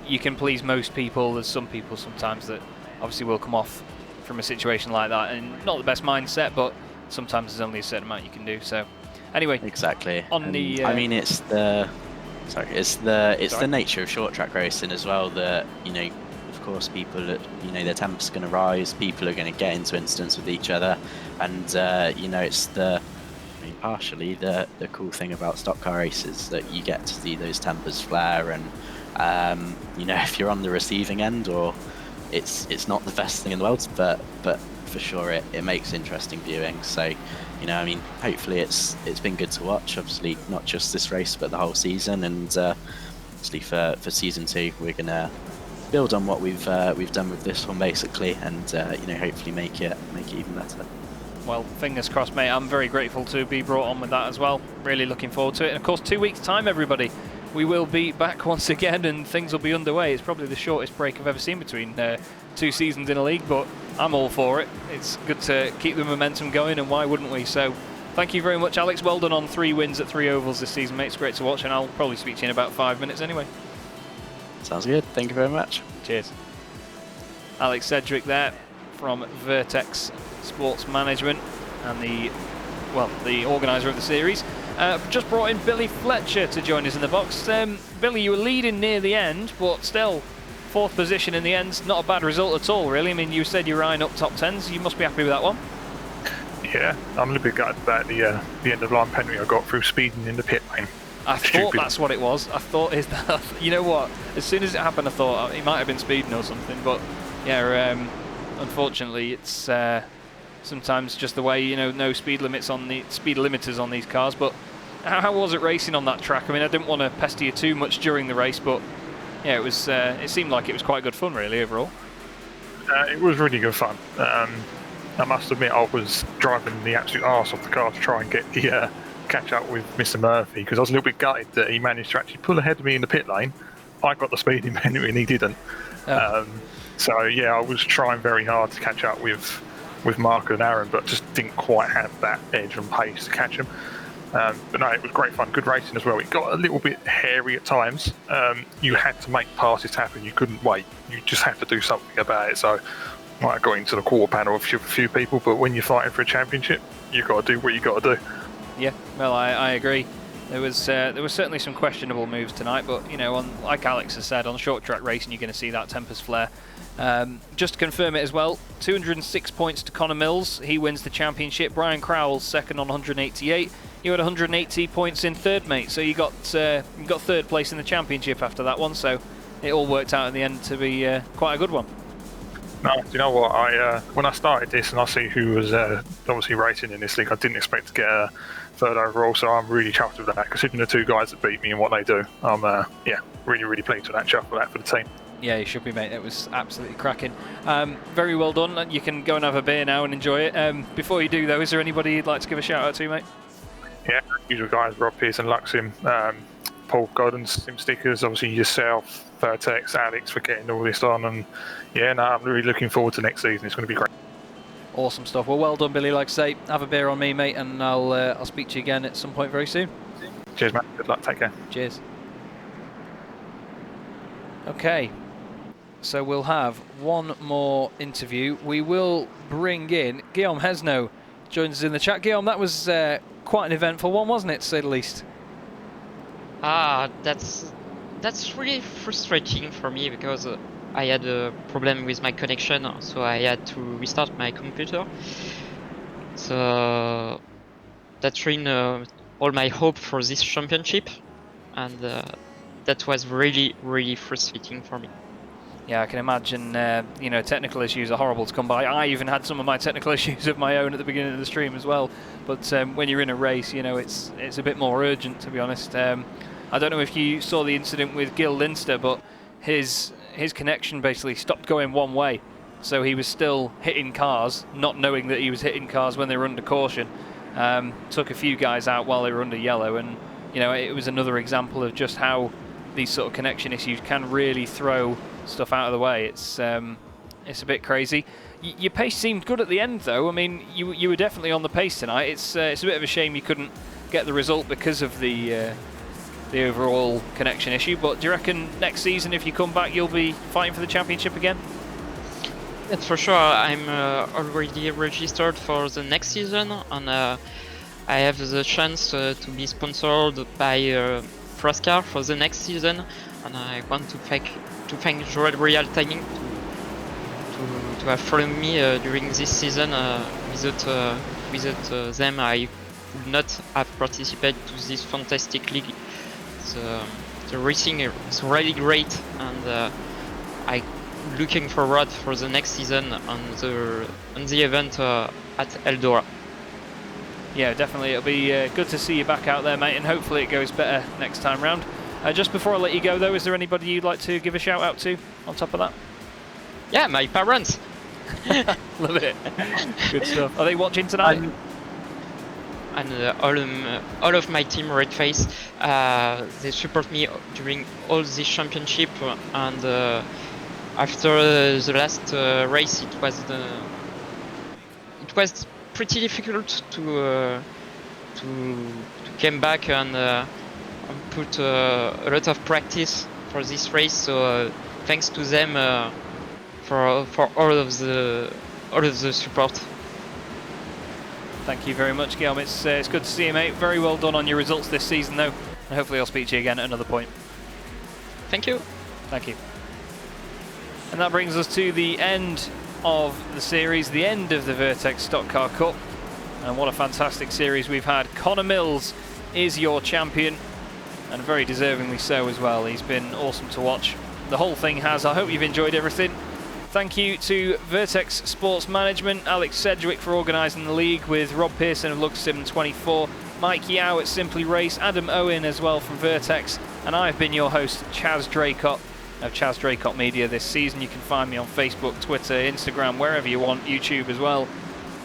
you can please most people. There's some people sometimes that obviously will come off from a situation like that, and not the best mindset, but sometimes there's only a certain amount you can do. So anyway, Exactly. on And, the I mean, it's the nature of short track racing as well, that, you know, of course people, you know, their temper's going to rise, people are going to get into incidents with each other, and you know, it's partially the cool thing about stock car races, that you get to see those tempers flare, and you know, if you're on the receiving end, or it's not the best thing in the world, but for sure it makes interesting viewing. So, you know, I mean, hopefully it's been good to watch, obviously not just this race but the whole season, and obviously for season 2 we're gonna build on what we've done with this one basically, and you know, hopefully make it even better. Well, fingers crossed, mate. I'm very grateful to be brought on with that as well. Really looking forward to it. And of course, 2 weeks' time, everybody, we will be back once again, and things will be underway. It's probably the shortest break I've ever seen between 2 seasons in a league, but I'm all for it. It's good to keep the momentum going, and why wouldn't we? So, thank you very much, Alex. Well done on 3 wins at 3 ovals this season, mate. It's great to watch, and I'll probably speak to you in about 5 minutes anyway. Sounds good. Thank you very much. Cheers. Alex Cedric there from Vertex Sports Management, and the organiser of the series. Just brought in Billy Fletcher to join us in the box. Billy, you were leading near the end, but still 4th position in the end. Not a bad result at all, really. I mean, you said you were eyeing up top 10s. You must be happy with that one. Yeah, I'm a little bit gutted about the end of line penalty I got through speeding in the pit lane. I thought that's what it was. I thought, is that, you know what? As soon as it happened, I thought he might have been speeding or something. But yeah, unfortunately, it's sometimes just the way, you know, no speed limits on the speed limiters on these cars. But how was it racing on that track? I mean, I didn't want to pester you too much during the race, but yeah, it was. It seemed like it was quite good fun, really, overall. It was really good fun. I must admit, I was driving the absolute arse off the car to try and get the catch up with Mr. Murphy, because I was a little bit gutted that he managed to actually pull ahead of me in the pit lane. I got the speeding penalty and he didn't. Oh. So yeah, I was trying very hard to catch up with Mark and Aaron, but just didn't quite have that edge and pace to catch them. But no, it was great fun, good racing as well. It got a little bit hairy at times. You had to make passes happen. You couldn't wait. You just had to do something about it. So I got into the quarter panel with a few people, but when you're fighting for a championship, you've got to do what you got to do. Yeah, well, I agree. There was certainly some questionable moves tonight, but you know, like Alex has said, on short track racing, you're going to see that tempers flare. Just to confirm it as well, 206 points to Connor Mills. He wins the championship. Brian Crowell's second on 188. You had 180 points in third, mate. So you got third place in the championship after that one. So it all worked out in the end to be quite a good one. No, do you know what? When I started this and I see who was obviously racing in this league, I didn't expect to get a third overall, so I'm really chuffed with that. Considering the 2 guys that beat me and what they do, I'm really pleased with that. Chuffed with that for the team. Yeah, you should be, mate. It was absolutely cracking. Very well done. You can go and have a beer now and enjoy it. Before you do, though, is there anybody you'd like to give a shout out to, mate? Yeah, usual guys: Rob Pearson, Luxim, Paul Godden, Sim Stickers, obviously yourself, Vertex, Alex, for getting all this on. And yeah, no, I'm really looking forward to next season. It's going to be great. Awesome stuff. Well, well done, Billy. Like I say, have a beer on me, mate, and I'll speak to you again at some point very soon. Cheers, mate. Good luck. Take care. Cheers. Okay, so we'll have one more interview. We will bring in Guillaume Hesno, joins us in the chat. Guillaume, that was quite an eventful one, wasn't it, to say the least? That's really frustrating for me because I had a problem with my connection, so I had to restart my computer. So that ruined all my hope for this championship, and that was really, really frustrating for me. Yeah, I can imagine, technical issues are horrible to come by. I even had some of my technical issues of my own at the beginning of the stream as well. But when you're in a race, it's a bit more urgent, to be honest. I don't know if you saw the incident with Gil Linster, but his connection basically stopped going one way. So he was still hitting cars, not knowing that he was hitting cars when they were under caution. Took a few guys out while they were under yellow, and it was another example of just how these sort of connection issues can really throw stuff out of the way. It's a bit crazy. Your pace seemed good at the end, though. I mean, you were definitely on the pace tonight. It's a bit of a shame you couldn't get the result because of the overall connection issue. But do you reckon next season, if you come back, you'll be fighting for the championship again? That's for sure. I'm already registered for the next season, and I have the chance to be sponsored by Frascar for the next season, and I want to thank Joel Real Timing to have followed me during this season. Without them, I would not have participated to this fantastic league. The racing is really great, and I looking forward for the next season on the event at Eldora. Yeah, definitely. It'll be good to see you back out there, mate, and hopefully it goes better next time round. Just before I let you go, though, is there anybody you'd like to give a shout out to on top of that? Yeah, my parents. Love it. Good stuff. Are they watching tonight? And all of my team Red Face, they support me during all this championship, and after the last race, it was pretty difficult to come back and put a lot of practice for this race. So thanks to them for all of the support. Thank you very much, Guillaume. It's good to see you, mate. Very well done on your results this season, though. And hopefully I'll speak to you again at another point. Thank you. Thank you. And that brings us to the end of the series, the end of the Vertex Stock Car Cup. And what a fantastic series we've had. Connor Mills is your champion, and very deservingly so as well. He's been awesome to watch. The whole thing has. I hope you've enjoyed everything. Thank you to Vertex Sports Management, Alex Sedgwick for organising the league, with Rob Pearson of LuxSim24, Mike Yao at Simply Race, Adam Owen as well from Vertex, and I've been your host, Chaz Draycott of Chaz Draycott Media this season. You can find me on Facebook, Twitter, Instagram, wherever you want, YouTube as well,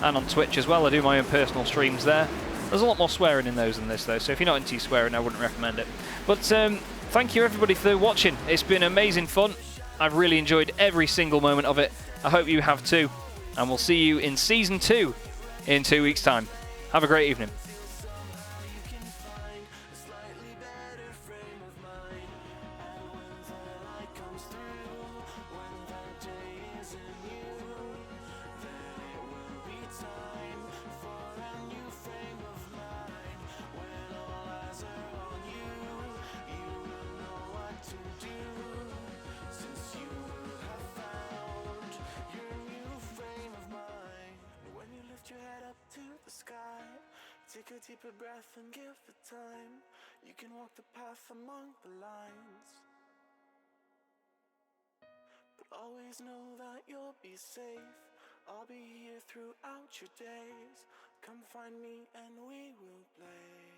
and on Twitch as well. I do my own personal streams there. There's a lot more swearing in those than this, though, so if you're not into swearing, I wouldn't recommend it. But thank you everybody for watching. It's been amazing fun. I've really enjoyed every single moment of it. I hope you have too. And we'll see you in Season 2 in 2 weeks' time. Have a great evening. Take a deeper breath and give it time. You can walk the path among the lines, but always know that you'll be safe. I'll be here throughout your days. Come find me and we will play.